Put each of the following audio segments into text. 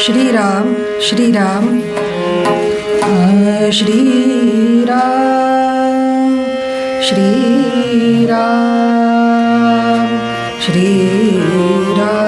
श्रीराम श्रीराम श्रीराम श्रीराम श्रीराम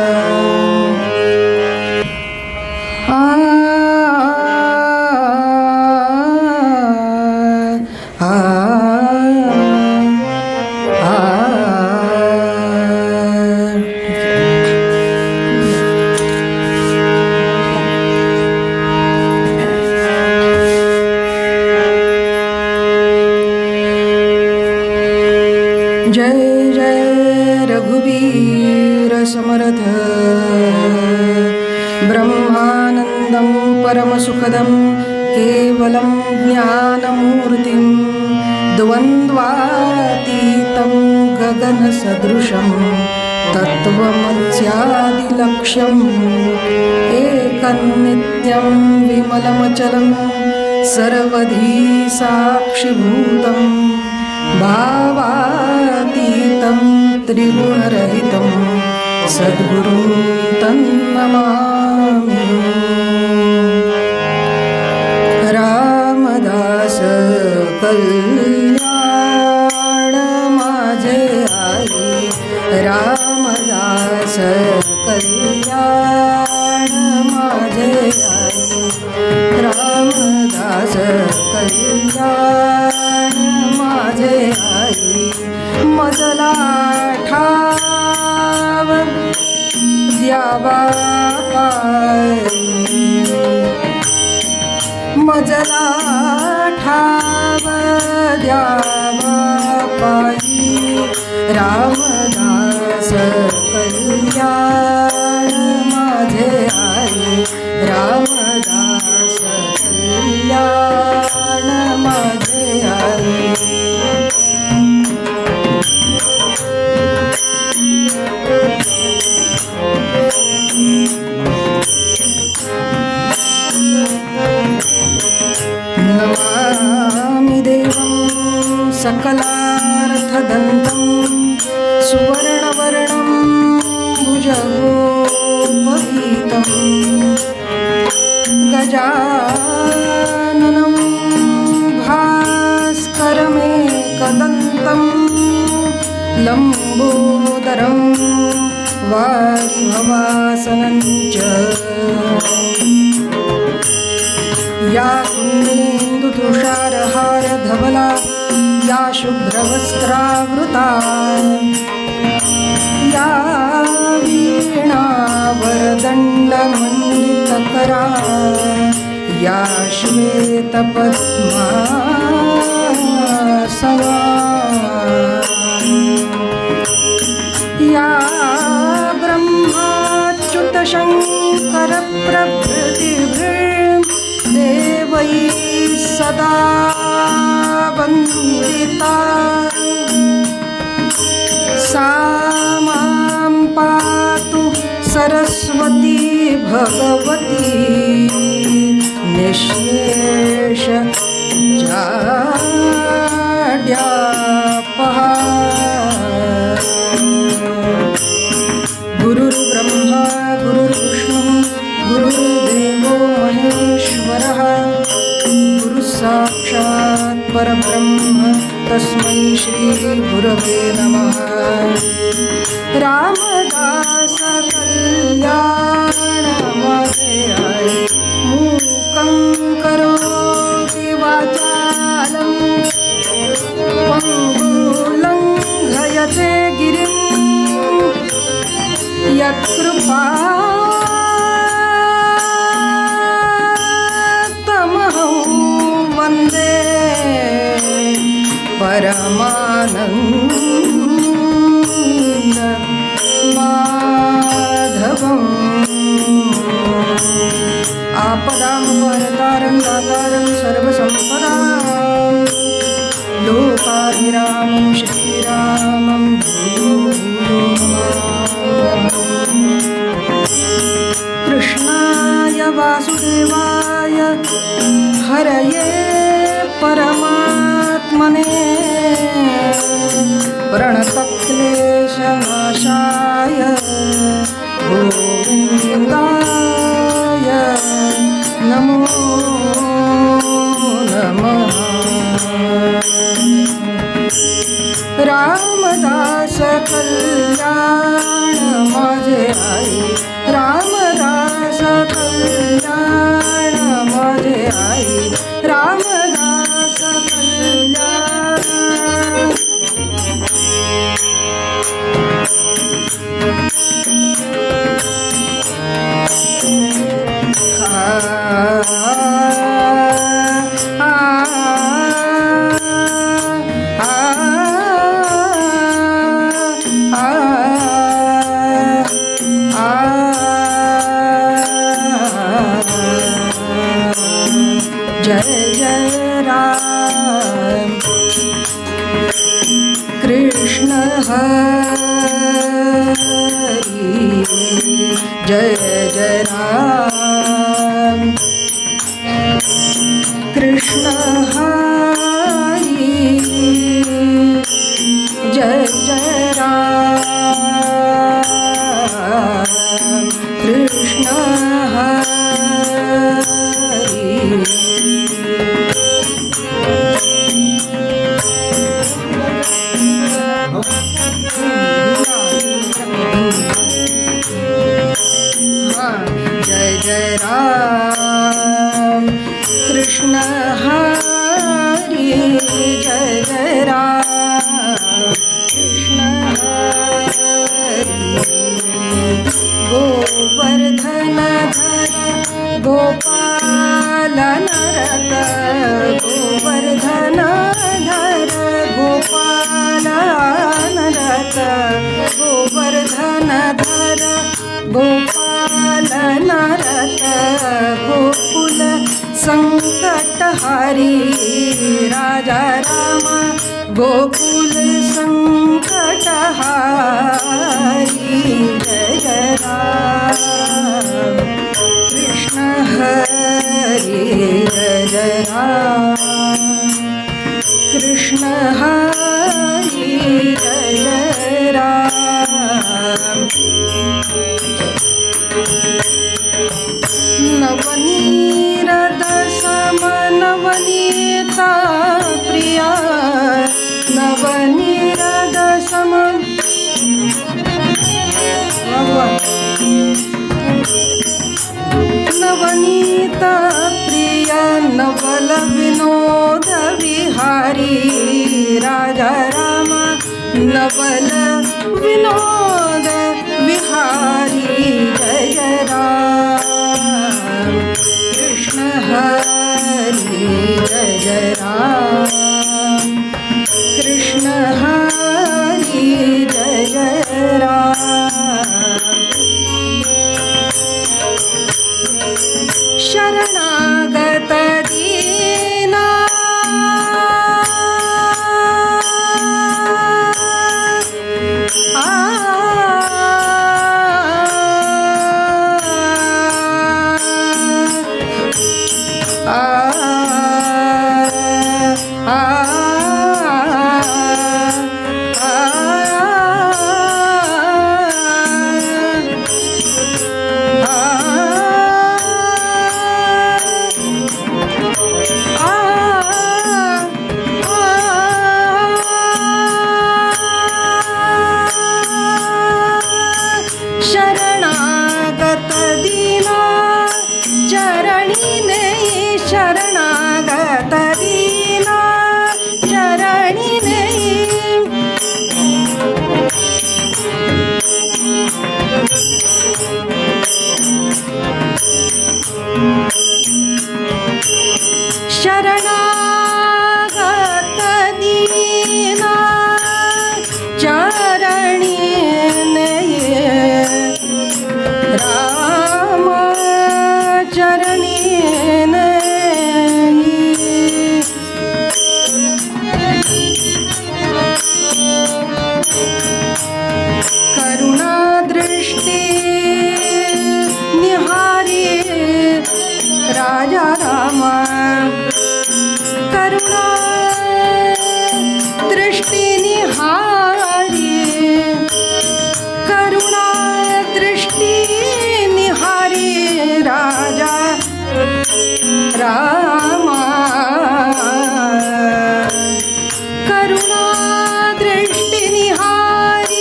जय जय रघुवीर समर्थ ब्रह्मानन्दं परमसुखदं केवलं ज्ञानमूर्तिं द्वन्द्वातीतं गगनसदृशं तत्त्वमस्यादिलक्ष्यम् एकन्नित्यं विमलमचलं सर्वधी साक्षिभूतं भावातीतं त्रिगुणरहितं सद्गुरुं तन्नमामि। रामदास कल्याण माझे आई, रामदास कल्याण माझे आई, रामदास कल्याण माझे आई, मजला ठाव द्यावा पायी, मजला ठाव द्यावा पायी, रामदास कल्याण माझे आई, रामदास कल्याण माझे आई। नमामि देवं सकलार्थदन्तं सुवर्णवर्णं भुजगोपवीतं गजाननं भास्करमेकदन्तं लम्बोदरं वारिभवासनं च या कुन्देन्दुतुषारहारधवला या शुभ्रवस्त्रावृता या वीणावरदण्डमण्डितकरा या श्वेतपद्मासना या ब्रह्माच्युतशङ्करप्रभृतिभिः देवैः सदा वन्दिता सा मां पातु सरस्वती भगवती निःशेष जाड्यापहा। गुरुर्ब्रह्मा गुरुर्विष्णु गुरुर्देवो महेश्वरः, गुरुसाक्षात् परब्रह्म तस्मै श्री गुरवे नमः। रामदास कल्याण माझे आई, मूकं करोति वाचालं पङ्गुं लङ्घयते गिरिं यत्कृपातमहं वन्दे परमानन्द माधवम्। आपदामपहर्तारं दातारं सर्वसम्पदां लोकाभिरामं श्रीरामं भूयो भूयो नमामि। कल्याण माझे आई रामदास कल्याण माझे आई रामदास कल्याण जय जय राम कृष्ण हरी जय जय राम कृष्ण हरी जय जय राम कृष्ण हरी जय जय राम कृष्ण हरी जय जय राम कृष्ण हरी गोवर्धन धर गोपाल नरत गोवर्धन धर गोपाल नरत गोवर्धन धर गोपाल नरत गोकुल संकटहारी राजा राम गोकुल संकटहारी जय जय राम कृष्ण हरी जय जय राम कृष्ण हरी जय जय राम नवनीरद सम नवनीता प्रिया नवनीरद सम नवनीता प्रिया नवल विनोद विहारी राजा राम नवल विनोद विहारी जय जय राम कृष्ण हरी जय जय राम कृष्ण हरी जय जय राम शरणागत दीना शरणागत दीना चरणी नहीं शरणागत दीना चरणी नहीं शरणागत दीना चरणी नहीं राम चरणी नहीं करुणा दृष्टि निहारी राजा राम करुणा दृष्टि निहारी करुणा दृष्टि निहारी राजा रामा करुणा दृष्टि निहारी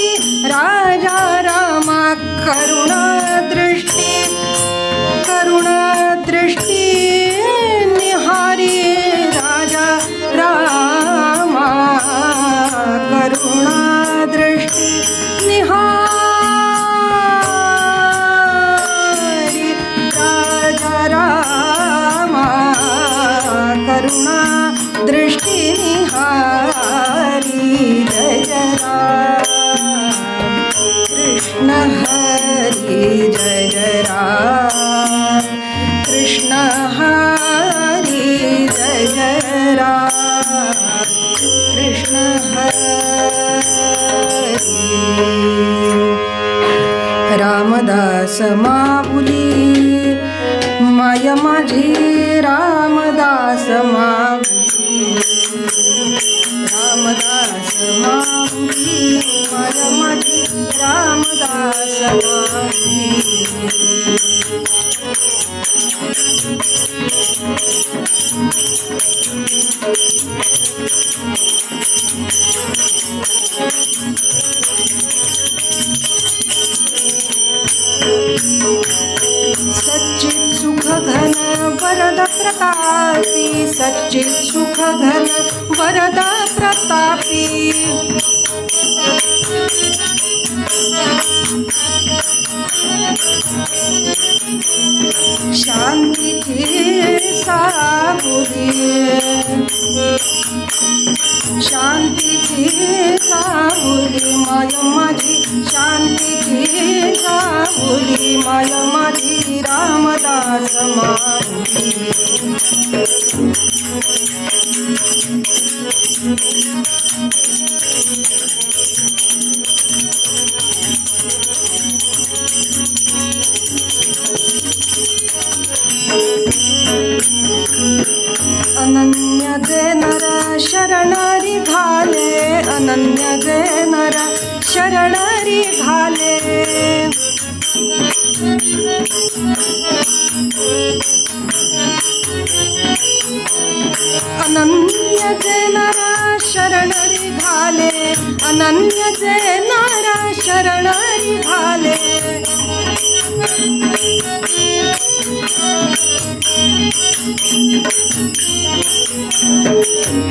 कृष्ण हरी जय जय राम कृष्ण हरी जय जय राम कृष्ण हरी रामदास माऊली माय माझी रामदास माऊली रामदास माऊली माय माझी रामदास माऊली सच्चित सुख घन वरद प्रतापी सच्चित सुख घन वरद प्रतापी शांतीची सावली शांतीची सावली माय माझी शांतीची सावली माय माझी रामदास माऊली अनन्य जे नर शरणरी घाले अनन्य जे नर शरणरी घाले अनन्य जे नर शरणरी घाले अनन्य जे नर शरणरी घाले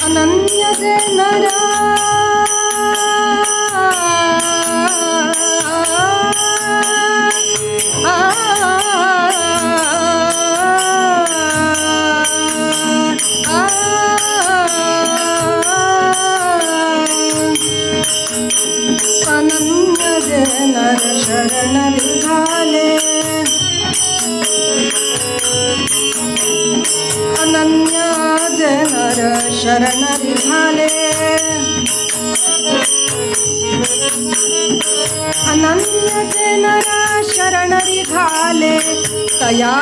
अनन्य जे नर अनन्य जे नर शरणरी घाले अनन्य जे नर शरणरी घाले अनन्य जे नर शरणरी घाले तया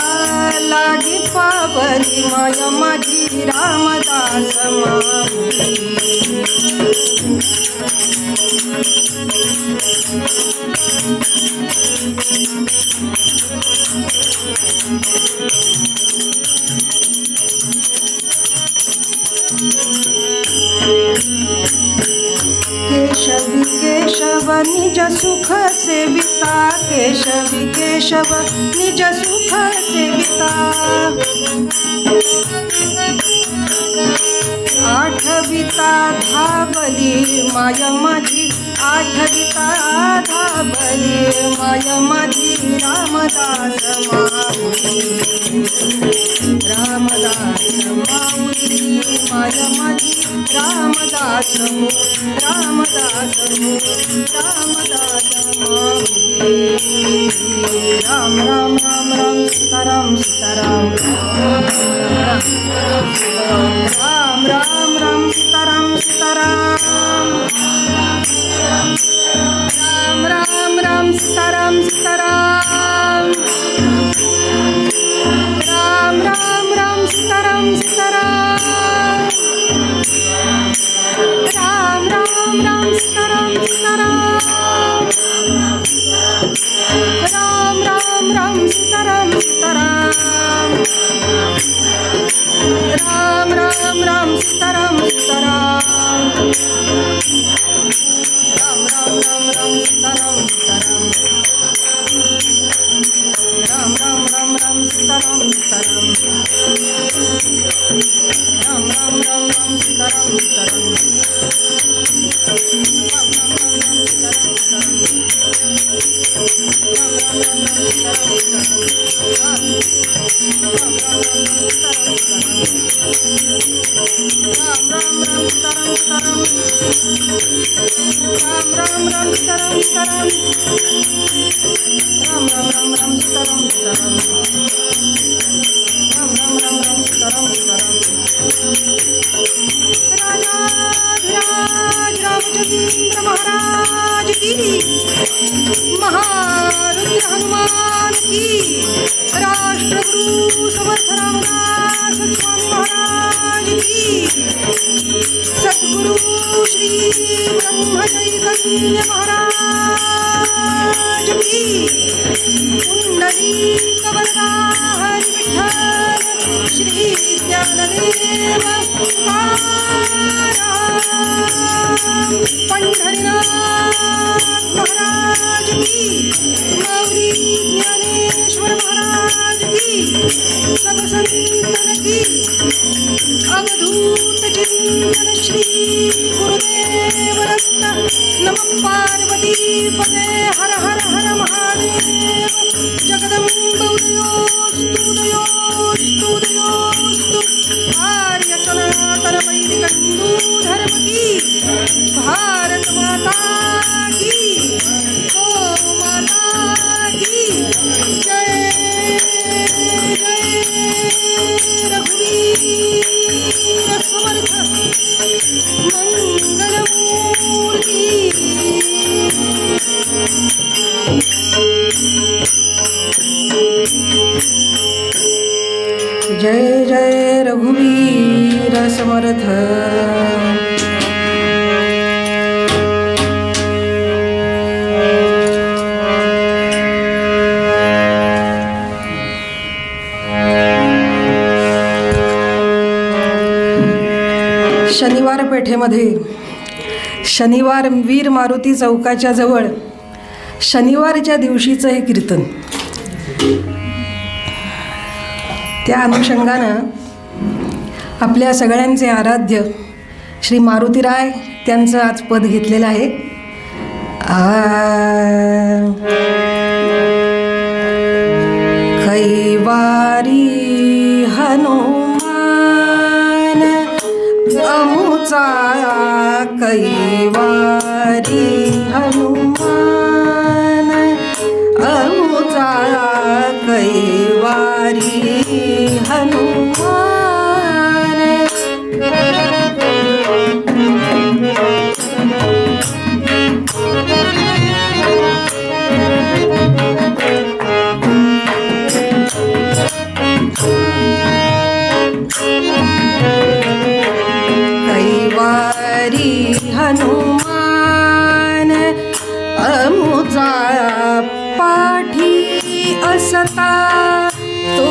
लागी पावली माय माझी रामदास माऊली केशवी केशव निज सुख सेविता केशवी केशव निज सुख सेविता आठविता धावली माय माझी आठविता धावली माय माझी रामदास माऊली रामदास माऊली माय माझी रामदास रामदास रामदास माऊली राम राम राम राम सीताराम सीताराम राम राम राम सीताराम सीताराम राम राम राम सीताराम सीताराम राम राम राम सीताराम सीताराम राम राम राम सीताराम सीताराम राम राम राम सीताराम सीताराम राम सीताराम राम राम राम राम सीताराम सीताराम राम राम राम राम सीताराम सीताराम राजाधिराज रामचंद्र महाराज की महारुद्र हनुमान की राष्ट्रगुरु समर्थ रामदास स्वामी महाराज की सद्गुरु श्री ब्रह्म चैतन्य महाराज की पुंडलीक वरदा हरि विठ्ठल श्री ज्ञानदेव तुकाराम पंढरीनाथ महाराज की माऊली ज्ञानेश्वर महाराज की सब संतन की अवधूत चिंतन श्री गुरुदेव रत्न नमः पार्वती पते हर हर हर महादेव जगदम्ब उदयोस्तु उदयोस्तु उदयोस्तु आर्य सनातन वैदिक हिंदू धर्म की भारत माता की गो माता की जय जय रघुवीर समर्थ मंगलमूर्ति जय जय रघुवीर समर्थ शनिवार पेठेमध्ये शनिवार वीर मारुती चौकाच्या जवळ शनिवारच्या दिवशीचं हे कीर्तन. त्या अनुषंगानं आपल्या सगळ्यांचे आराध्य श्री मारुतीराय त्यांचं आज पद घेतलेलं आहे. कैवारी हनुमान अमुचा कैवारी हनुमान अमुचा कैवारी हनुमान कैवारी हनुमान अमुचा पाठी असता तो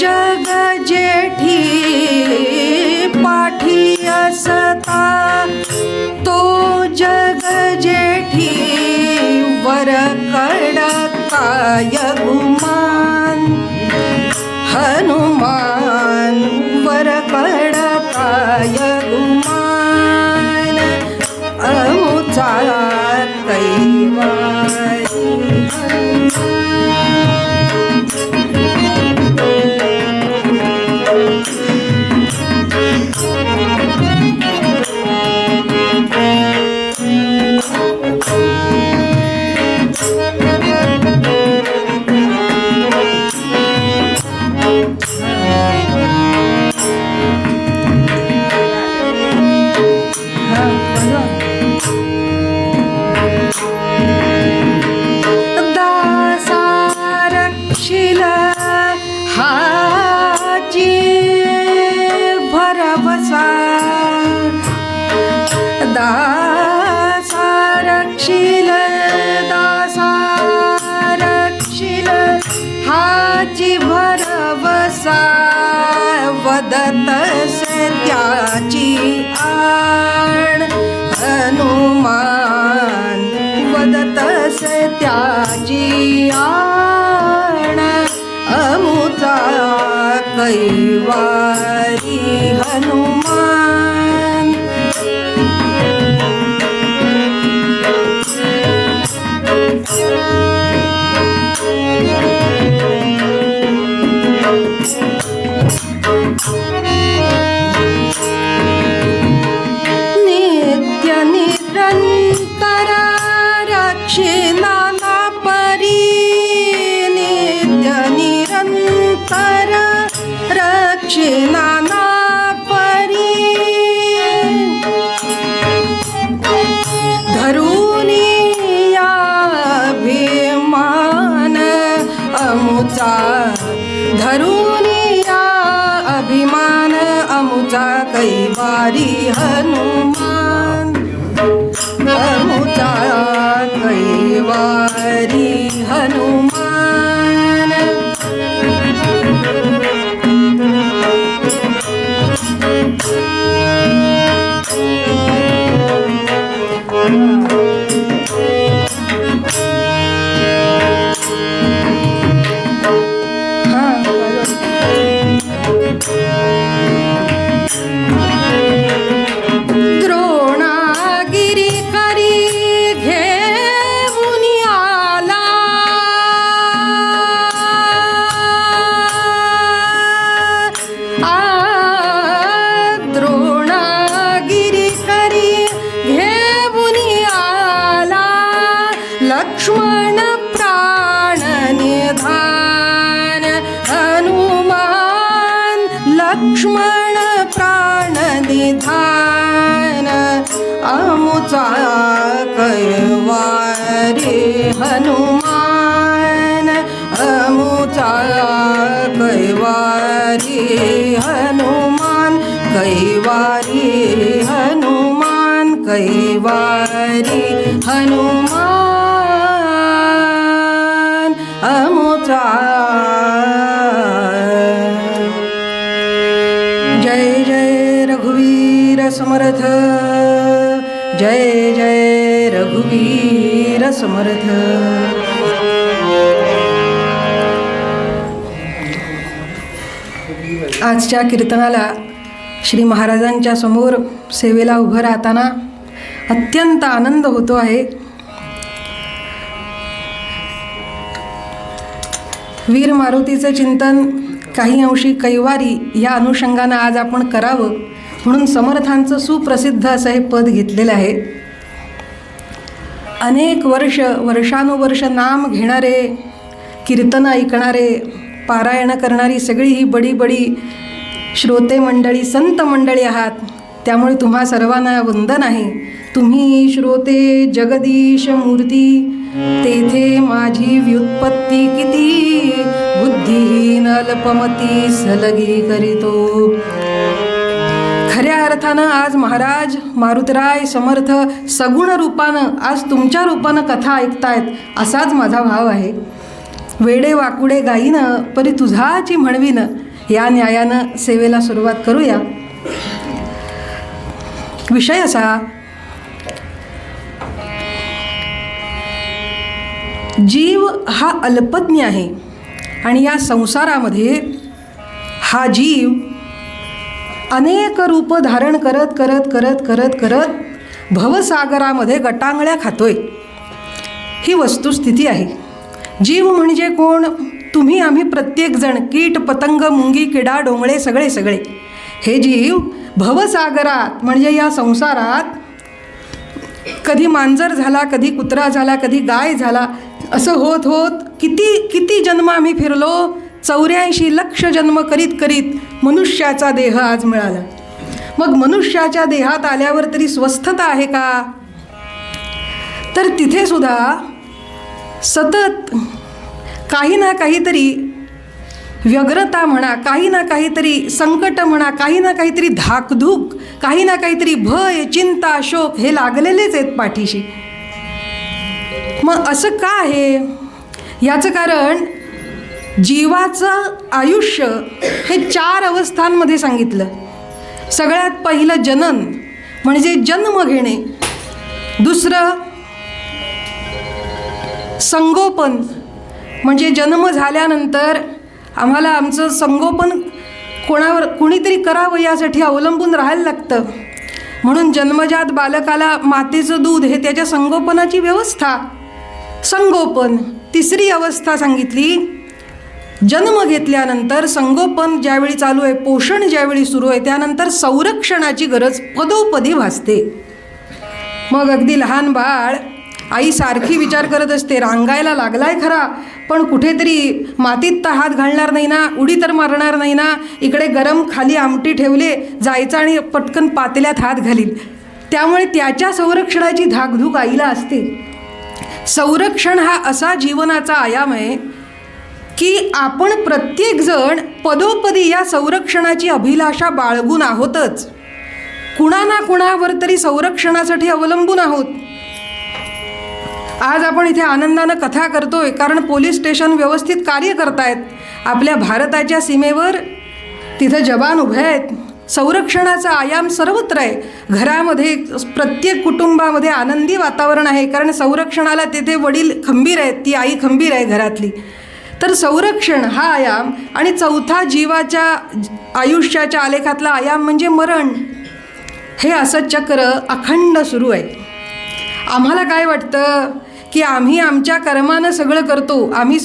जग जेठी पाठी असता तो जग जेठी वर कडकाय गुमान हनुमान वर कडकाय गुमान अमुचा कैवारी दासारक्षिल दासारक्षिल हाची भरवसा वदत से त्याची आण हनुमान वदत से त्याची आण अमुचा कैवारी हनुमान नित्य निरंतर रक्षे शेणाना परी धरुनिया अभिमान अमुचा धरुनिया अभिमान अमुचा कैवारी हनुमान अमुचा कैवारी हनुमान द्रोणागिरी करी घेऊन आला द्रोणागिरी करी घेऊन आला लक्ष्मण प्राण निधान हनुमान लक्ष्मण प्राण निधान अमुचा कैवारी हनुमान अमुचा कैवारी हनुमान कैवारी हनुमान कैवारी हनुमान अमुचा जय जय रघुवीर समर्थ जय जय रघुवीर समर्थ आजच्या कीर्तनाला श्री महाराजांच्या समोर सेवेला उभं राहताना अत्यंत आनंद होतो आहे. वीर मारुतीचं चिंतन काही अंशी कैवारी या अनुषंगानं आज आपण करावं म्हणून समर्थांचं सुप्रसिद्ध असं हे पद घेतलेलं आहे. अनेक वर्षानुवर्ष नाम घेणारे, कीर्तन ऐकणारे, पारायण करणारी सगळी ही बडी श्रोते मंडळी, संत मंडळी आहात. त्यामुळे तुम्हा सर्वांना वंदन आहे. तुम्ही श्रोते जगदीश मूर्ती, तेथे माझी व्युत्पत्ती किती, बुद्धिहीन अल्पमती सलगी करीतो. खऱ्या अर्थानं आज महाराज मारुतराय समर्थ सगुण रूपानं आज तुमच्या रूपानं कथा ऐकतायत असाच माझा भाव आहे. वेडे वाकुडे गाईनं परी तुझाची म्हणवीनं या न्यायानं सेवेला सुरुवात करूया. विषय असा, जीव हा अल्पज्ञ आहे आणि या संसारामध्ये हा जीव अनेक रूप धारण करत करत करत करत करत भवसागरामध्ये गटांगळ्या खातोय. ही वस्तुस्थिती आहे. जीव म्हणजे कोण? तुम्ही आम्ही प्रत्येकजण, कीट पतंग मुंगी किडा डोंगळे सगळे हे जीव भवसागरात म्हणजे या संसारात कधी मांजर झाला, कधी कुत्रा झाला, कधी गाय झाला, असं होत होत किती जन्म आम्ही फिरलो. 84 लक्ष जन्म करीत करीत मनुष्याचा देह आज मिळाला. मग मनुष्याच्या देहात आल्यावर तरी स्वस्थता आहे का? तर तिथे सुद्धा सतत काही ना काहीतरी व्यग्रता म्हणा, काही ना काहीतरी संकट म्हणा, काही ना काहीतरी धाकधूक, काही ना काहीतरी भय, चिंता, शोक हे लागलेलेच आहेत पाठीशी. मग असं का आहे? याचं कारण जीवाचं आयुष्य हे 4 अवस्थांमध्ये सांगितलं. सगळ्यात पहिलं जनन म्हणजे जन्म घेणे, दुसरं संगोपन म्हणजे जन्म झाल्यानंतर आम्हाला आमचं संगोपन कुणीतरी करावं यासाठी अवलंबून राहायला लागतं. म्हणून जन्मजात बालकाला मातेचं दूध हे त्याच्या संगोपनाची व्यवस्था, संगोपन. तिसरी अवस्था सांगितली, जन्म घेतल्यानंतर संगोपन ज्यावेळी चालू आहे, पोषण ज्यावेळी सुरू आहे, त्यानंतर संरक्षणाची गरज पदोपदी भासते. मग अगदी लहान बाळ आई सारखी विचार करत असते, रांगायला लागलाय खरा, पण कुठेतरी मातीत तर हात घालणार नाही ना, उडी तर मारणार नाही ना, इकडे गरम खाली आमटी ठेवले, जायचं आणि पटकन पातेल्यात हात घालील. त्यामुळे त्याच्या संरक्षणाची धाकधूक आईला असते. संरक्षण हा असा जीवनाचा आयाम आहे की आपण प्रत्येकजण पदोपदी या संरक्षणाची अभिलाषा बाळगून आहोतच. कुणा ना कुणावर तरी संरक्षणासाठी अवलंबून आहोत. आज आपण इथे आनंदानं कथा करतोय कारण पोलीस स्टेशन व्यवस्थित कार्य करतायत. आपल्या भारताच्या सीमेवर तिथं जवान उभे आहेत. संरक्षणाचा आयाम सर्वत्र आहे. घरामध्ये प्रत्येक कुटुंबामध्ये आनंदी वातावरण आहे कारण संरक्षणाला तिथे वडील खंबीर आहेत, ती आई खंबीर आहे घरातली. तर संरक्षण हा आयाम. आणि चौथा जीवाच्या आयुष्याच्या आलेखातला आयाम म्हणजे मरण. हे असं चक्र अखंड सुरू आहे. आम्हाला काय वाटतं की आम्ही आमच्या कर्मानं सगळं करतो, आम्ही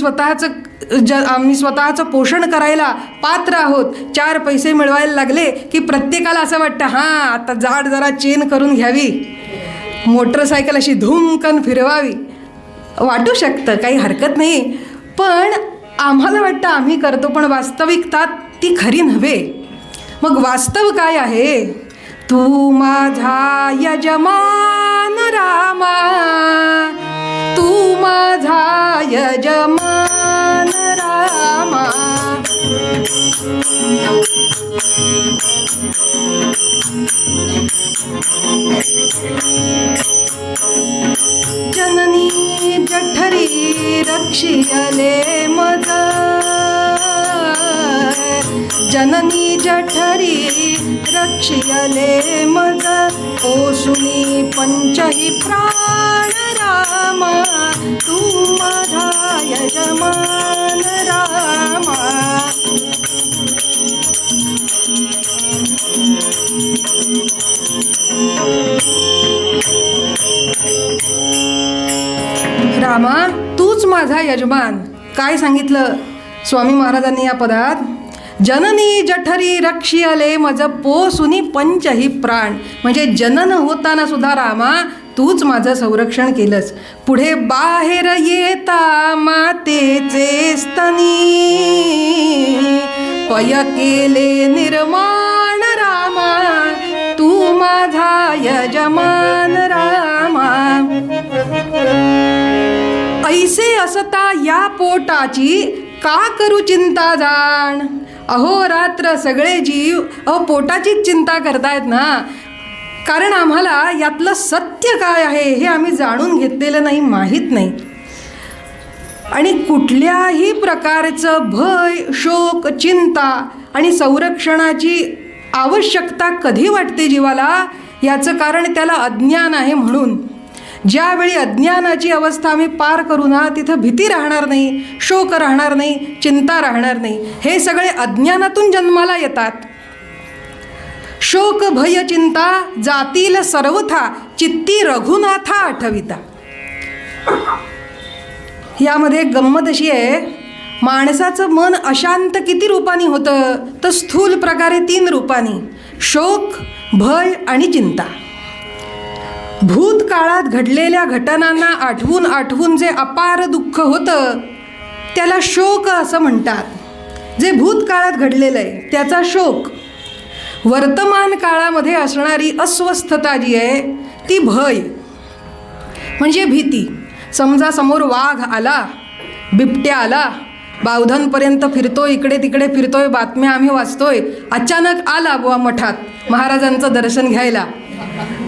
स्वतःचं पोषण करायला पात्र आहोत. 4 पैसे मिळवायला लागले की प्रत्येकाला असं वाटतं हां आता जाड जरा चेन करून घ्यावी, मोटरसायकल अशी धूमकन फिरवावी. वाटू शकतं, काही हरकत नाही, पण आम्हाला वाटतं आम्ही करतो, पण वास्तविकता ती खरी नव्हे. मग वास्तव काय आहे? तू माझा यजमान रामा, तू माझा यजमान रामा. जननी जठरी रक्षियले मज, जननी जठरी रक्षियले मज, ओसुनी पंचही प्राण रामा, तू माझा यजमान रामा. रामा तूच माझा यजमान. काय सांगितलं स्वामी महाराजांनी या पदात? जननी जठरी रक्षियले मज, पोसुनी पंचही प्राण. म्हणजे जनन होताना सुद्धा रामा तूच माझं संरक्षण केलंस. पुढे बाहेर येता मातेचे स्तनी, पय केले निर्माण रामा, तू माझा यजमान रामा. ऐसे असता या पोटाची का करू चिंता जाण. अहोरात्र सगळे जीव पोटाचीच चिंता करतायत ना, कारण आम्हाला यातलं सत्य काय आहे हे आम्ही जाणून घेतलेलं नाही, माहीत नाही. आणि कुठल्याही प्रकारचं भय, शोक, चिंता आणि संरक्षणाची आवश्यकता कधी वाटते जीवाला, याचं कारण त्याला अज्ञान आहे. म्हणून ज्यावेळी अज्ञानाची अवस्था आम्ही पार करू ना, तिथं भीती राहणार नाही, शोक राहणार नाही, चिंता राहणार नाही. हे सगळे अज्ञानातून जन्माला येतात. शोक भय चिंता जातील सर्वथा, चित्ती रघुनाथा आठविता. यामध्ये एक गंमत अशी आहे, माणसाचं मन अशांत किती रूपानी होतं? तर स्थूल प्रकारे 3 रूपानी: शोक, भय आणि चिंता. भूतकाळात घडलेल्या घटनांना आठवून आठवून जे अपार दुःख होतं त्याला शोक असं म्हणतात. जे भूतकाळात घडलेलं आहे त्याचा शोक. वर्तमान काळामध्ये असणारी अस्वस्थता जी आहे ती भय, म्हणजे भीती. समजा समोर वाघ आला, बिबट्या आला, बावधनपर्यंत फिरतोय, इकडे तिकडे फिरतोय, बातम्या आम्ही वाचतोय, अचानक आला बुवा मठात महाराजांचं दर्शन घ्यायला.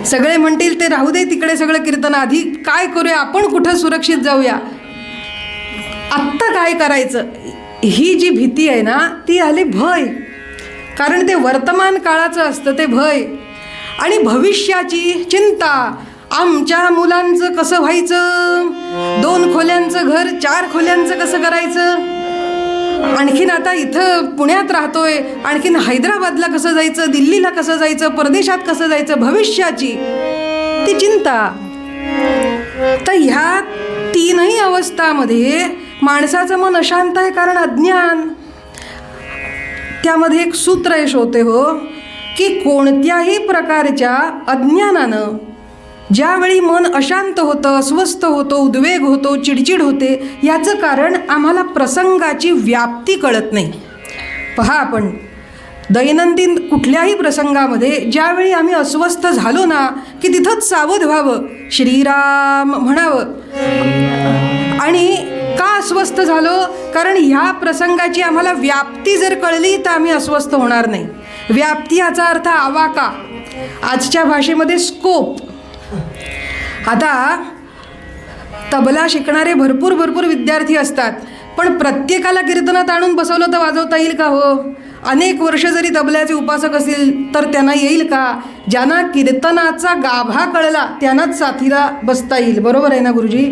सगळे म्हणतील ते राहू दे तिकडे सगळं कीर्तन, आधी काय करूया आपण, कुठं सुरक्षित जाऊया, आत्ता काय करायचं. ही जी भीती आहे ना ती आली भय, कारण ते वर्तमान काळाचं असतं ते भय. आणि भविष्याची चिंता, आमच्या मुलांचं कसं व्हायचं, 2 खोल्यांचं घर 4 खोल्यांचं कसं करायचं, आणखीन आता इथं पुण्यात राहतोय, आणखीन हैदराबादला कसं जायचं, दिल्लीला कसं जायचं, परदेशात कसं जायचं, भविष्याची ती चिंता. तर ह्या 3ही अवस्थामध्ये माणसाचं मन अशांत आहे कारण अज्ञान. त्यामध्ये एक सूत्र यश होते हो की कोणत्याही प्रकारच्या अज्ञानानं ज्यावेळी मन अशांत होतं, अस्वस्थ होतो, उद्वेग होतो, चिडचिड होते, याचं कारण आम्हाला प्रसंगाची व्याप्ती कळत नाही. पहा, आपण दैनंदिन कुठल्याही प्रसंगामध्ये ज्यावेळी आम्ही अस्वस्थ झालो ना की तिथंच सावध व्हावं, श्रीराम म्हणावं. आणि का अस्वस्थ झालो? कारण ह्या प्रसंगाची आम्हाला व्याप्ती जर कळली तर आम्ही अस्वस्थ होणार नाही. व्याप्ती याचा अर्थ आवाका, आजच्या भाषेमध्ये स्कोप. आता तबला शिकणारे भरपूर विद्यार्थी असतात, पण प्रत्येकाला कीर्तनात आणून बसवलं तर वाजवता येईल का हो? अनेक वर्ष जरी तबल्याचे उपासक असतील तर त्यांना येईल का? ज्यांना कीर्तनाचा गाभा कळला त्यांनाच साथीला बसता येईल. बरोबर आहे ना गुरुजी?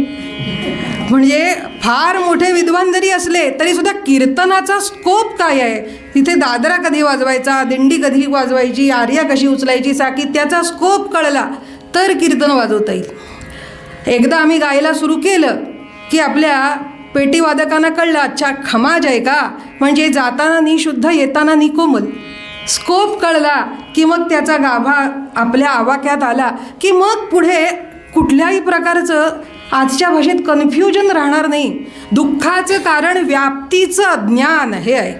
म्हणजे फार मोठे विद्वान जरी असले तरी सुद्धा कीर्तनाचा स्कोप काय आहे, तिथे दादरा कधी वाजवायचा, दिंडी कधी वाजवायची, आर्या कशी उचलायची, साकी, त्याचा स्कोप कळला तर कीर्तन वाजवता येईल. एकदा आम्ही गायला सुरू केलं की आपल्या पेटीवादकांना कळलं, अच्छा खमाज आहे का, म्हणजे जाताना निशुद्ध येताना निकोमल. स्कोप कळला की मग त्याचा गाभा आपल्या आवाक्यात आला की मग पुढे कुठल्याही प्रकारचं आजच्या भाषेत कन्फ्युजन राहणार नाही. दुःखाचं कारण व्याप्तीचं अज्ञान हे आहे.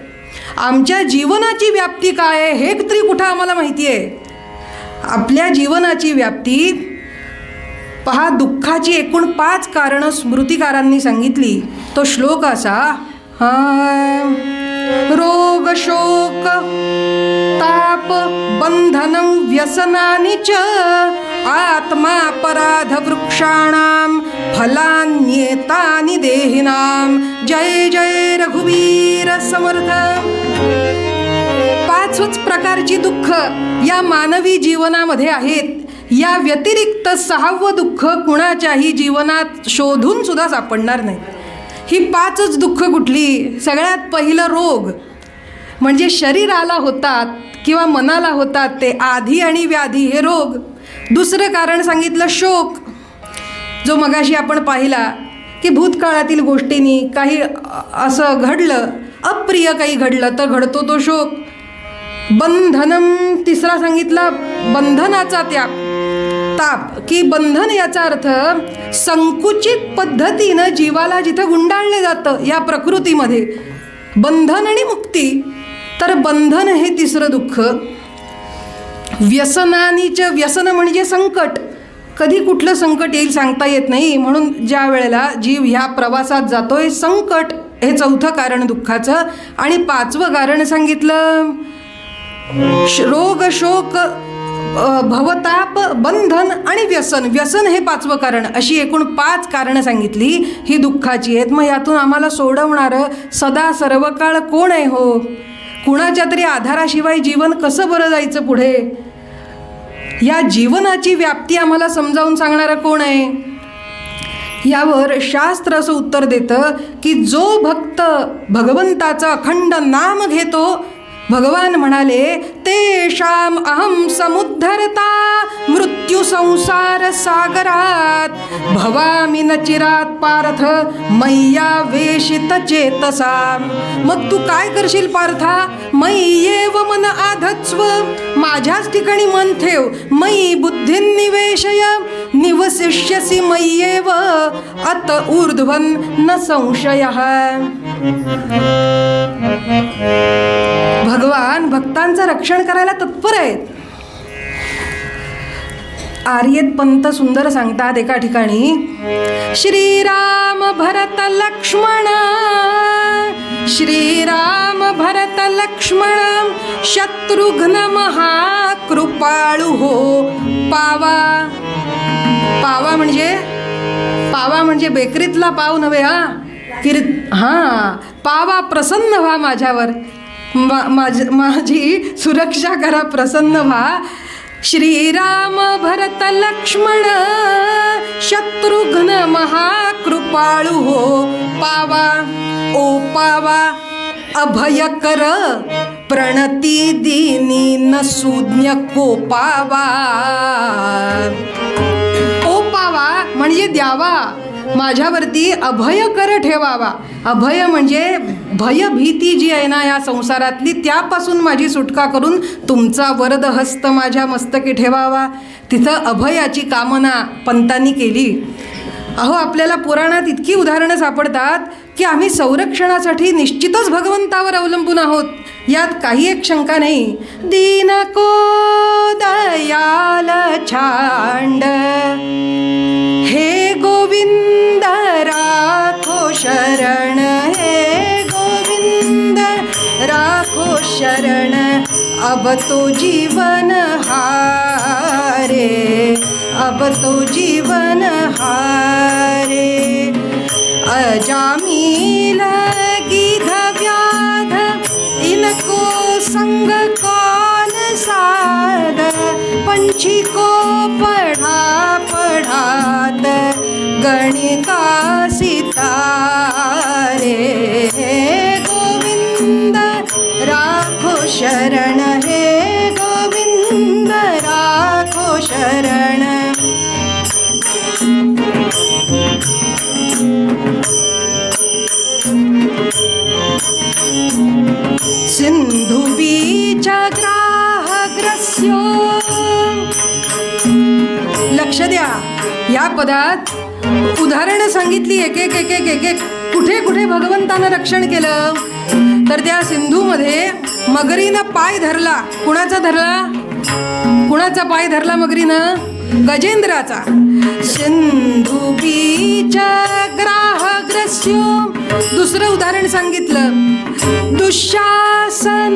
आमच्या जीवनाची व्याप्ती काय आहे हे तरी कुठं आम्हाला माहिती आहे? आपल्या जीवनाची व्याप्ती पहा, दुःखाची एकूण 5 कारणं स्मृतिकारांनी सांगितली. तो श्लोक असा, रोग शोक ताप बंधनं व्यसनानि च आत्मापराध वृक्षाणां फलान्येतानि देहिनां. जय जय रघुवीर समर्थ. 5च प्रकारची दुःख या मानवी जीवनामध्ये आहेत. या व्यतिरिक्त 6वं दुःख कुणाच्याही जीवनात शोधून सुद्धा सापडणार नाही. ही 5च दुःख कुठली? सगळ्यात पहिलं रोग, म्हणजे शरीराला होतात किंवा मनाला होतात ते आधी आणि व्याधी, हे रोग. दुसरं कारण सांगितलं शोक, जो मगाशी आपण पाहिला की भूतकाळातील गोष्टींनी काही असं घडलं, अप्रिय काही घडलं तर घडतो तो शोक. बंधनम, तिसरा सांगितला बंधनाचा त्याग, ताप, की बंधन याचा अर्थ संकुचित पद्धतीनं जीवाला जिथं गुंडाळलं जातं या प्रकृतीमध्ये, बंधन आणि मुक्ती. तर बंधन हे तिसरं दुःख. व्यसनानीच, व्यसन म्हणजे संकट. कधी कुठलं संकट येईल सांगता येत नाही, म्हणून ज्या वेळेला जीव ह्या प्रवासात जातोय, संकट हे 4थं कारण दुःखाचं. आणि 5वं कारण सांगितलं रोग शोक भवताप बंधन आणि व्यसन. व्यसन हे 5वं कारण. अशी एकूण 5 कारणं सांगितली ही दुःखाची आहेत. मग यातून आम्हाला सोडवणारं सदा सर्व काळ कोण आहे हो? कुणाच्या तरी आधाराशिवाय जीवन कसं बरं जायचं पुढे? या जीवनाची व्याप्ती आम्हाला समजावून सांगणारं कोण आहे? यावर शास्त्र असं उत्तर देतं की जो भक्त भगवंताचं अखंड नाम घेतो, भगवान म्हणाले, तेषाम अहम समुद्धरता मृत्यू संसार सागरात भवामी न चिरात पार्थ मय्या वेशित चेतसा. मग तू काय करशील पार्था? मय्येव मन आधत्स्व, माझ्याच ठिकाणी मन ठेव. मयी बुद्धी निवेशय निवसिष्यसि मय्येव अत ऊर्ध्वन न संशयः. भगवान भक्तांचं रक्षण करायला तत्पर आहेत. आर्येत पंत सुंदर सांगतात एका ठिकाणी, श्रीराम भरत लक्ष्मण, श्रीराम भरत लक्ष्मण शत्रुघ्न महाकृपाळु हो पावा. पावा म्हणजे बेकरीतला पाव नव्हे, पावा, प्रसन्न व्हा माझ्यावर, माझी सुरक्षा करा, प्रसन्न व्हा. श्रीराम भरत लक्ष्मण शत्रुघ्न महाकृपाळु हो पावा. ओ पावा अभय कर प्रणती दीनी न सुज्ञ को पावा. ओ पावा म्हणजे द्यावा, माझ्यावरती अभय कर ठेवावा. अभय म्हणजे भयभीती जी आहे ना या संसारातली, त्यापासून माझी सुटका करून तुमचा वरद हस्त माझ्या मस्तकी ठेवावा. तिथं अभयाची कामना पंतांनी केली. अहो, आपल्याला पुराणात इतकी उदाहरणं सापडतात की आम्ही संरक्षणासाठी निश्चितच भगवंतावर अवलंबून आहोत, यात काही एक शंका नाही. दीन को दयाल छांड, हे गोविंद राखो शरण, हे गोविंद राखो शरण. अब तो जीवन हारे, अब तो जीवन हारे. अजामिल गिध व्याध, इनको संग कौन साध. पंछी को पढ़ा पढ़ात, गणिका सितारे. हे गोविंद राखो शरण, हे गोविंद राखो शरण. सिंधु बीच ग्राहग्रस्यो. लक्ष द्या, या पदात उदाहरणं सांगितली एक एक एक एक एक एक. कुठे कुठे भगवंतानं रक्षण केलं, तर त्या सिंधूमध्ये मगरीनं पाय धरला. कुणाचा धरला? कुणाचा पाय धरला मगरीनं? गजेंद्राचा. सिंधू बीच ग्राहग्रस्यो. दुसरं उदाहरण सांगितलं, दुःशासन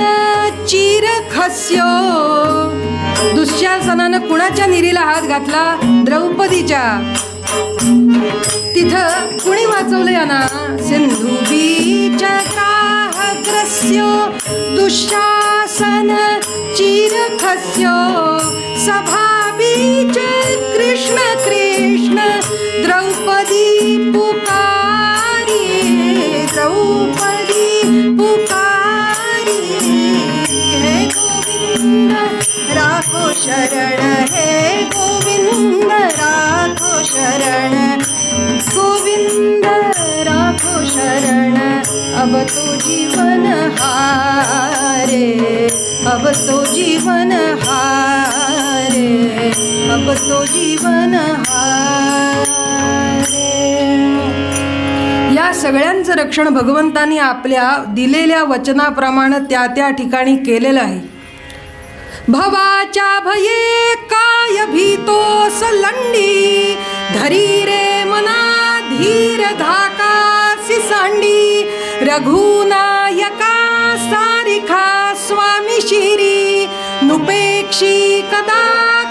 चिरखस्यो. दुःशासनानं कुणाच्या निरीला हात घातला? द्रौपदीच्या. तिथं कुणी वाचवलं यांना? सिंधू बीच ग्राहग्रस्यो, दुःशासन चिरखस्यो. सभा बीच कृष्ण कृष्ण, द्रौपदी पुकारी, द्रौपदी पुकारी. हे गोविंद राखो शरण, हे गोविंद राखो शरण, गोविंद राखो शरण. अब तो जीवन हारे, अब तो जीवन हारे, अब तो जीवन हारे. या सगळ्यांचं रक्षण भगवंतांनी आपल्या दिलेल्या वचनाप्रमाणे त्या त्या ठिकाणी केलेलं आहे. भवाच्या भये काय भीतोस लंडी, धरी रे मना धीर धाकासी सांडी. रघुनायका सारिखा स्वामी शिरी, नुपेक्षी कदा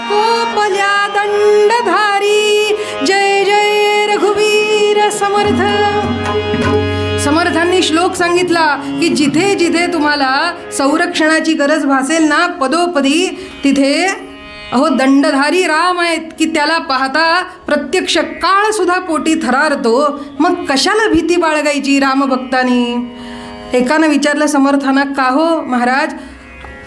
कोपल्या दंडधारी. जय जय रघुवीर समर्थ. समर्थांनी श्लोक सांगितला की जिथे जिथे तुम्हाला संरक्षणाची गरज भासेल ना पदोपदी, तिथे अहो दंडधारी राम आहेत की त्याला पाहता प्रत्यक्ष काळ सुद्धा पोटी थरारतो. मग कशाला भीती बाळगायची रामभक्तांनी? एकानं विचारलं समर्थांना, का हो महाराज,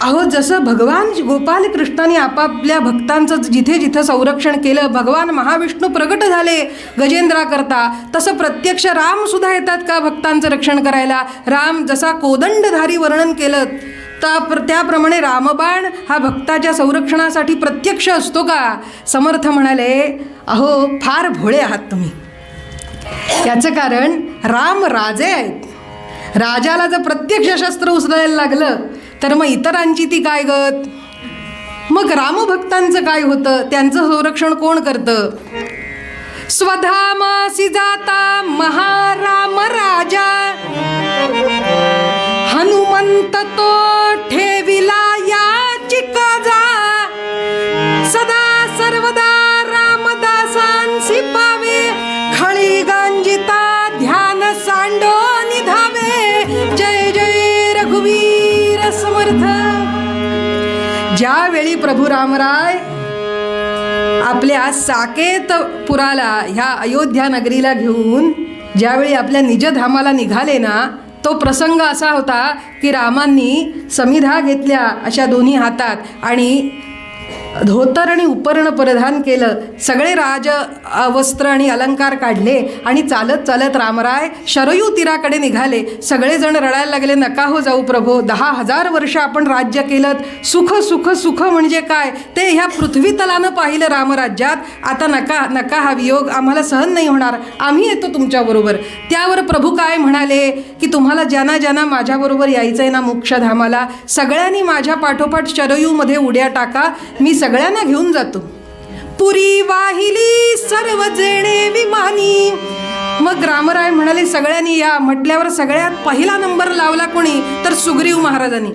अहो जसं भगवान गोपाल कृष्णाने आपापल्या भक्तांचं जिथे जिथं संरक्षण केलं, भगवान महाविष्णू प्रगट झाले गजेंद्राकरता, तसं प्रत्यक्ष राम सुद्धा येतात का भक्तांचं रक्षण करायला? राम जसा कोदंडधारी वर्णन केलं त्याप्रमाणे रामबाण हा भक्ताच्या संरक्षणासाठी प्रत्यक्ष असतो का? समर्थ म्हणाले, अहो फार भोळे आहात तुम्ही. याचं कारण राम राजे आहेत. राजाला जर प्रत्यक्ष शस्त्र उचलायला लागलं तर मग इतरांची ती काय गत? मग रामभक्तांचं काय होतं? त्यांचं संरक्षण कोण करतं? स्वधामासी जाता महाराम राजा, हनुमंत तो ठेविला याची काजा. सदा सर्वदा रामदासांसी पावे, खळी गांजिता ध्यान सांडो निधावे. जय जय रघुवीर समर्थ. ज्यावेळी प्रभू रामराय आपल्या साकेतपुराला ह्या अयोध्या नगरीला घेऊन ज्यावेळी आपल्या निजधामाला निघाले ना, तो प्रसंग असा होता की रामांनी समिधा घेतल्या अशा दोन्ही हातात आणि धोतर आणि उपर्ण परिधान केलं, सगळे वस्त्र आणि अलंकार काढले आणि चालत चालत रामराय शरयू तीराकडे निघाले. सगळेजण रडायला लागले, नका हो जाऊ प्रभो, 10,000 वर्ष आपण राज्य केलं, सुख सुख सुख म्हणजे काय ते ह्या पृथ्वी तलानं पाहिलं रामराज्यात, आता नका नका, हा वियोग आम्हाला सहन नाही होणार, आम्ही येतो तुमच्याबरोबर. त्यावर प्रभू काय म्हणाले की तुम्हाला ज्यांना ज्यांना माझ्याबरोबर यायचं आहे ना मोक्षधामाला, सगळ्यांनी माझ्या पाठोपाठ शरयूमध्ये उड्या टाका, मी सगळ्यांना घेऊन जातो. पुरी वाहिली सर्व जेणे विमानी. मग रामराय म्हणाले सगळ्यांनी या. म्हटल्यावर सगळ्यात पहिला नंबर लावला कोणी तर सुग्रीव महाराजांनी.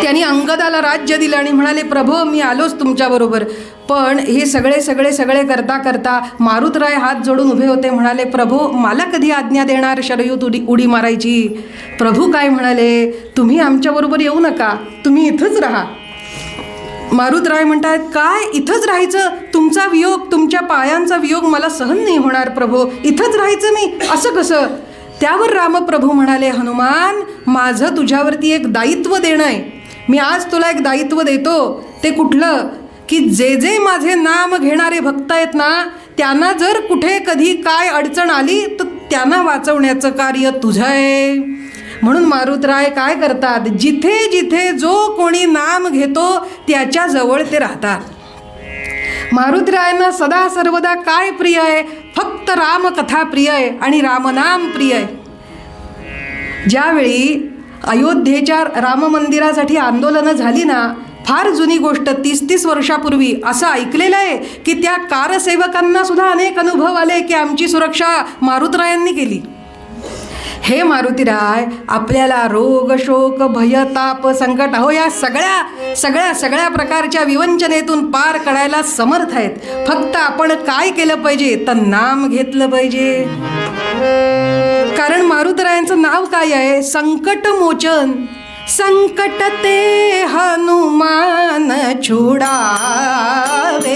त्यांनी अंगदाला राज्य दिलं आणि म्हणाले प्रभो मी आलोच तुमच्याबरोबर. पण हे सगळे सगळे सगळे करता करता मारुतराय हात जोडून उभे होते, म्हणाले प्रभो मला कधी आज्ञा देणार शरयूत उडी मारायची. प्रभू काय म्हणाले, तुम्ही आमच्याबरोबर येऊ नका, तुम्ही इथंच राहा. मारुतराय म्हणतात काय इथंच राहायचं, तुमचा वियोग, तुमच्या पायांचा वियोग मला सहन नाही होणार प्रभो, इथंच राहायचं मी, असं कसं. त्यावर रामप्रभू म्हणाले हनुमान माझं तुझ्यावरती एक दायित्व देणं आहे, मी आज तुला एक दायित्व देतो. ते कुठलं की जे जे माझे नाम घेणारे भक्त आहेत ना त्यांना जर कुठे कधी काय अडचण आली तर त्यांना वाचवण्याचं कार्य तुझं आहे. म्हणून मारुतराय काय करतात, जिथे जिथे जो कोणी नाम घेतो त्याच्याजवळ ते राहतात. मारुतरायांना सदा सर्वदा काय प्रिय आहे, फक्त रामकथा प्रिय आहे आणि रामनाम प्रिय आहे. ज्यावेळी अयोध्येच्या राम मंदिरासाठी आंदोलनं झाली ना, फार जुनी गोष्ट 30-30 वर्षापूर्वी असं ऐकलेलं आहे की त्या कारसेवकांना सुद्धा अनेक अनुभव आले की आमची सुरक्षा मारुतरायांनी केली. हे मारुतीराय आपल्याला रोग शोक भय ताप संकट हो या सगळ्या सगळ्या सगळ्या प्रकारच्या विवंचनेतून पार काढायला समर्थ आहेत. फक्त आपण काय केलं पाहिजे तर नाम घेतलं पाहिजे. कारण मारुतरायांचं नाव काय आहे, संकट मोचन. संकट ते हनुमान छुडावे,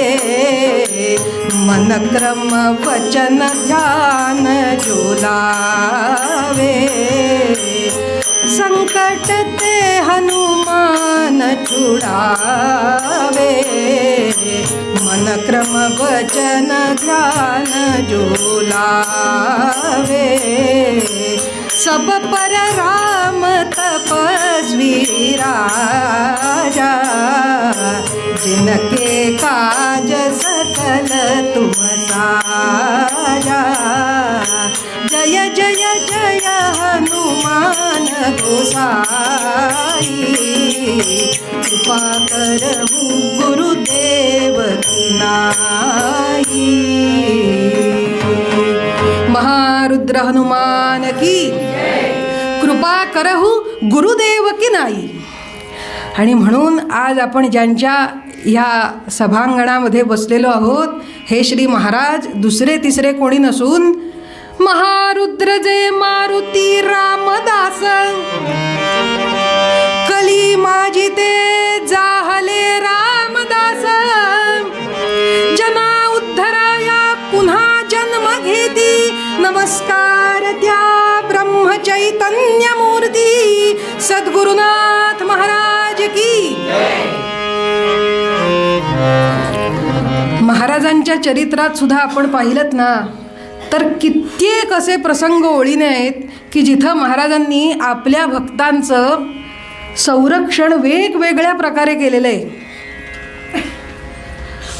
मन क्रम वचन ध्यान झुलावे. संकट ते हनुमान छुडावे, मन क्रम वचन ध्यान झुलावे. सब पर राम तपस्वी राजा, जिनके काज सकल तुम साजा. जय जय जय हनुमान गोसाई, कृपा करहु गुरुदेव की नाई. महारुद्र हनुमान की कृपा करहु गुरुदेव की नाही. आणि म्हणून आज आपण ज्यांच्या ह्या सभांगणामध्ये बसलेलो आहोत हे श्री महाराज दुसरे तिसरे कोणी नसून महारुद्र जे मारुती रामदास. कली माझी ते जाहले रामदास, जना उद्धराया पुन्हा जन्म घेती. नमस्कार त्या ब्रह्मचैतन्य मूर्ती सद्गुरुनाथ महाराज की. महाराजांच्या चरित्रात सुद्धा आपण पाहिलंत ना तर कित्येक असे प्रसंग ओळीने आहेत की जिथं महाराजांनी आपल्या भक्तांचं संरक्षण वेगवेगळ्या प्रकारे केलेलं आहे,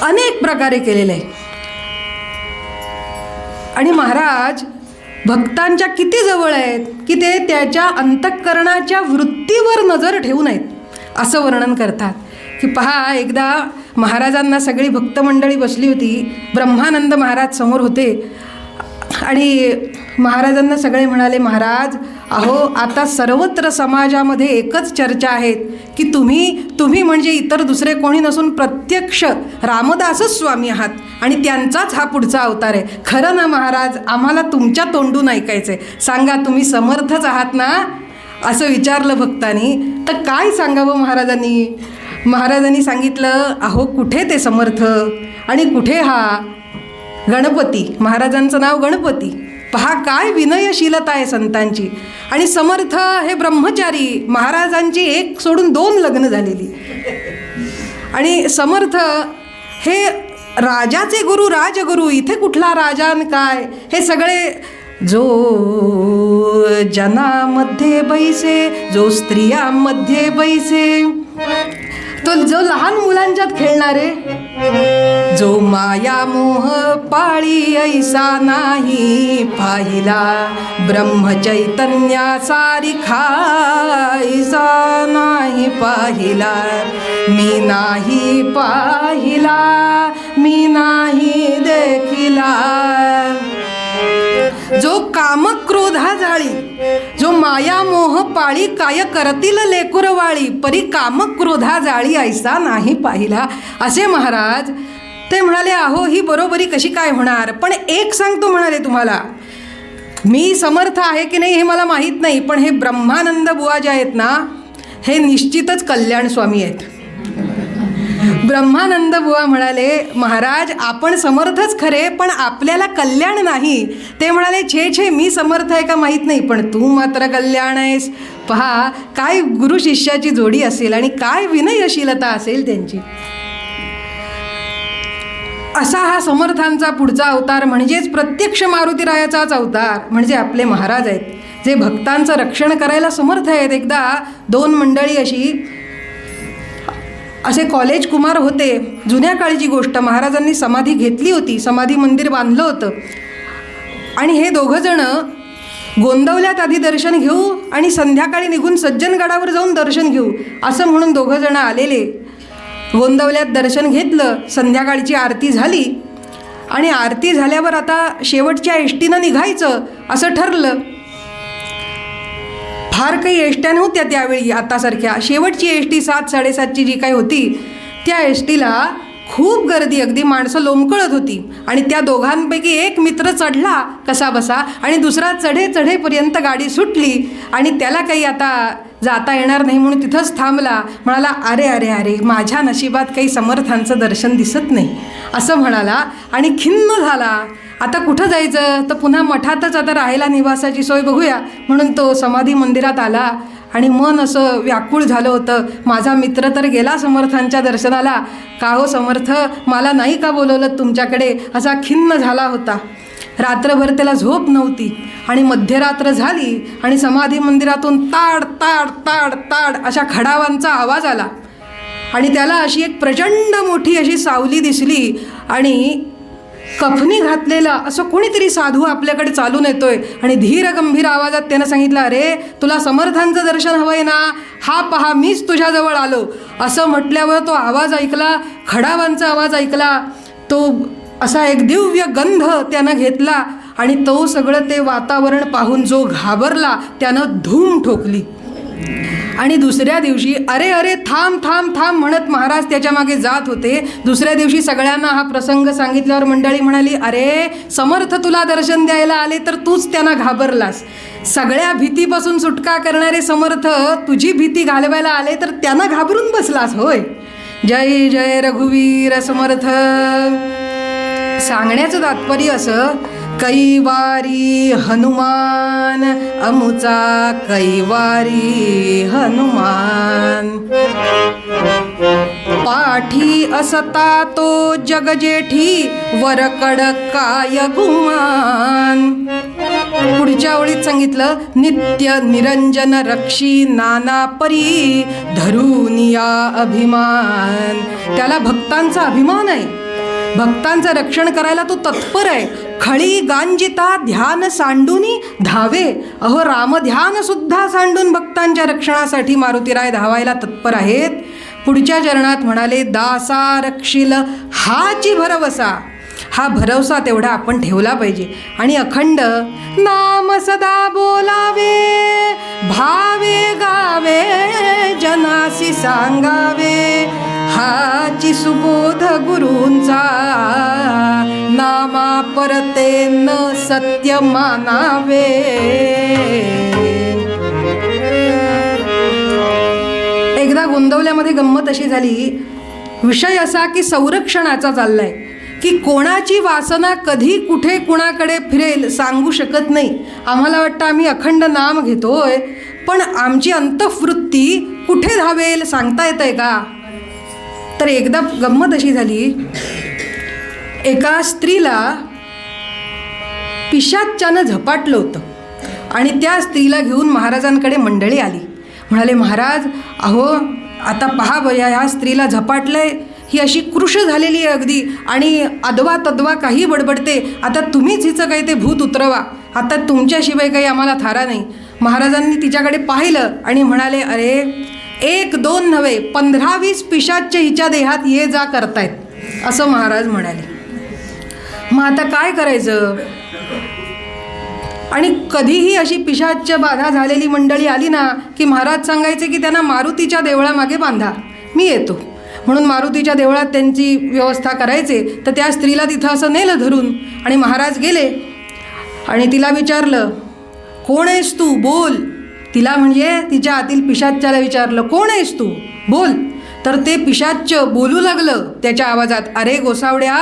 अनेक प्रकारे केलेलं आहे. आणि महाराज भक्तांच्या किती जवळ आहेत की ते त्याच्या अंतःकरणाच्या वृत्तीवर नजर ठेवून आहेत असं वर्णन करतात. की पहा एकदा महाराजांना सगळी भक्तमंडळी बसली होती, ब्रह्मानंद महाराज समोर होते आणि महाराजांना सगळे म्हणाले महाराज अहो आता सर्वत्र समाजामध्ये एकच चर्चा आहेत की तुम्ही म्हणजे इतर दुसरे कोणी नसून प्रत्यक्ष रामदासच स्वामी आहात आणि त्यांचाच हा पुढचा अवतार आहे. खरं ना महाराज, आम्हाला तुमच्या तोंडून ऐकायचं आहे, सांगा तुम्ही समर्थच आहात ना असं विचारलं भक्तांनी. तर काय सांगावं महाराजांनी. महाराजांनी सांगितलं अहो कुठे ते समर्थ आणि कुठे हा गणपती. महाराजांचं नाव गणपती. पहा काय विनयशीलता आहे संतांची. आणि समर्थ हे ब्रह्मचारी. महाराजांची एक सोडून 2 लग्न झालेली आणि समर्थ हे राजाचे गुरु, राजगुरू, इथे कुठला राजान काय, हे सगळे जो जनामध्ये बैसे, जो स्त्रियांमध्ये बैसे, तो जो लहान मुलांच्यात खेळणारे, जो माया मोह पाळी ऐसा नाही पाहिला, ब्रह्मचैतन्या सारिखा ऐसा नाही पाहिला, मी नाही पाहिला, मी नाही देखिला. जो काम क्रोधा जाळी, जो माया मोह पाळी काय करतील लेकुरवाळी, परी काम क्रोधा जाळी ऐसा नाही पाहिला. असे महाराज ते म्हणाले, अहो ही बरोबरी कशी काय होणार, पण एक सांगतो म्हणाले तुम्हाला, मी समर्थ आहे की नाही हे मला माहीत नाही, पण हे ब्रह्मानंद बुवा जे आहेत ना, हे निश्चितच कल्याण स्वामी आहेत. ब्रह्मानंद बुवा म्हणाले, महाराज आपण समर्थच खरे, पण आपल्याला कल्याण नाही. ते म्हणाले, छे छे, मी समर्थ आहे का माहीत नाही, पण तू मात्र कल्याण आहेस. पहा काय गुरु शिष्याची जोडी असेल आणि काय विनयशीलता असेल त्यांची. असा हा समर्थांचा पुढचा अवतार म्हणजेच प्रत्यक्ष मारुतीरायाचाच अवतार म्हणजे आपले महाराज आहेत, जे भक्तांचं रक्षण करायला समर्थ आहेत. एकदा दोन मंडळी असे कॉलेज कुमार होते. जुन्या काळची गोष्ट, महाराजांनी समाधी घेतली होती, समाधी मंदिर बांधलं होतं आणि हे दोघंजणं गोंदवल्यात आधी दर्शन घेऊ आणि संध्याकाळी निघून सज्जनगडावर जाऊन दर्शन घेऊ असं म्हणून दोघंजणं आलेले. गोंदवल्यात दर्शन घेतलं, संध्याकाळची आरती झाली आणि आरती झाल्यावर आता शेवटच्या एसटीनं निघायचं असं ठरलं. फार काही एसट्या नव्हत्या त्यावेळी आतासारख्या. शेवटची एसटी 7-7:30ची जी काही होती त्या एसटीला खूप गर्दी, अगदी माणसं लोंबकळत होती आणि त्या दोघांपैकी एक मित्र चढला कसा बसा आणि दुसरा चढेपर्यंत गाडी सुटली आणि त्याला काही आता जाता येणार नाही म्हणून तिथंच थांबला. म्हणाला, अरे अरे अरे, माझ्या नशिबात काही समर्थांचं दर्शन दिसत नाही असं म्हणाला आणि खिन्न झाला. आता कुठं जायचं, तर पुन्हा मठातच आता राहायला निवासाची सोय बघूया म्हणून तो समाधी मंदिरात आला आणि मन असं व्याकुळ झालं होतं. माझा मित्र तर गेला समर्थांच्या दर्शनाला, का हो समर्थ मला नाही का बोलवलं तुमच्याकडे, असा खिन्न झाला होता. रात्रभर त्याला झोप नव्हती आणि मध्यरात्र झाली आणि समाधी मंदिरातून ताड ताड ताड ताड अशा खडावांचा आवाज आला आणि त्याला अशी एक प्रचंड मोठी अशी सावली दिसली आणि कफनी घातलेला असं कोणीतरी साधू आपल्याकडे चालून येतोय आणि धीर गंभीर आवाजात त्यानं सांगितलं, अरे तुला समर्थांचं दर्शन हवंय ना, हा पहा मीच तुझ्याजवळ आलो. असं म्हटल्यावर तो आवाज ऐकला, खडावांचा आवाज ऐकला, तो असा एक दिव्य गंध त्यानं घेतला आणि तो सगळं ते वातावरण पाहून जो घाबरला त्यानं धूम ठोकली. आणि दुसऱ्या दिवशी अरे अरे थांब थांब थांब म्हणत महाराज त्याच्या मागे जात होते. दुसऱ्या दिवशी सगळ्यांना हा प्रसंग सांगितल्यावर मंडळी म्हणाली, अरे समर्थ तुला दर्शन द्यायला आले तर तूच त्यांना घाबरलास. सगळ्या भीतीपासून सुटका करणारे समर्थ तुझी भीती घालवायला आले तर त्यांना घाबरून बसलास होय. जय जय रघुवीर समर्थ. सांगण्याचं तात्पर्य असं, कैवारी हनुमान अमुचा कैवारी हनुमान, पाठी असता तो जगजेठी वरकड काय गुमान. पुढच्या ओळीत सांगितलं, नित्य निरंजन रक्षी नाना परी धरून या अभिमान. त्याला भक्तांचा अभिमान आहे, भक्तांचं रक्षण करायला तो तत्पर आहे. खळी गांजिता ध्यान सांडूनी धावे. अहो रामध्यान सुद्धा सांडून भक्तांच्या रक्षणासाठी मारुतीराय धावायला तत्पर आहेत. पुढच्या चरणात म्हणाले, दासा रक्षिल हाची भरवसा. हा भरवसा तेवढा आपण ठेवला पाहिजे आणि अखंड नाम सदा बोलावे, भावे गावे जनासी सांगावे. हाची सुबोध गुरूंचा, नामा परते न सत्य मानावे. एकदा गोंदवल्यामध्ये गंमत अशी झाली, विषय असा की संरक्षणाचा चाललाय की कोणाची वासना कधी कुठे कुणाकडे फिरेल सांगू शकत नाही. आम्हाला वाटतं आम्ही अखंड नाम घेतोय, पण आमची अंतःवृत्ती कुठे धावेल सांगता येतंय का. तर एकदा गंमत अशी झाली, एका स्त्रीला पिशाच्यानं झपाटलं होतं आणि त्या स्त्रीला घेऊन महाराजांकडे मंडळी आली. म्हणाले, महाराज अहो आता पहा बया, ह्या स्त्रीला झपाटलंय, ही अशी कृश झालेली आहे अगदी आणि अदवा तद्वा काही बडबडते, आता तुम्हीच हिचं काही ते भूत उतरवा, आता तुमच्याशिवाय काही आम्हाला थारा नाही. महाराजांनी तिच्याकडे पाहिलं आणि म्हणाले, अरे 1-2 नव्हे 15-20 पिशाच्च हिच्या देहात ये जा करतायत, असं महाराज म्हणाले. मग आता काय करायचं? आणि कधीही अशी पिशाच्च बाधा झालेली मंडळी आली ना की महाराज सांगायचे की त्यांना मारुतीच्या देवळामागे बांधा, मी येतो. म्हणून मारुतीच्या देवळात त्यांची व्यवस्था करायचे. तर त्या स्त्रीला तिथं असं नेलं धरून आणि महाराज गेले आणि तिला विचारलं, कोण आहेस तू, बोल. तिला म्हणजे तिच्या आतील पिशाच्याला विचारलं, कोण आहेस तू, बोल. तर ते पिशाच्च बोलू लागलं त्याच्या आवाजात, अरे गोसावड्या,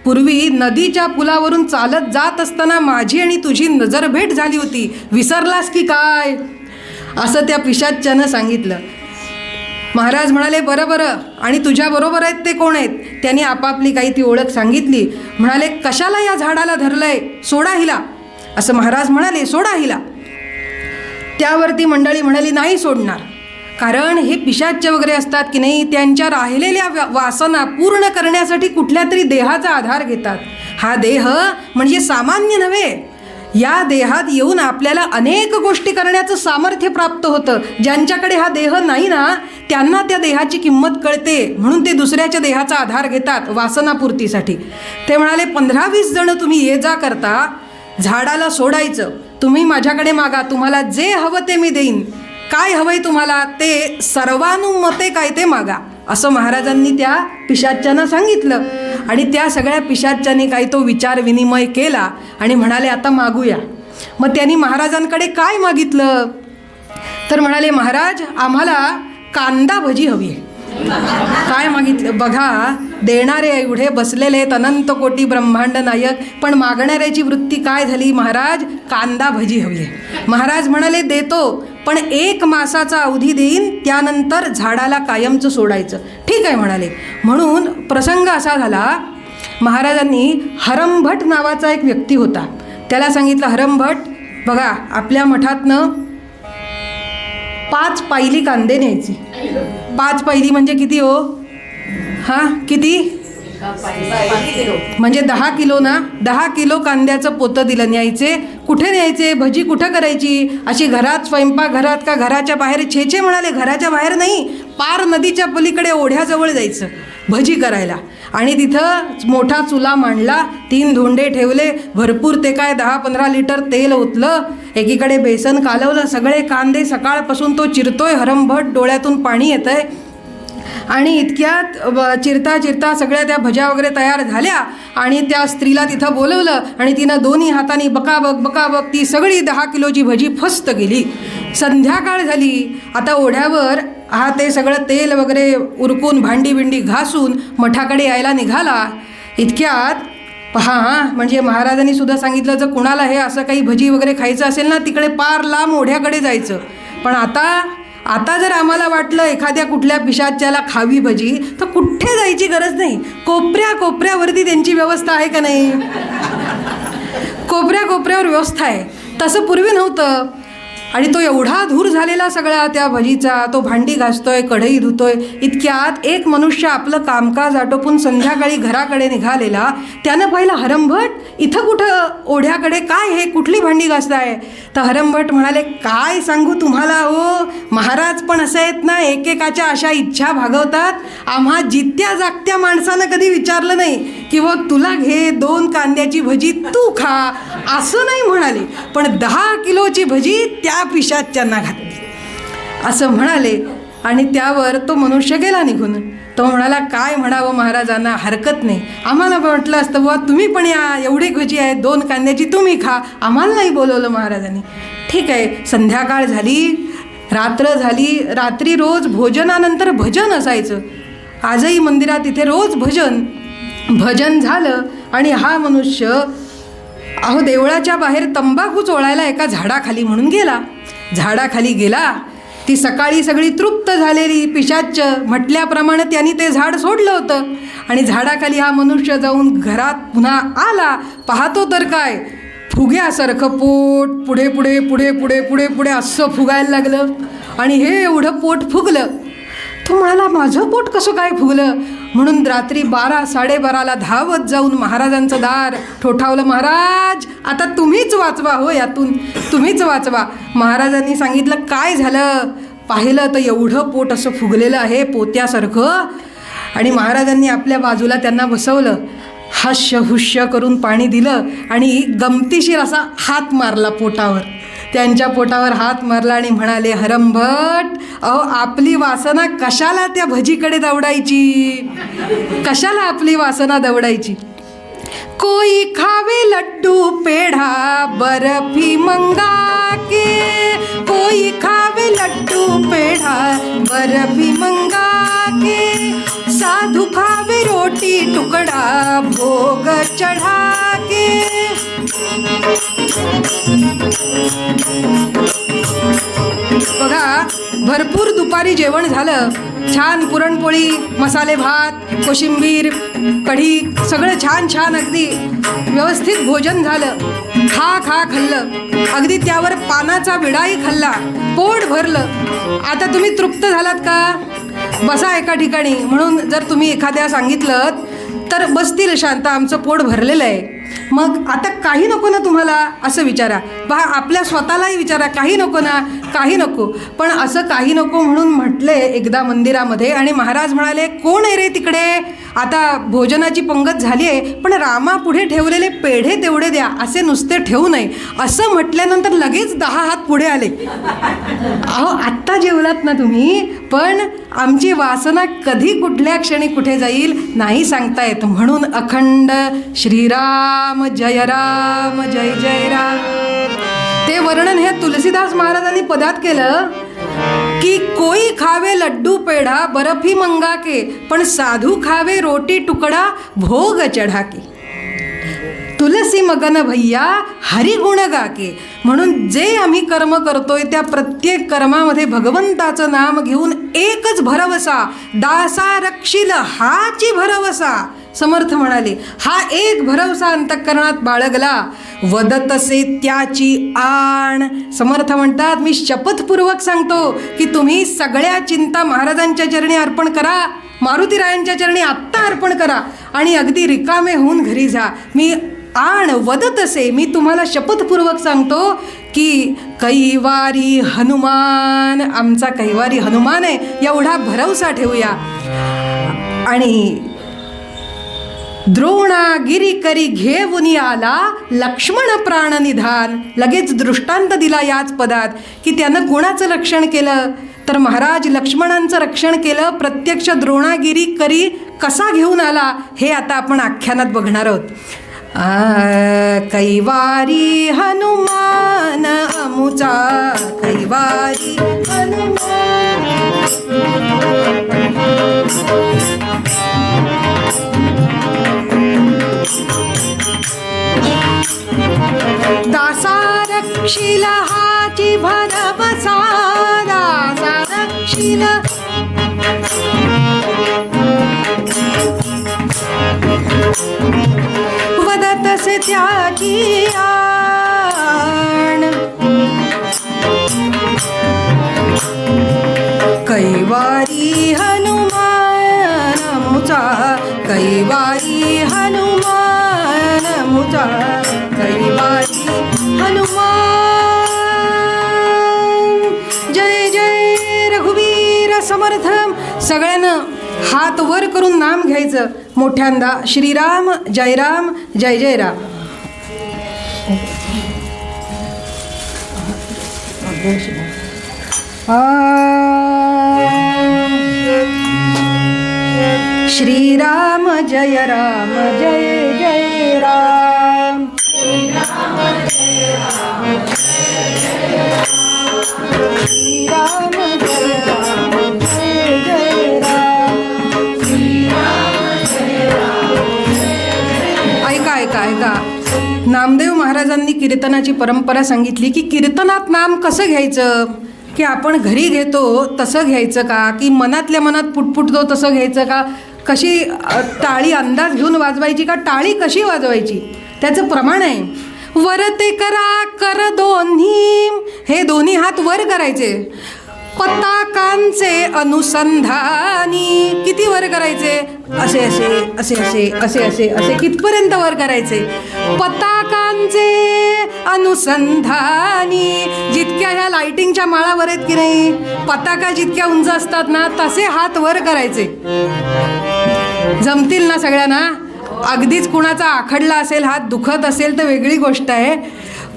पूर्वी नदीच्या पुलावरून चालत जात असताना माझी आणि तुझी नजरभेट झाली होती, विसरलास की काय, असं त्या पिशाच्यानं सांगितलं. महाराज म्हणाले, बरं बरं, आणि तुझ्याबरोबर आहेत ते कोण आहेत? त्यांनी आपापली काही ती ओळख सांगितली. म्हणाले, कशाला या झाडाला धरलंय, सोडा हिला, असं महाराज म्हणाले, सोडा हिला. त्यावरती मंडळी म्हणाली, नाही सोडणार, कारण हे पिशाच्च वगैरे असतात की नाही, त्यांच्या राहिलेल्या वासना पूर्ण करण्यासाठी कुठल्या तरी देहाचा आधार घेतात. हा देह म्हणजे सामान्य नव्हे, या देहात येऊन आपल्याला अनेक गोष्टी करण्याचं सामर्थ्य प्राप्त होतं. ज्यांच्याकडे हा देह नाही ना त्यांना त्या देहाची किंमत कळते, म्हणून ते दुसऱ्याच्या देहाचा आधार घेतात वासनापूर्तीसाठी. ते म्हणाले, 15-20 जण तुम्ही ये जा करता, झाडाला सोडायचं, तुम्ही माझ्याकडे मागा, तुम्हाला जे हवं ते मी देईन, काय हवंय तुम्हाला ते सर्वानुमते काय ते मागा, असं महाराजांनी त्या पिशाच्यानं सांगितलं. आणि त्या सगळ्या पिशाच्याने काही तो विचार विनिमय केला आणि म्हणाले, आता मागूया. मग त्यांनी महाराजांकडे काय मागितलं तर म्हणाले, महाराज आम्हाला कांदा भजी हवी आहे. काय मागितलं बघा, देणारे एवढे बसलेले आहेत अनंत कोटी ब्रह्मांड नायक, पण मागणाऱ्याची वृत्ती काय झाली, महाराज कांदा भजी हवी आहे. महाराज म्हणाले, देतो, पण 1 मासाचा अवधी देईन, त्यानंतर झाडाला कायमचं सोडायचं. ठीक आहे म्हणाले. म्हणून प्रसंग असा झाला, महाराजांनी हरमभट नावाचा एक व्यक्ती होता, त्याला सांगितलं, हरमभट बघा आपल्या मठातनं 5 पायली कांदे न्यायची. 5 पायली म्हणजे किती हो, हां किती, म्हणजे 10 किलो ना, 10 किलो कांद्याचं पोतं दिलं. न्यायचे, कुठे न्यायचे, भजी कुठं करायची, अशी घरात, स्वयंपाकघरात का घराच्या बाहेर? छेछे म्हणाले, घराच्या बाहेर नाही, पार नदीच्या पलीकडे ओढ्याजवळ जायचं भजी करायला. आणि तिथं मोठा चुला मांडला, 3 धोंडे ठेवले, भरपूर ते काय 10-15 लिटर तेल ओतलं, एकीकडे बेसन कालवलं, सगळे कांदे सकाळपासून तो चिरतोय, हरमभट डोळ्यातून पाणी येतं आहे. आणि इतक्यात चिरता चिरता सगळ्या त्या भज्या वगैरे तयार झाल्या आणि त्या स्त्रीला तिथं बोलवलं आणि तिनं दोन्ही हाताने बकाबक बकाबक ती सगळी 10 किलोची भजी फस्त केली. संध्याकाळ झाली. आता ओढ्यावर हा ते सगळं तेल वगैरे उरकून भांडी बिंडी घासून मठाकडे यायला निघाला. इतक्यात पहा, म्हणजे महाराजांनी सुद्धा सांगितलं, जर कुणाला हे असं काही भजी वगैरे खायचं असेल ना, तिकडे पार लांब ओढ्याकडे जायचं. पण आता जर आम्हाला वाटलं एखाद्या कुठल्या पिशाच्याला खावी भजी, तर कुठे जायची गरज नाही, कोपऱ्यावरती त्यांची व्यवस्था आहे का नाही, कोपऱ्यावर व्यवस्था आहे. तसं पूर्वी नव्हतं. आणि तो एवढा धूर झालेला सगळा त्या भजीचा, तो भांडी घासतोय, कढई धुतोय. इतक्यात एक मनुष्य आपलं कामकाज आटोपून संध्याकाळी घराकडे निघालेला. त्यानं पाहिलं, हरमभट इथं कुठं ओढ्याकडे, काय हे कुठली भांडी घासताय? तर हरमभट म्हणाले, काय सांगू तुम्हाला हो, महाराज पण असं आहेत ना, एकेकाच्या अशा इच्छा भागवतात. आम्हा जित्या जागत्या माणसानं कधी विचारलं नाही की वो तुला घे 2 कांद्याची भजी तू खा, असं नाही म्हणाले. पण 10 किलोची भजी त्या पिशाच्यांना घातली असं म्हणाले. आणि त्यावर तो मनुष्य गेला निघून. तो म्हणाला, काय म्हणावं महाराजांना, हरकत नाही, आम्हाला म्हटलं असतं बुवा तुम्ही पण या, एवढी भजी आहे 2 कांद्याची तुम्ही खा, आम्हाला नाही बोलवलं महाराजांनी. ठीक आहे. संध्याकाळ झाली, रात्र झाली. रात्री रोज भोजनानंतर भजन असायचं. आजही मंदिरात इथे रोज भजन झालं. आणि हा मनुष्य अहो देवळाच्या बाहेर तंबाखू चोळायला एका झाडाखाली म्हणून गेला. झाडाखाली गेला ती सकाळी सगळी तृप्त झालेली पिशाच म्हटल्याप्रमाणे त्यांनी ते झाड सोडलं होतं आणि झाडाखाली हा मनुष्य जाऊन घरात पुन्हा आला. पाहतो तर काय, फुग्यासारखं पोट पुढे पुढे पुढे पुढे पुढे पुढे असं फुगायला लागलं आणि हे एवढं पोट फुगलं. तो म्हणाला, माझं पोट कसं काय फुगलं? म्हणून रात्री 12-12:30ला धावत जाऊन महाराजांचं दार ठोठावलं. महाराज, आता तुम्हीच वाचवा हो, यातून तुम्हीच वाचवा. महाराजांनी सांगितलं, काय झालं? पाहिलं तर एवढं पोट असं फुगलेलं आहे पोत्यासारखं. आणि महाराजांनी आपल्या बाजूला त्यांना बसवलं, हास्य हुस्य करून पाणी दिलं आणि गमतीशीर असा हात मारला पोटावर. त्यांच्या पोटावर हात मारला आणि म्हणाले, हरंभट, अहो आपली वासना कशाला त्या भजीकडे दौडायची? कशाला आपली वासना दौडायची? कोई खावे लड्डू पेढा बर्फी मंगा के, कोई खावे लड्डू पेढा बर्फी मंगा के, साधु खावे रोटी टुकड़ा भोग चढ़ा के. बघा, भरपूर दुपारी जेवण झालं. छान पुरणपोळी, मसाले भात, कोशिंबीर, कढी, सगळं छान छान अगदी व्यवस्थित भोजन झालं. खा खाल्लं, अगदी त्यावर पानाचा विडाही खाल्ला, पोट भरलं. आता तुम्ही तृप्त झालात का? बसा एका ठिकाणी. म्हणून जर तुम्ही एखाद्या सांगितलं तर बसतील शांत, आमचं पोट भरलेलं आहे. मग आता काही नको ना तुम्हाला, असं विचारा. पहा, आपल्या स्वतःलाही विचारा, काही नको ना? काही नको. पण असं काही नको म्हणून म्हटले एकदा मंदिरामध्ये आणि महाराज म्हणाले, कोण आहे रे तिकडे? आता भोजनाची पंगत झाली आहे, पण रामा पुढे ठेवलेले पेढे तेवढे द्या, असे नुसते ठेवू नये. असं म्हटल्यानंतर लगेच 10 हात पुढे आले. अहो, आत्ता जेवलात ना तुम्ही, पण आमची वासना कधी कुठल्या क्षणी कुठे जाईल नाही सांगता येत. म्हणून अखंड श्रीराम जय राम जय जय राम, ते वर्णन हे तुलसीदास महाराजांनी पदात केलं की कोई खावे लड्डू पेढा बर्फी मंगा के, पण साधू खावे रोटी टुकड़ा भोग चढ़ा के. तुलसी मगन भैया हरिगुण गाके. म्हणून जे आम्ही कर्म करतोय त्या प्रत्येक कर्मामध्ये भगवंताचं नाम घेऊन एकच भरवसा, दासा रक्षिल हाची भरवसा. समर्थ म्हणाले, हा एक भरवसा अंतःकरणात बाळगला, वदतसे त्याची आण. समर्थ म्हणतात, मी शपथपूर्वक सांगतो की तुम्ही सगळ्या चिंता महाराजांच्या चरणी अर्पण करा, मारुतीरायांच्या चरणी आत्ता अर्पण करा आणि अगदी रिकामे होऊन घरी जा. मी आण वदतसे, मी तुम्हाला शपथपूर्वक सांगतो की कैवारी हनुमान, आमचा कैवारी हनुमान आहे, एवढा भरवसा ठेवूया. आणि द्रोणागिरी करी घेऊन आला लक्ष्मण प्राणनिधान. लगेच दृष्टांत दिला याच पदात की त्यानं कोणाचं रक्षण केलं? तर महाराज लक्ष्मणांचं रक्षण केलं. प्रत्यक्ष द्रोणागिरी करी कसा घेऊन आला हे आता आपण आख्यानात बघणार आहोत. कैवारी हनुमान अमुचा, कैवारी हनुमान. दासा रक्षिल हाची भरवसा, दासा रक्षिल. वदतसे त्याची आण, कैवारी हनुमान मुचा, कैवारी हनुमान मुचा, कैवारी हनुमान. जय जय रघुवीर समर्थ. सगळ्यांना हात वर करून नाम घ्यायचं मोठ्यांदा. श्रीराम जय राम जय जय राम. श्रीराम जय राम जय जय राम. श्रीराम जय राम जय राम जय जय राम. ऐका ऐका ऐका, नामदेव महाराजांनी कीर्तनाची परंपरा सांगितली की कीर्तनात नाम कसं घ्यायचं. की आपण घरी घेतो तसं घ्यायचं का, की मनातल्या मनात पुटपुटतो तसं घ्यायचं का, कशी टाळी अंदाज घेऊन वाजवायची का, टाळी कशी वाजवायची त्याचं प्रमाण आहे. वरते करा कर दोन्ही, हे दोन्ही हात वर करायचे. पताकांचे अनुसंधानी, किती वर करायचे, असे असे असे असे असे असे असे कितपर्यंत वर करायचे. पताकांचे अनुसंधानी, जितक्या ह्या लाइटिंगच्या माळावर आहेत की नाही, पताका जितक्या उंच असतात ना तसे हात वर करायचे. जमतील ना सगळ्यांना. अगदीच कुणाचा आखडला असेल, हात दुखत असेल तर वेगळी गोष्ट आहे,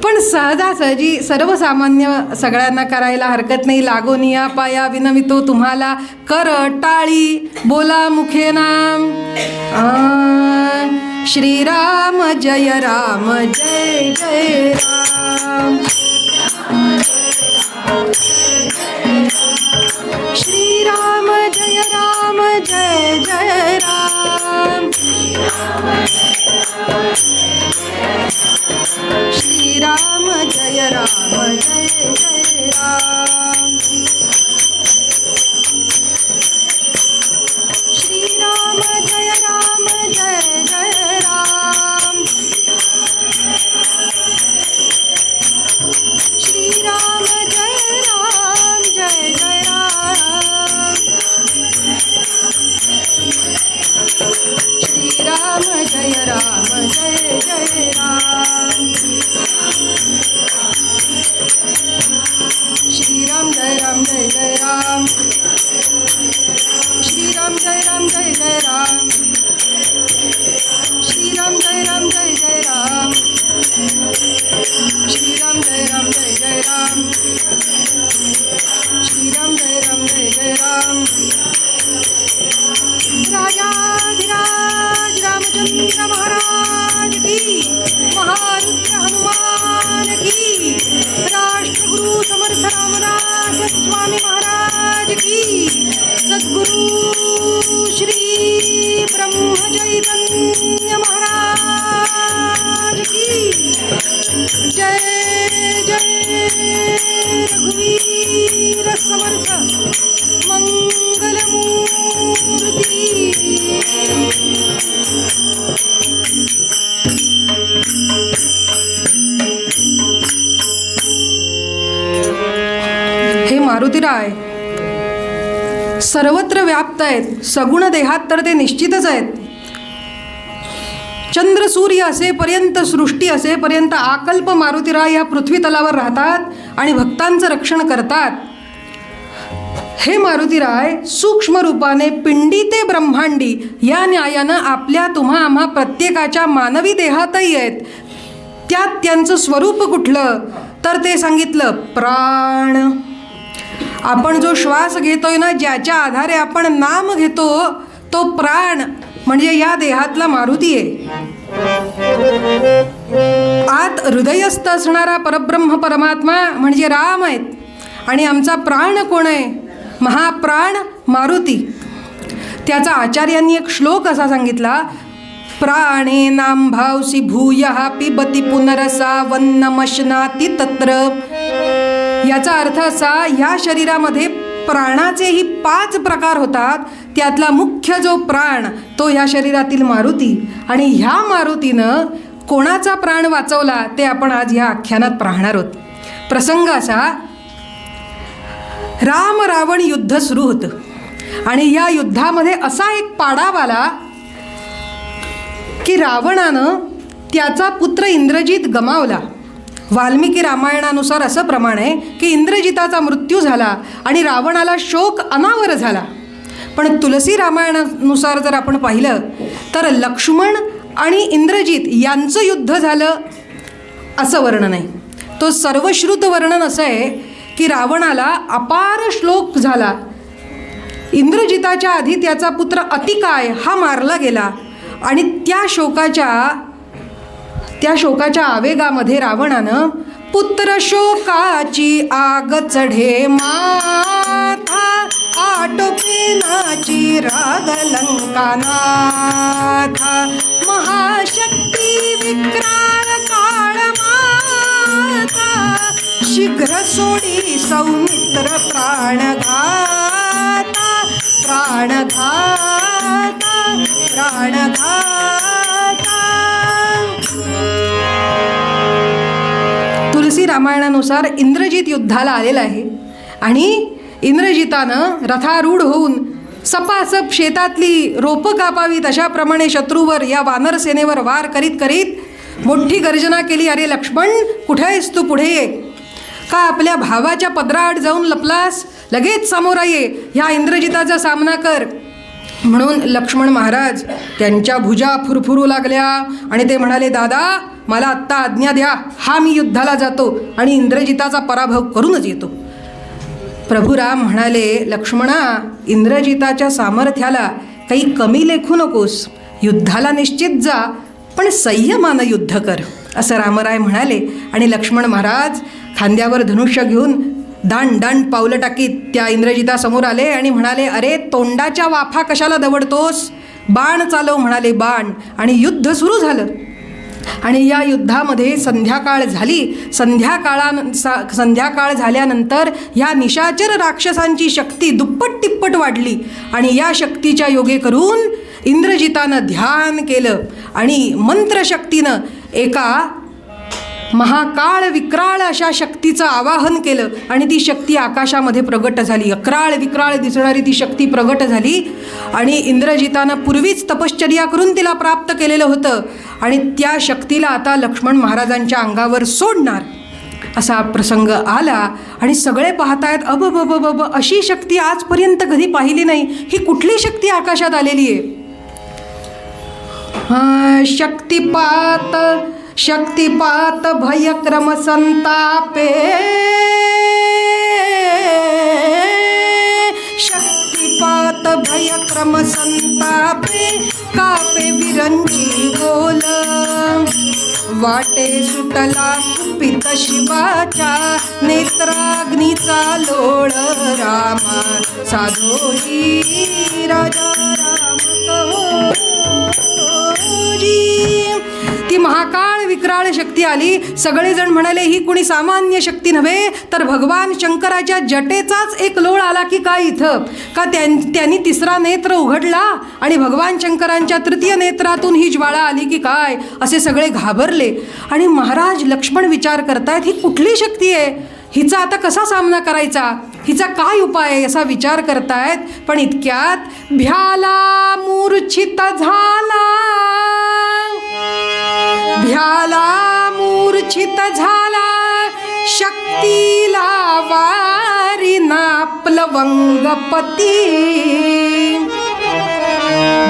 पण सहजासहजी सर्वसामान्य सगळ्यांना करायला हरकत नाही. लागोनिया पाया विनवितो तुम्हाला, कर टाळी बोला मुखे नाम. श्रीराम जय राम जय जय राम. श्रीराम जय राम जय जय राम. श्रीराम जय राम जय जय राम. श्रीराम जय राम जय जय राम. श्रीराम जय राम जय जय राम. श्रीराम जय राम जय जय राम. श्रीराम जय राम जय जय राम. श्रीराम जय राम जय जय राम. श्रीराम जय राम जय जय राम. श्रीराम जय राम जय जय राम. श्रीराम जय राम जय जय राम. राजाधिराज रामचंद्र महाराज की, महारुद्र हनुमान की, राष्ट्रगुरु समर्थ रामदास स्वामी महाराज की, सद्गुरु श्री ब्रह्म चैतन्य महाराज की जय. जय रघुवीर समर्थ मंगलमूर्ती. हे मारुतीराय सर्वत्र व्याप्त आहेत. सगुण देहात तर ते निश्चितच आहेत. चंद्र सूर्य असेपर्यंत, सृष्टी असेपर्यंत आकल्प मारुतीराय या पृथ्वी तलावर राहतात आणि भक्तांचं रक्षण करतात. हे मारुतीराय सूक्ष्म रूपाने पिंडी ते ब्रह्मांडी या न्यायानं आपल्या तुम्हा आम्हा प्रत्येकाच्या मानवी देहातही आहेत. त्यात त्यांचं स्वरूप कुठलं तर ते सांगितलं प्राण. आपण जो श्वास घेतोय ना, ज्याच्या आधारे आपण नाम घेतो तो प्राण म्हणजे या देहातला मारुती आहे. आत हृदयस्थ असणारा परब्रह्म परमात्मा म्हणजे राम आहेत. आणि आमचा प्राण कोण आहे? महाप्राण मारुती. त्याचा आचार्यांनी एक श्लोक असा सांगितला, प्राणे नांभावसी भूयः पिबती पुनरसा वन्नमशनाती तत्र. याचा अर्थ असा, ह्या शरीरामध्ये प्राणाचेही 5 प्रकार होतात. त्यातला मुख्य जो प्राण तो ह्या शरीरातील मारुती. आणि ह्या मारुतीनं कोणाचा प्राण वाचवला ते आपण आज ह्या आख्यानात पाहणार आहोत. प्रसंग असा, राम रावण युद्ध सुरू होतं आणि या युद्धामध्ये असा एक पाडाव आला की रावणानं त्याचा पुत्र इंद्रजित गमावला. वाल्मिकी रामायणानुसार असं प्रमाण आहे की इंद्रजिताचा मृत्यू झाला आणि रावणाला शोक अनावर झाला. पण तुलसी रामायणानुसार जर आपण पाहिलं तर लक्ष्मण आणि इंद्रजित यांचं युद्ध झालं असं वर्णन आहे. तो सर्वश्रुत वर्णन असं आहे की रावणाला अपार श्लोक झाला. इंद्रजिताच्या आधी त्याचा पुत्र अतिकाय हा मारला गेला आणि त्या शोकाच्या आवेगामध्ये रावणानं पुत्र शोकाची आग चढे माथा आटोपेनाची राग लंकानाथा महाशक्ती विक्राळ काळ माथा शीघ्र सोडी सौमित्र प्राणघाता प्राणघाता प्राणघाता. तुलसी रामायणानुसार इंद्रजित युद्धाला आलेला आहे आणि इंद्रजितानं रथारूढ होऊन सपासप शेतातली रोपं कापावीत अशाप्रमाणे शत्रूवर या वानर सेनेवर वार करीत करीत मोठी गर्जना केली. अरे लक्ष्मण, कुठे आहेस तू? पुढे ये. का आपल्या भावाच्या पदराआड जाऊन लपलास? लगेच समोर ये, ह्या इंद्रजिताचा सामना कर. म्हणून लक्ष्मण महाराज त्यांच्या भुजा फुरफुरू लागल्या आणि ते म्हणाले, दादा मला आत्ता आज्ञा द्या, हा मी युद्धाला जातो आणि इंद्रजिताचा पराभव करूनच येतो. प्रभू राम म्हणाले, लक्ष्मणा, इंद्रजिताच्या सामर्थ्याला काही कमी लेखू नकोस, युद्धाला निश्चित जा, पण संयमानं युद्ध कर, असं रामराय म्हणाले. आणि लक्ष्मण महाराज खांद्यावर धनुष्य घेऊन दांड दांड पावलं टाकीत त्या इंद्रजितासमोर आले आणि म्हणाले, अरे तोंडाच्या वाफा कशाला दवडतोस? बाण चालव म्हणाले, बाण. आणि युद्ध सुरू झालं. आणि या युद्धामध्ये संध्याकाळ झाली. संध्याकाळ झाल्यानंतर ह्या निशाचर राक्षसांची शक्ती दुप्पट तिप्पट वाढली आणि या शक्तीच्या योगे करून इंद्रजितानं ध्यान केलं आणि मंत्रशक्तीनं एका महाकाळ विक्राळ अशा शक्तीचं आवाहन केलं आणि ती शक्ती आकाशामध्ये प्रगट झाली. अक्राळ विक्राळ दिसणारी ती शक्ती प्रगट झाली आणि इंद्रजितानं पूर्वीच तपश्चर्या करून तिला प्राप्त केलेलं होतं आणि त्या शक्तीला आता लक्ष्मण महाराजांच्या अंगावर सोडणार असा प्रसंग आला. आणि सगळे पाहतायत, अब अशी शक्ती आजपर्यंत कधी पाहिली नाही, ही कुठली शक्ती आकाशात आलेली आहे? शक्तिपात शक्तिपात भयक्रम संतापे, शक्तिपात भयक्रम संतापे, कापे विरंची बोल, वाटे सुटला कुपित शिवाच्या, नेत्राग्नीचा लोळ रामा, साधोजी राजा राम कहोजी. ती महाकाळ विक्राळ शक्ती आली. सगळेजण म्हणाले, ही कुणी सामान्य शक्ती नव्हे, तर भगवान शंकराच्या जटेचाच एक लोळ आला की काय इथं? का त्यांनी तिसरा नेत्र उघडला आणि भगवान शंकरांच्या तृतीय नेत्रातून ही ज्वाळा आली की काय? असे सगळे घाबरले. आणि महाराज लक्ष्मण विचार करतायत, ही कुठली शक्ती आहे? हिचा आता कसा सामना करायचा? हिचा काय उपाय आहे? असा विचार करतायत. पण इतक्यात भ्याला मूर्छित झाला, भ्याला मूर्छित झाला, शक्तीला वारिना प्लवंगपती.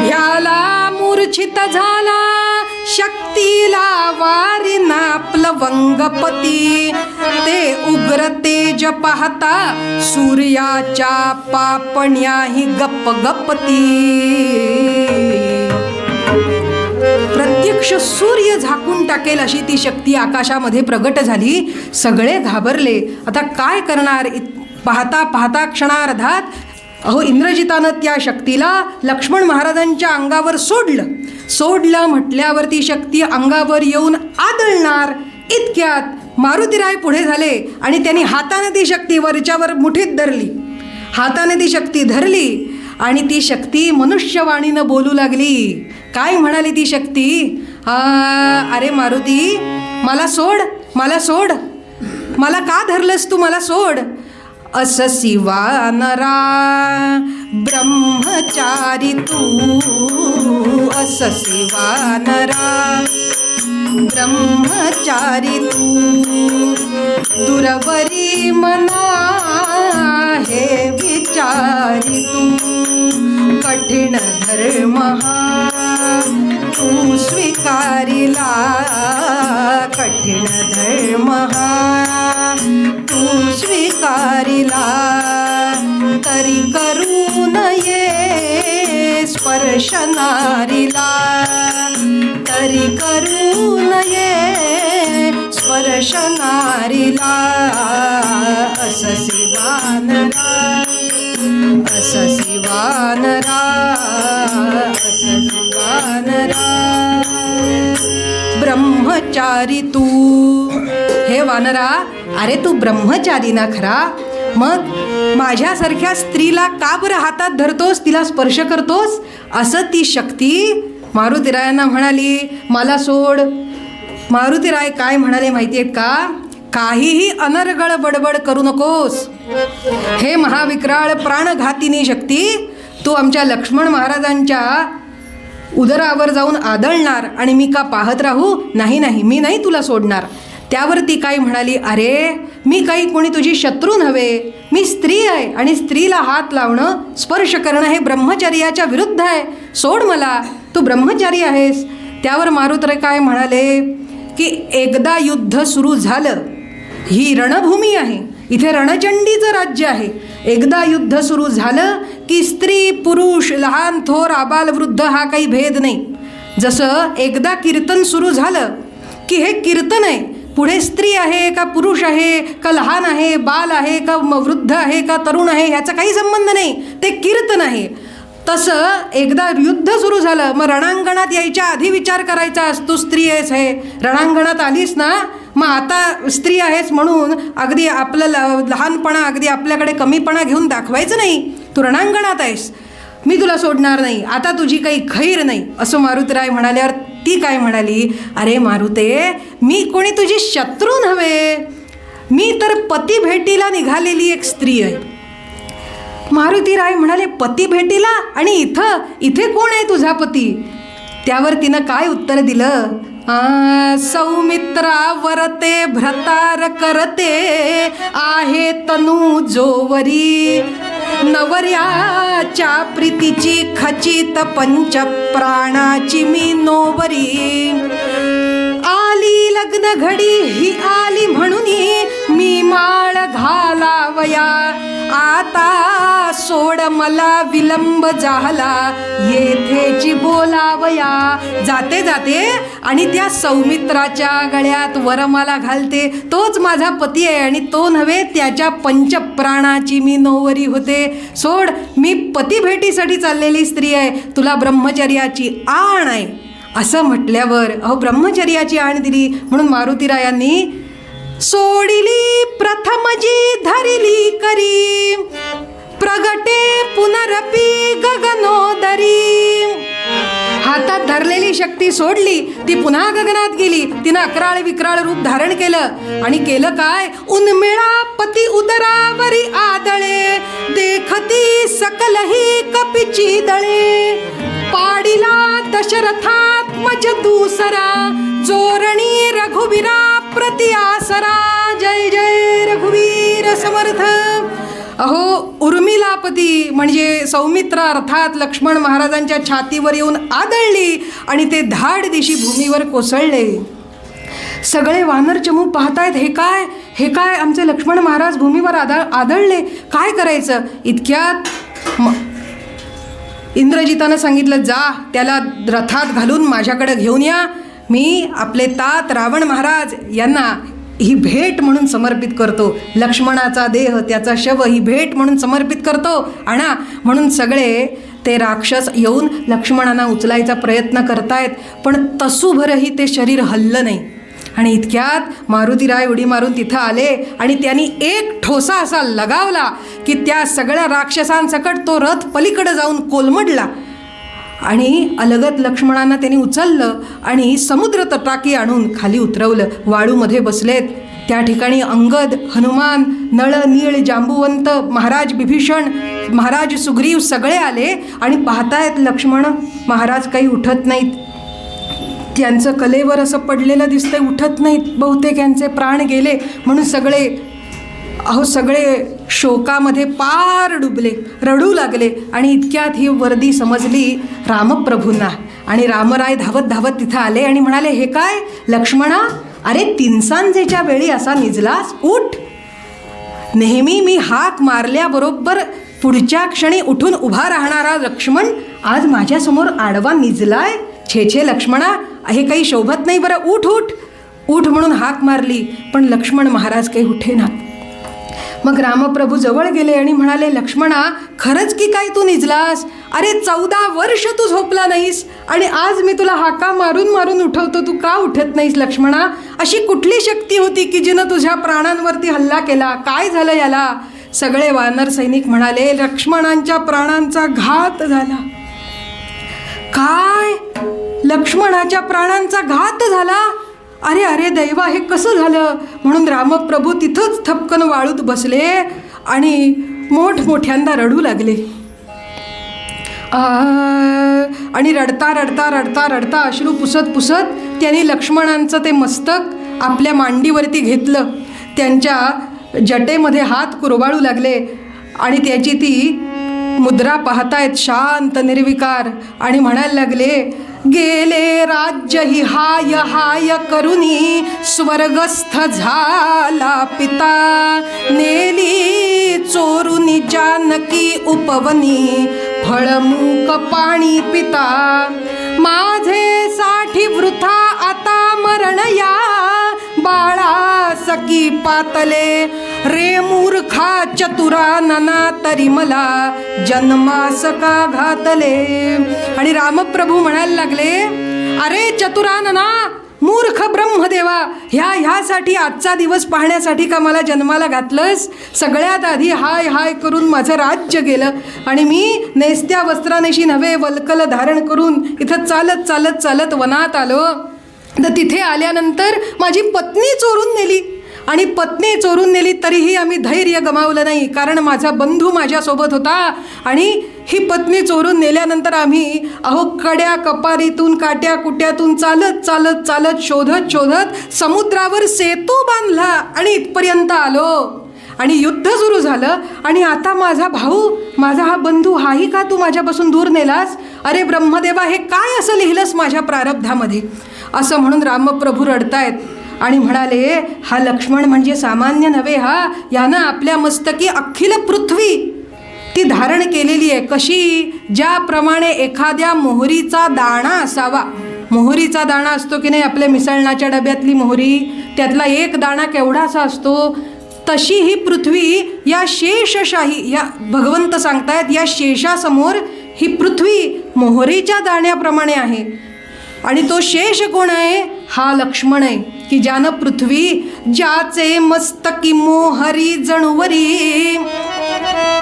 भ्याला मूर्छित झाला, शक्तीला वारिना प्लवंगपती. ते उग्र तेज पाहता सूर्याच्या पापण्याही गप गपती. प्रत्यक्ष सूर्य झाकून टाकेल अशी ती शक्ती आकाशामध्ये प्रगट झाली. सगळे घाबरले. आता काय करणार? पाहता पाहता क्षणार्धात इंद्रजितानं त्या शक्तीला लक्ष्मण महाराजांच्या अंगावर सोडलं म्हटल्यावर ती शक्ती अंगावर येऊन आदळणार. इतक्यात मारुतीराय पुढे झाले आणि त्यांनी हाताने ती शक्ती वरच्यावर मुठीत धरली. हाताने ती शक्ती धरली आणि ती शक्ती मनुष्यवाणीनं बोलू लागली. काय म्हणाली ती शक्ती? अरे मारुती, मला सोड, मला सोड, मला का धरलंस तू? मला सोड. अससी वानरा ब्रह्मचारी तू, अससी वानरा ब्रह्मचारी तू, दुर्वरी मना हे विचारी तू, कठीण धर्म हा तू स्वीकारिला, कठीण धर्म हा तू स्वीकारिला, तरी करू नये स्पर्श नारीला, तरी करू नये स्पर्श नारीला. अससी वानरा, अससी वानरा, अससी वानरा ब्रह्मचारी तू. हे वानरा, अरे तू ब्रह्मचारी ना खरा, मग माझ्यासारख्या स्त्रीला का बरं हातात धरतोस, तिला स्पर्श करतोस? असं ती शक्ती मारुतीरायांना म्हणाली, मला सोड. मारुतीराय काय म्हणाले माहिती आहेत का? काहीही अनर्गळ बडबड करू नकोस. हे महाविक्राळ प्राणघातिनी शक्ती, तू आमच्या लक्ष्मण महाराजांच्या उदरावर जाऊन आदळणार आणि मी का पाहत राहू? नाही नाही, मी नाही तुला सोडणार. त्यावर ती काय म्हणाली, अरे मी काही कोणी तुझी शत्रू नव्हे, मी स्त्री आहे आणि स्त्रीला हात लावणं, स्पर्श करणं हे ब्रह्मचर्याच्या विरुद्ध आहे. सोड मला, तू ब्रह्मचारी आहेस. त्यावर मारुतीराय काय म्हणाले की एकदा युद्ध सुरू झालं, ही रणभूमी आहे, इथे रणचंडीचं राज्य आहे. एकदा युद्ध सुरू झालं की स्त्री पुरुष लहान थोर आबाल वृद्ध हा काही भेद नाही. जसं एकदा कीर्तन सुरू झालं की हे कीर्तन आहे, पुढे स्त्री आहे का पुरुष आहे का लहान आहे बाल आहे का वृद्ध आहे का तरुण आहे ह्याचा काही संबंध नाही, ते कीर्तन आहे. तसं एकदा युद्ध सुरू झालं, मग रणांगणात यायच्या आधी विचार करायचा, तू स्त्री आहेस, हे रणांगणात आलीस ना, मग आता स्त्री आहेस म्हणून अगदी आपलं लहानपणा अगदी आपल्याकडे कमीपणा घेऊन दाखवायचं नाही. तू रणांगणात आहेस, मी तुला सोडणार नाही, आता तुझी काही खैर नाही, असं मारुतीराय म्हणाल्यावर ती काय म्हणाली, अरे मारुते, मी कोणी तुझी शत्रू नव्हे, मी तर पती भेटीला निघालेली एक स्त्री आहे. मारुतीराय म्हणाले, पती भेटीला? आणि इथे कोण आहे तुझा पती? त्यावर तिनं काय उत्तर दिलं, सौमित्रा वरते भ्रतार करते आहे तनू जोवरी, नवर्याच्या प्रीतीची खचित पंच प्राणाची मी नोवरी, आली लग्न घडी ही आली म्हणून मी माळ घालावया, आता सोड मला विलंब झाला येथेची बोलावया. जाते जाते आणि त्या सौमित्राच्या गळ्यात वरमाला घालते, तोच माझा पती आहे आणि तो नव्हे त्याच्या पंचप्राणाची मी नोवरी होते. सोड, मी पती भेटीसाठी चाललेली स्त्री आहे, तुला ब्रह्मचर्याची आण आहे. असं म्हटल्यावर ब्रह्मचर्याची आण दिली म्हणून मारुतीरायांनी सोडिली प्रथम जी धरिली करी, प्रगटे पुनरपी गगनोदरी. हातात धरलेली शक्ती सोडली, ती पुन्हा गगनात गेली. तिनं अकराळ विक्राळ रूप धारण केलं आणि केलं काय, उन्मिळा पती उदरावरी आदळे, देखती सकलही कपिची दळे, पाडिला दशरथात्मज दूसरा, जोरणी रघुवीरा प्रति आसरा. जय जय रघुवीर समर्थ. उर्मिलापती म्हणजे सौमित्रा अर्थात लक्ष्मण महाराजांच्या छातीवर येऊन आदळली आणि ते धाड दिशी भूमीवर कोसळले. सगळे वानर चमू पाहतायत, हे काय आमचे लक्ष्मण महाराज भूमीवर आदळले, काय करायचं? इतक्यात इंद्रजितानं सांगितलं, जा त्याला रथात घालून माझ्याकडे घेऊन या, मी आपले तात रावण महाराज यांना ही भेट म्हणून समर्पित करतो, लक्ष्मणाचा देह त्याचा शव ही भेट म्हणून समर्पित करतो, आणा. म्हणून सगळे ते राक्षस येऊन लक्ष्मणांना उचलायचा प्रयत्न करतायत, पण तसूभरही ते शरीर हललं नाही. आणि इतक्यात मारुतीराय उडी मारून तिथं आले आणि त्यांनी एक ठोसा असा लगावला की त्या सगळ्या राक्षसांसकट तो रथ पलीकडे जाऊन कोलमडला आणि अलगत लक्ष्मणांना त्यांनी उचललं आणि समुद्र तटाकी आणून खाली उतरवलं. वाळूमध्ये बसलेत. त्या ठिकाणी अंगद, हनुमान, नळ, नीळ, जांबुवंत, महाराज विभीषण, महाराज सुग्रीव सगळे आले आणि पाहतायत लक्ष्मण महाराज काही उठत नाहीत. त्यांचं कलेवर असं पडलेलं दिसतंय, उठत नाहीत, बहुतेक यांचे प्राण गेले म्हणून सगळे शोकामध्ये पार डुबले, रडू लागले. आणि इतक्यात ही वर्दी समजली रामप्रभूंना आणि रामराय धावत धावत तिथं आले आणि म्हणाले, हे काय लक्ष्मणा, अरे 3 सांजेच्या वेळी असा निजलास, उठ. नेहमी मी हाक मारल्याबरोबर पुढच्या क्षणी उठून उभा राहणारा लक्ष्मण आज माझ्यासमोर आडवा निजलाय. छे लक्ष्मणा, हे काही शोभत नाही, बरं उठ उठ उठ म्हणून हाक मारली, पण लक्ष्मण महाराज काही उठेनात. मग रामप्रभू जवळ गेले आणि म्हणाले, लक्ष्मणा, खरंच की काय तू निजलास? अरे 14 वर्ष तू झोपला नाहीस आणि आज मी तुला हाका मारून मारून उठवतो, तू का उठत नाहीस लक्ष्मणा? अशी कुठली शक्ती होती की जिनं तुझ्या प्राणांवरती हल्ला केला? काय झालं याला? सगळे वानर सैनिक म्हणाले, लक्ष्मणांच्या प्राणांचा घात झाला. काय? लक्ष्मणाच्या प्राणांचा घात झाला? अरे अरे दैवा, हे कसं झालं? म्हणून रामप्रभू तिथंच थपकन वाळूत बसले आणि मोठमोठ्यांदा रडू लागले. आणि रडता रडता रडता रडता अश्रू पुसत पुसत त्यांनी लक्ष्मणांचं ते मस्तक आपल्या मांडीवरती घेतलं, त्यांच्या जटेमध्ये हात कुरवाळू लागले आणि त्याची ती मुद्रा पाहतायत शांत निर्विकार आणि म्हणायला लागले, गेले राज्य ही हाय हाय करुनी, स्वर्गस्थ झाला पिता, नेली चोरुनी जानकी उपवनी, फळमूक पाणी पिता, माझे साठी वृथा आता मरण या, बाळा सकी पातले, रे मूर्खा चतुरा नना तरी मला, जन्मास का घातले. आणि रामप्रभू म्हणायला लागले, अरे चतुरानना, मूर्ख ब्रह्मदेवा, ह्यासाठी आजचा दिवस पाहण्यासाठी का मला जन्माला घातलंस? सगळ्यात आधी हाय हाय करून माझं राज्य गेलं आणि मी नेस्त्या वस्त्रानेशी नव्हे वल्कल धारण करून इथं चालत चालत चालत वनात आलो. तर तिथे आल्यानंतर माझी पत्नी चोरून नेली आणि पत्नी चोरून नेली तरीही आम्ही धैर्य गमावलं नाही, कारण माझा बंधू माझ्यासोबत होता. आणि ही पत्नी चोरून नेल्यानंतर आम्ही कड्या कपारीतून काट्या कुट्यातून चालत चालत चालत शोधत शोधत समुद्रावर सेतू बांधला आणि इथपर्यंत आलो. आणि युद्ध सुरू झालं आणि आता माझा भाऊ, माझा हा बंधू, हाही का तू माझ्यापासून दूर नेलास? अरे ब्रह्मदेवा, हे काय असं लिहिलंस माझ्या प्रारब्धामध्ये? असं म्हणून रामप्रभू रडतायत आणि म्हणाले, हा लक्ष्मण म्हणजे सामान्य नव्हे, यानं आपल्या मस्तकी अखिल पृथ्वी ती धारण केलेली आहे. कशी? ज्याप्रमाणे एखाद्या मोहरीचा दाणा असावा, मोहरीचा दाणा असतो की नाही, आपल्या मिसळणाच्या डब्यातली मोहरी, त्यातला एक दाणा केवढासा असतो, तशी ही पृथ्वी या शेषशाही, या भगवंत सांगतायत, या शेषासमोर ही पृथ्वी मोहरीच्या दाण्याप्रमाणे आहे. आणि तो शेष कोण आहे? हा लक्ष्मण आहे की ज्यानं पृथ्वी, ज्याचे मस्तकी मोहरी जणुवरी,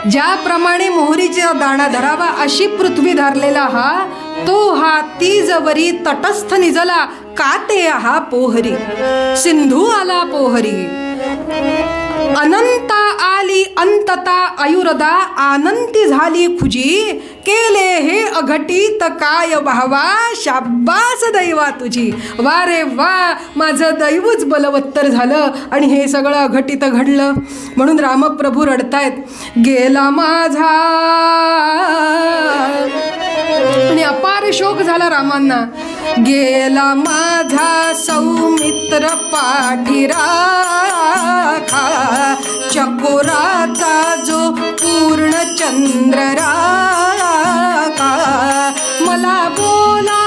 ज्याप्रमाणे मोहरीचा दाणा धरावा अशी पृथ्वी धरलेला तो तीजवरी तटस्थ निजला, काते हा पोहरी, सिंधू आला पोहरी, अनंता आली अंतता आयुर्दा, आनंती झाली खुजी, केले हे अघटित काय व्हावा, शाब्बास दैवा तुझी. वा रे वा, माझं दैवच बलवत्तर झालं आणि हे सगळं अघटित घडलं. म्हणून रामप्रभू रडतायत, गेला माझा, आणि अपार शोक झाला रामांना. गेला माझा सौमित्र पाठीराखा, चकोराचा जो पूर्ण चंद्र राखा, मला बोला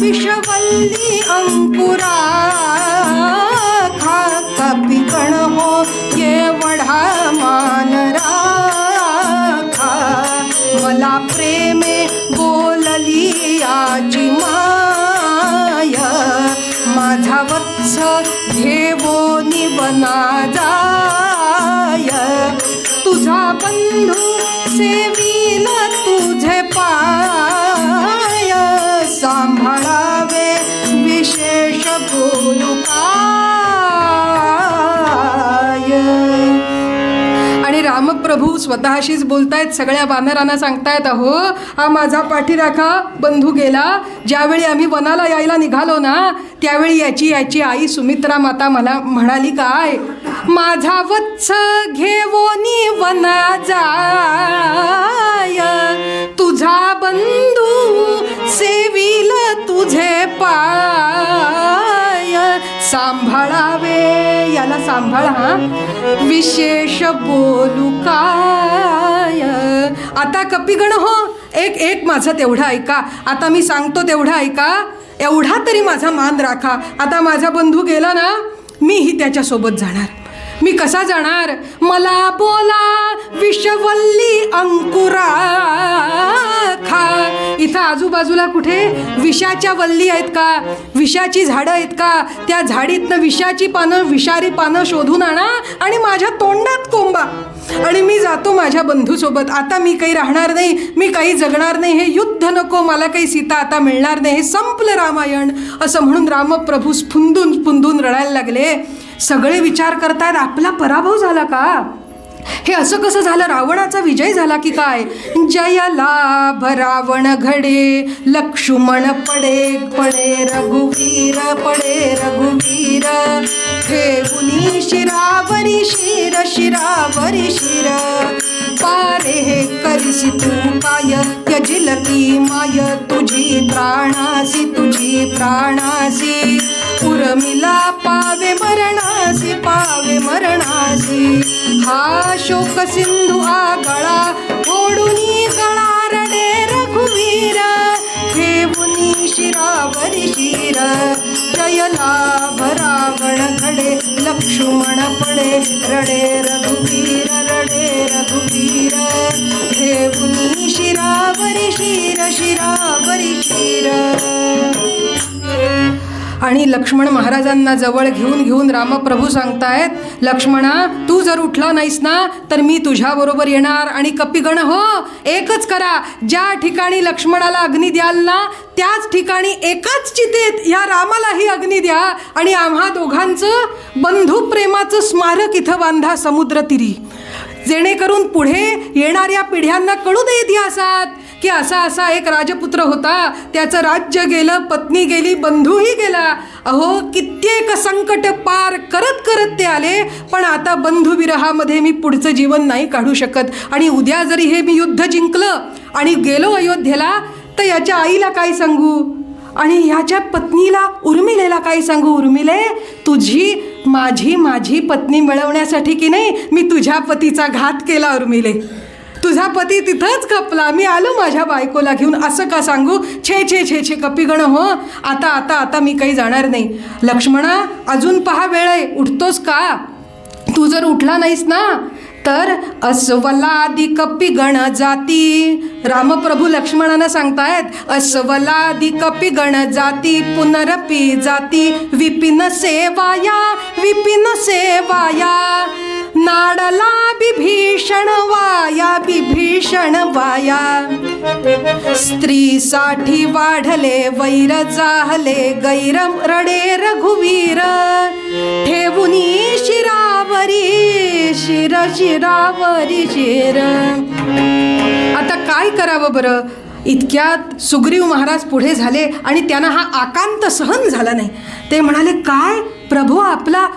विषवल्ली अंकुरा, खा कपिकण हो ये वढा मान राखा, मला प्रेमे बोलली आजी माय, माझा वत्स घेवो निवना जाय, तुझा बंधू सेवील तुझे पाय, सांभाळावे विशेष बोलू काय. आणि रामप्रभू स्वतःशीच बोलतायत, सगळ्या वानरांना सांगतायत, अहो हा माझा पाठीराखा बंधू गेला. ज्यावेळी आम्ही वनाला यायला निघालो ना, त्यावेळी याची आई सुमित्रा माता मला म्हणाली, काय, माझा वत्स घेवोनी वना जाय, तुझा बंधू सेवील तुझे पाय, सांभाळावे, याला सांभाळा, विशेष बोलू काय. आता कपिगण हो, एक माझं तेवढं ऐका, आता मी सांगतो तेवढं ऐका, एवढा तरी माझा मान राखा. आता माझा बंधू गेला ना, मीही त्याच्यासोबत जाणार. मी कसा जाणार? मला बोला विषवल्ली अंकुरा खा. इथं आजूबाजूला कुठे विषाच्या वल्ली आहेत का? विषाची झाडं आहेत का? त्या झाडीतनं विषाची पानं, विषारी पानं शोधून आणा आणि माझ्या तोंडात कोंबा. आणि मी जातो माझ्या बंधूसोबत. आता मी काही राहणार नाही, मी काही जगणार नाही, हे युद्ध नको, मला काही सीता आता मिळणार नाही, हे संपलं रामायण. असं म्हणून रामप्रभू फुंदून फुंदून रडायला लागले. सगळे विचार करतायत आपला पराभव झाला का? हे असं कसं झालं? रावणाचा विजय झाला की काय? जय लाभ रावण घडे लक्ष्मण पडे पडे रघुवीर पडे रघुवीर ठेवुनी शिरावरी शिर शिरावरी शिर पारे हे करिसी तू काय त्यजिल की माय तुझी प्राणासी तुझी प्राणासी उर्मिला पावे मरणासी पावे मरणासी हा शोक सिंधू आगळा ओढुनी गळा रडे रघुवीर ठेवुनी शिरावरी शिर जय लाभ रावण घडे लक्ष्मण पडे रडे रघुवीर ठेवुनी शिरावरी शिर शिरावरी शिर. आणि लक्ष्मण महाराजांना जवळ घेऊन रामप्रभू सांगतायत, लक्ष्मणा तू जर उठला नाहीस ना तर मी तुझ्याबरोबर येणार. आणि कपिगण हो एकच करा, ज्या ठिकाणी लक्ष्मणाला अग्नी द्याल ना त्याच ठिकाणी एकाच चितेत या रामालाही अग्नी द्या आणि आम्हा दोघांचं बंधुप्रेमाचं स्मारक इथं बांधा समुद्रतीरी, जेणेकरून पुढे येणाऱ्या पिढ्यांना कळू दे इतिहासात की असा असा एक राजपुत्र होता, त्याचं राज्य गेलं, पत्नी गेली, बंधूही गेला. अहो कित्येक संकट पार करत करत ते आले, पण आता बंधुविरहामध्ये मी पुढचं जीवन नाही काढू शकत. आणि उद्या जरी हे मी युद्ध जिंकलं आणि गेलो अयोध्येला तर याच्या आईला काय सांगू आणि ह्याच्या पत्नीला उर्मिलेला काय सांगू? उर्मिले तुझी माझी पत्नी मिळवण्यासाठी की नाही मी तुझ्या पतीचा घात केला. उर्मिले तुझा पती तिथंच खपला, मी आलो माझ्या बायकोला घेऊन, असं का सांगू? छे छे छे छे कपिगण हो आता आता आता मी काही जाणार नाही. लक्ष्मणा अजून पहा वेळ आहे, उठतोस का? तू जर उठला नाहीस ना तर अस्वलादी कपिगण जाती. रामप्रभू लक्ष्मणांना सांगतायत अस्वलादी कपिगण जाती पुनरपी जाती विपिन सेवाया विपिन सेवाया नाडला बिभीषण वाया स्त्रीसाठी वाढले वैर जाहले गैरम रडे रघुवीर ठेवुनी शिरावरी शिर शिरावरी शिर. आता काय करावं बरं? इतक्यात सुग्रीव महाराज पुढे झाले आणि त्यांना हा आकांत सहन झाला नाही. ते म्हणाले काय प्रभू आपला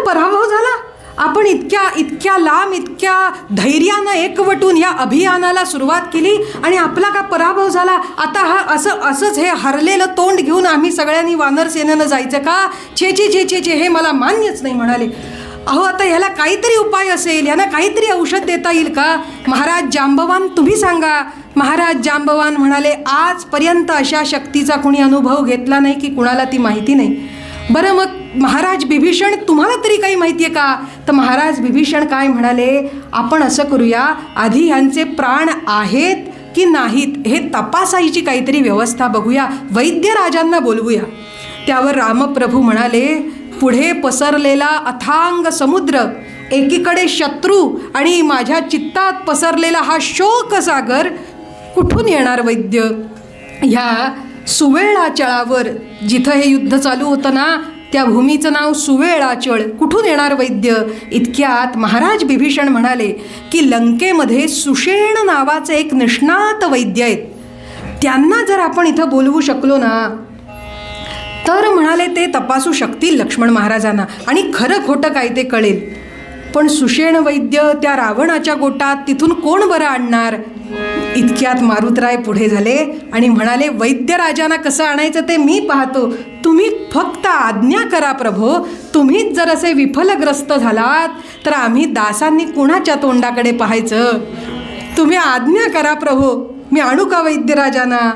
पराभव झाला? आपण इतक्या लांब इतक्या धैर्यानं एकवटून या अभियानाला सुरुवात केली आणि आपला का पराभव झाला? आता हा असंच हे हरलेलं तोंड घेऊन आम्ही सगळ्यांनी वानर सेनेनं जायचं का? छे छे छे छे छे हे मला मान्यच नाही म्हणाले. अहो आता ह्याला काहीतरी उपाय असेल, ह्याला काहीतरी औषध देता येईल का? महाराज जांबवान तुम्ही सांगा. महाराज जांबवान म्हणाले आजपर्यंत अशा शक्तीचा कुणी अनुभव घेतला नाही की कुणाला ती माहिती नाही. बरं मग महाराज बिभीषण तुम्हाला तरी काही माहिती आहे का? तर महाराज बिभीषण काय म्हणाले, आपण असं करूया, आधी ह्यांचे प्राण आहेत की नाहीत हे तपासायची काहीतरी व्यवस्था बघूया, वैद्यराजांना बोलवूया. त्यावर रामप्रभू म्हणाले पुढे पसरलेला अथांग समुद्र, एकीकडे शत्रू आणि माझ्या चित्तात पसरलेला हा शोकसागर, कुठून येणार वैद्य? ह्या सुवेळाचळावर जिथं हे युद्ध चालू होतं ना त्या भूमीचं नाव सुवेळाचळ, कुठून येणार वैद्य? इतक्यात महाराज बिभीषण म्हणाले की लंकेमध्ये सुषेण नावाचे एक निष्णात वैद्य आहेत, त्यांना जर आपण इथं बोलवू शकलो ना तर म्हणाले ते तपासू शकतील लक्ष्मण महाराजांना आणि खरं खोटं काय ते कळेल. पण सुषेण वैद्य त्या रावणाच्या गोटात तिथून कोण बरं आणणार? इतक्यात मारुतराय पुढे झाले आणि म्हणाले वैद्यराजांना कसं आणायचं ते मी पाहतो, तुम्ही फक्त आज्ञा करा प्रभो. तुम्हीच जर असे विफलग्रस्त झालात तर आम्ही दासांनी कुणाच्या तोंडाकडे पाहायचं? तुम्ही आज्ञा करा प्रभो, मी आणू का वैद्यराजांना?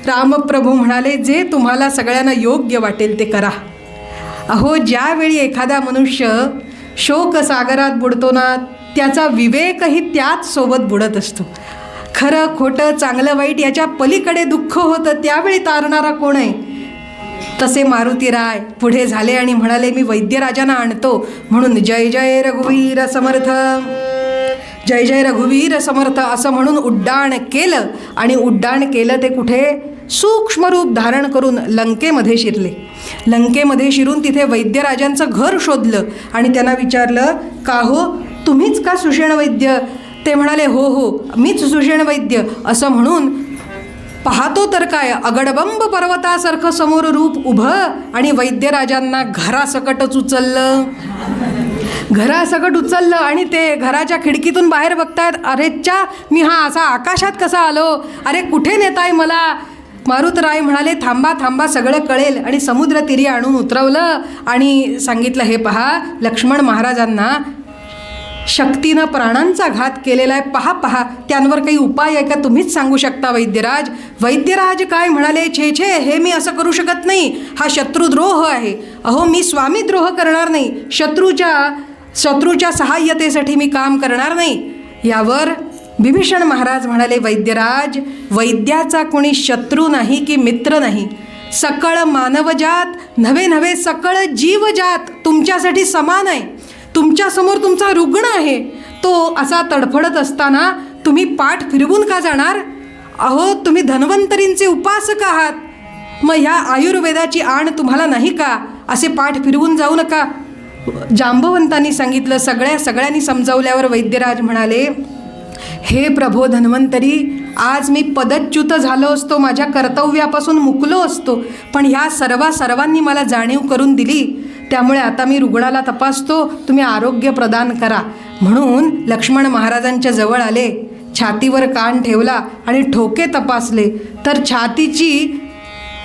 रामप्रभू म्हणाले जे तुम्हाला सगळ्यांना योग्य वाटेल ते करा. अहो, ज्यावेळी एखादा मनुष्य शोकसागरात बुडतो ना, त्याचा विवेकही त्याच सोबत बुडत असतो. खरं खोटं चांगलं वाईट याच्या पलीकडे दुःख होतं, त्यावेळी तारणारा कोण आहे? तसे मारुतीराय पुढे झाले आणि म्हणाले, मी वैद्यराजांना आणतो. म्हणून जय जय रघुवीर समर्थ, जय जय रघुवीर समर्थ असं म्हणून उड्डाण केलं. आणि उड्डाण केलं ते कुठे? सूक्ष्म रूप धारण करून लंकेमध्ये शिरले. लंकेमध्ये शिरून तिथे वैद्यराजांचं घर शोधलं आणि त्यांना विचारलं, का हो, तुम्हीच का सुषेण वैद्य? ते म्हणाले, हो हो, मीच सुषेण वैद्य. असं म्हणून पाहतो तर काय, अगडबंब पर्वतासारखं समोर रूप उभं आणि वैद्यराजांना घरासकटच उचललं. घरासकट उचललं आणि ते घराच्या खिडकीतून बाहेर बघतायत. अरेच्चा, मी हा असा आकाशात कसा आलो? अरे कुठे नेताय मला? मारुतराय म्हणाले, थांबा थांबा, सगळं कळेल. आणि समुद्र तीरी आणून उतरवलं आणि सांगितलं, हे पहा, लक्ष्मण महाराजांना शक्तीनं प्राणांचा घात केलेला आहे, पहा पहा, त्यांवर काही उपाय आहे का? तुम्हीच सांगू शकता वैद्यराज. वैद्यराज काय म्हणाले, छे छे, हे मी असं करू शकत नाही, हा शत्रुद्रोह आहे. अहो, मी स्वामीद्रोह करणार नाही, शत्रूच्या सहाय्यतेसाठी मी काम करणार नाही. यावर बिभीषण महाराज म्हणाले, वैद्यराज, वैद्याचा कोणी शत्रू नाही की मित्र नाही. सकळ मानवजात नव्हे नव्हे, सकळ जीवजात तुमच्यासाठी समान आहे. तुमच्यासमोर तुमचा रुग्ण आहे, तो असा तडफडत असताना तुम्ही पाठ फिरवून का जाणार? अहो, तुम्ही धन्वंतरींचे उपासक आहात, मग ह्या आयुर्वेदाची आण तुम्हाला नाही का? असे पाठ फिरवून जाऊ नका. जांबवंतांनी सांगितलं. सगळ्यांनी समजावल्यावर वैद्यराज म्हणाले, हे प्रभो धन्वंतरी, आज मी पदच्युत झालो असतो, माझ्या कर्तव्यापासून मुकलो असतो, पण ह्या सर्वांनी मला जाणीव करून दिली, त्यामुळे आता मी रुग्णाला तपासतो, तुम्ही आरोग्य प्रदान करा. म्हणून लक्ष्मण महाराजांच्या जवळ आले, छातीवर कान ठेवला आणि ठोके तपासले तर छातीची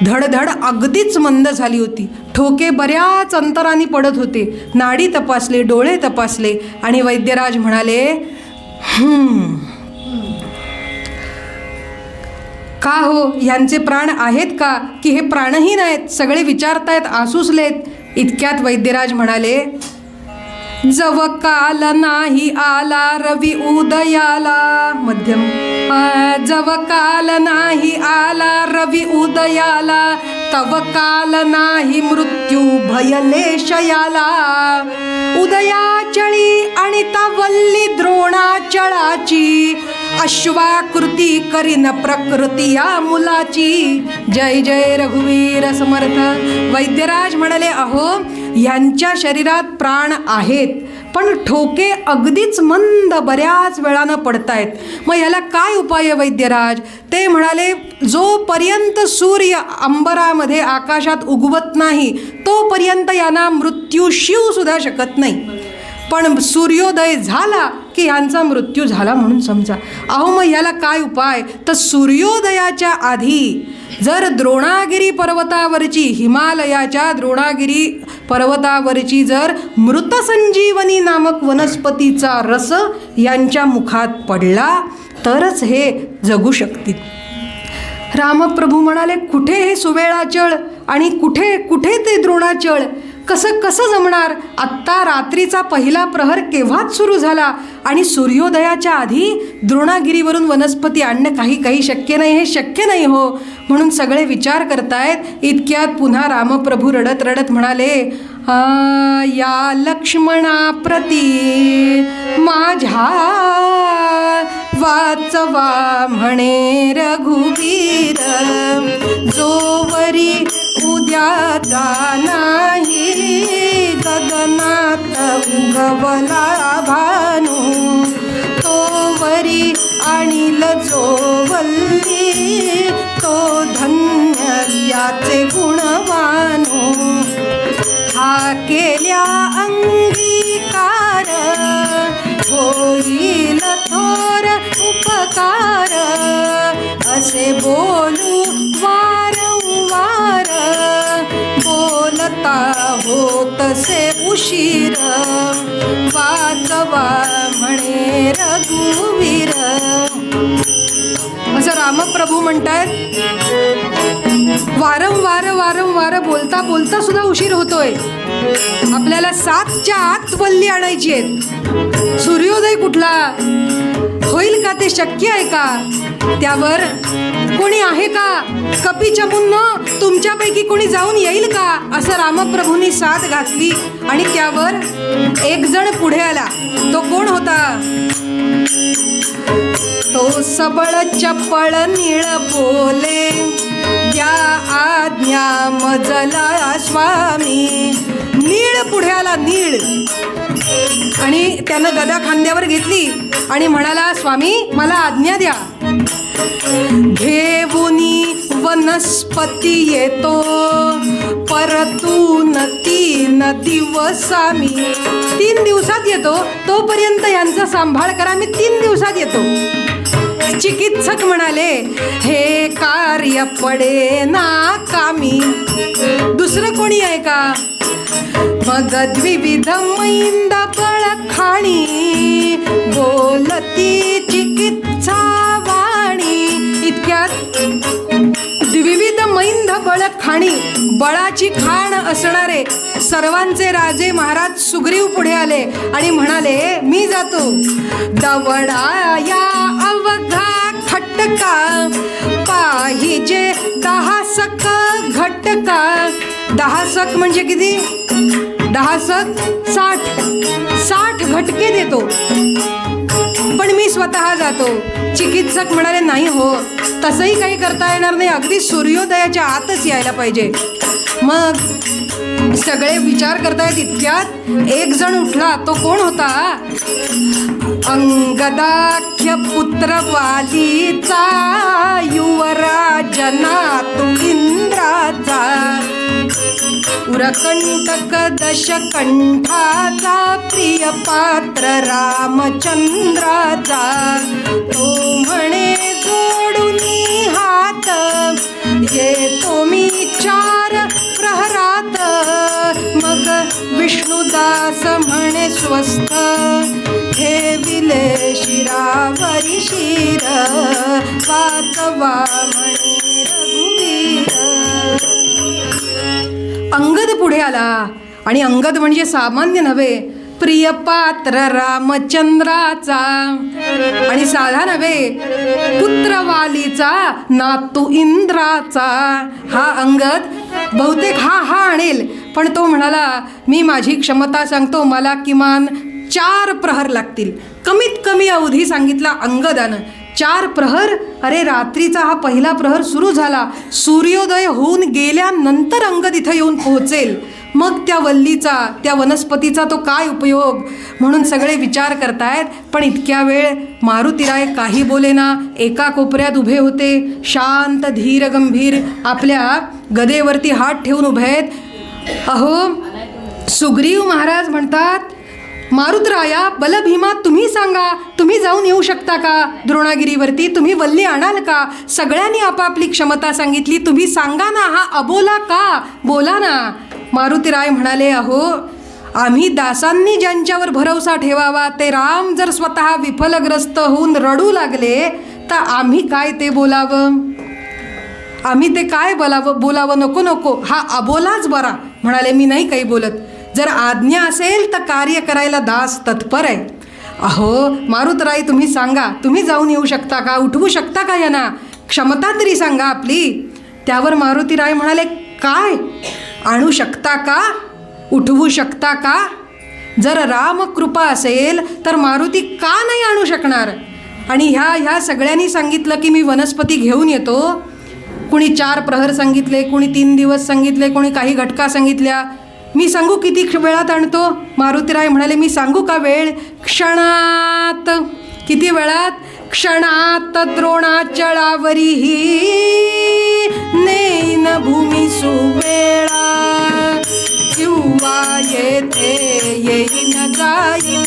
धडधड अगदीच मंद झाली होती. ठोके बऱ्याच अंतराने पडत होते. नाडी तपासले, डोळे तपासले आणि वैद्यराज म्हणाले, का हो, ह्यांचे प्राण आहेत का की हे प्राणहीन आहेत? सगळे विचारतायत, आसुसलेत. इतक्यात वैद्यराज म्हणाले, जव काल नाही आला रवी उदयाला, मध्यम, जव काल नाही आला रवी उदयाला, तव काल नाही मृत्यू भयलेशयाला. उदयाचळी आणि वल्ली द्रोणाचळाची, अश्वाकृती करीन प्रकृती या मुलाची. जय जय रघुवीर समर्थ. वैद्यराज म्हणाले, अहो, यांच्या शरीरात प्राण आहेत, पण ठोके अगदीच मंद बऱ्याच वेळानं पडतायत. मग याला काय उपाय आहे वैद्यराज? ते म्हणाले, जोपर्यंत सूर्य अंबरामध्ये आकाशात उगवत नाही तोपर्यंत यांना मृत्यू शिव सुद्धा शकत नाही, पण सूर्योदय झाला की यांचा मृत्यू झाला म्हणून समजा. अहो, मग याला काय उपाय? तर सूर्योदयाच्या आधी जर द्रोणागिरी पर्वतावरची, हिमालयाच्या द्रोणागिरी पर्वतावरची जर मृतसंजीवनी नामक वनस्पतीचा रस यांच्या मुखात पडला तरच हे जगू शकतील. रामप्रभू म्हणाले, कुठे हे सुवेळाचळ आणि कुठे ते द्रोणाचळ? कसं जमणार? आत्ता रात्रीचा पहिला प्रहर केव्हाच सुरू झाला आणि सूर्योदयाच्या आधी द्रोणागिरीवरून वनस्पती आणणं काही शक्य नाही, हे शक्य नाही हो. म्हणून सगळे विचार करतायत. इतक्यात पुन्हा रामप्रभू रडत रडत म्हणाले, या लक्ष्मणाप्रती माझ्या वाचवा म्हणे रघुवीर, जोवरी उद्याचा नाही गगनात उगवला भानू, तोवरी आणील जोवल्ली तो धन्य याचे गुणवानू. हा केल्या अंगीकार होईल थोर उपकार, असे बोलू वारंवार बोलता होतसे उशीर, वाचवा म्हणे रघुवीर. असं रामप्रभू म्हणतायत. वारंवार वारं बोलता बोलता सुद्धा उशीर होतोय. आपल्याला 7च्या आत वल्ली आणायची आहेत. सूर्योदय कुठला होईल का ते शक्य आहे का? त्यावर कोणी आहे का? कपिचमुन्न तुमच्यापैकी कोणी जाऊन येईल का? असं रामप्रभूंनी साद घातली आणि त्यावर एक जण पुढे आला. तो कोण होता? तो सबळ चपळ नीळ बोले, द्या आज्ञा मजला स्वामी. नीळ पुढे आला, नीळ. आणि त्यानं गदा खांद्यावर घेतली आणि म्हणाला, स्वामी मला आज्ञा द्या. घेऊनी वनस्पती येतो, परतून 3 दिवस आम्ही. 3 दिवसात येतो, तोपर्यंत यांचा सांभाळ करा, मी 3 दिवसात येतो. चिकित्सक म्हणाले, हे कार्य पडे ना कामी. दुसरं कोणी आहे का? मग द्विविध मैंद बळखाणी, बोलती चिकित्सा वाणी. इतक्यात द्विविध मैंद बळखाणी, बळाची खाण असणारे सर्वांचे राजे महाराज सुग्रीव पुढे आले आणि म्हणाले, मी जातो. दवडा या अवघा खटका, पाहिजे 10 सक घटका. 10 सक म्हणजे किती? 10 सक 60 घटके देतो, पण मी स्वतः जातो. चिकित्सक म्हणाले, नाही हो, तसंही काही करता येणार नाही, अगदी सूर्योदयाच्या आतच यायला पाहिजे. मग सगळे विचार करतायत. इतक्यात एक जण उठला. तो कोण होता? अंगदाख्य पुत्र वालीचा, युवराज नातू इंद्राचा. उरकंटक दशकंठाचा, प्रिय पात्र रामचंद्राचा. तो म्हणे जोडून हात, येतो मी 4 प्रहरात. मग विष्णुदास म्हणे स्वस्थ, ठेविले शिरावरी शिर. वाचवा म्हणे रघुवीर. अंगद पुढे आला आणि अंगद म्हणजे सामान्य नव्हे, प्रिय पात्र रामचंद्राचा. आणि साधा नव्हे, पुत्रवालीचा, नातू इंद्राचा. हा अंगद बहुतेक हा आणेल, पण तो म्हणाला, मी माझी क्षमता सांगतो, मला किमान 4 प्रहर लागतील. कमीत कमी अवधी सांगितला अंगदानं. 4 प्रहर. अरे रात्रीचा हा पहिला प्रहर सुरू झाला, सूर्योदय होऊन गेल्यानंतर अंगद इथं येऊन पोहोचेल. मग त्या वल्लीचा, त्या वनस्पतीचा तो काय उपयोग? म्हणून सगळे विचार करतायत. पण इतक्या वेळ मारुतीराय काही बोलेना, एका कोपऱ्यात उभे होते, शांत धीर गंभीर, आपल्या गदेवरती हात ठेवून उभे आहेत. अहो सुग्रीव महाराज म्हणतात, मारुतराया, बलभीमा, तुम्ही सांगा, तुम्ही जाऊन येऊ शकता का द्रोणागिरीवरती? तुम्ही वल्ली आणाल का? सगळ्यांनी आपापली क्षमता सांगितली, तुम्ही सांगा ना, हा अबोला का? बोला ना. मारुतीराय म्हणाले, अहो आम्ही दासांनी ज्यांच्यावर भरवसा ठेवावा ते राम जर स्वतः विफलग्रस्त होऊन रडू लागले तर आम्ही काय ते बोलावं? आम्ही ते काय बोलावं? नको नको, हा अबोलाच बरा. म्हणाले, मी नाही काही बोलत. जर आज्ञा असेल तर कार्य करायला दास तत्पर आहे. अहो मारुतराय, तुम्ही सांगा, तुम्ही जाऊन येऊ शकता का? उठवू शकता का यांना? क्षमता तरी सांगा आपली. त्यावर मारुतीराय म्हणाले, काय आणू शकता का? उठवू शकता का? जर रामकृपा असेल तर मारुती का नाही आणू शकणार? आणि ह्या सगळ्यांनी सांगितलं की मी वनस्पती घेऊन येतो. कुणी 4 प्रहर सांगितले, कुणी 3 दिवस सांगितले, कुणी काही घटका सांगितल्या. मी सांगू किती वेळात आणतो? मारुतीराय म्हणाले, मी सांगू का वेळ? क्षणात. किती वेळात? क्षणात द्रोणाचळावरीही नेन भूमी सुवेळा. किंवा येथे येईन जाईन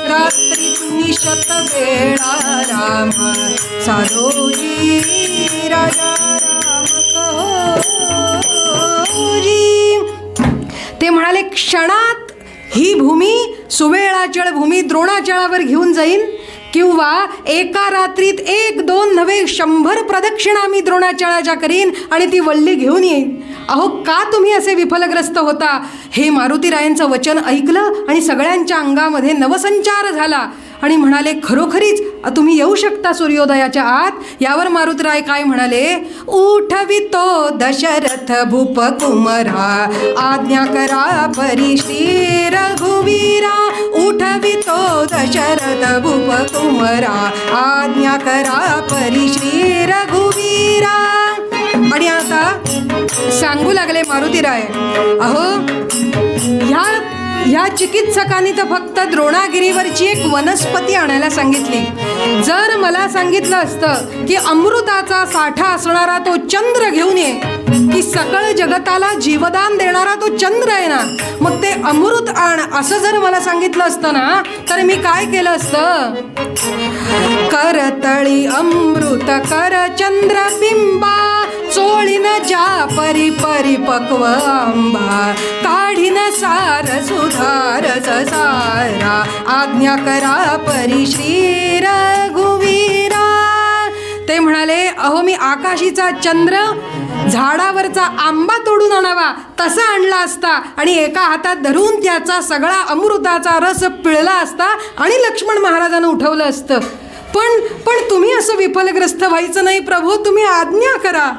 रात्री निशत वेळा. राम सारोजी राजा राम कहोजी. ते म्हणाले, क्षणात ही भूमी, सुवेळाचळ भूमी द्रोणाचळावर घेऊन जाईन, किंवा एका रात्रीत 1, 2 नव्हे 100 प्रदक्षिणा मी द्रोणाचळाच्या करीन आणि ती वल्ली घेऊन येईन. अहो का तुम्ही असे विफलग्रस्त होता? हे मारुतीरायांचं वचन ऐकलं आणि सगळ्यांच्या अंगामध्ये नवसंचार झाला आणि म्हणाले, खरोखरीच तुम्ही येऊ शकता सूर्योदयाच्या आत. यावर मारुतीराय काय म्हणाले, उठवितो दशरथ भूप कुमरा, आज्ञा करा परी श्री रघुवीरा. उठवितो दशरथ भूप कुमरा, आज्ञा करा परी श्री रघुवीरा. आणि आता सांगू लागले मारुतीराय, अहो ह्या चिकित्सकांनी तर फक्त द्रोणागिरीवरची एक वनस्पती आणायला सांगितली. जर मला सांगितलं असतं की अमृताचा साठा असणारा तो चंद्र घेऊन ये, की सकळ जगताला जीवदान देणारा तो चंद्र आहे ना, मग ते अमृत आण असं जर मला सांगितलं असतं ना, तर मी काय केलं असतं. करतळी अमृत कर चंद्रबिंबा, चोळीन ज्या परी परिपक्व आंबा, काढीन सार सुधार सारा, आज्ञा करा परी श्री रघुवीरा. ते म्हणाले, अहो मी आकाशीचा चंद्र, झाडावरचा आंबा तोडून आणावा तसा आणला असता आणि एका हातात धरून त्याचा सगळा अमृताचा रस पिळला असता आणि लक्ष्मण महाराजांना उठवलं असतं. पण तुम्ही असं विफलग्रस्त व्हायचं नाही प्रभू, तुम्ही आज्ञा करा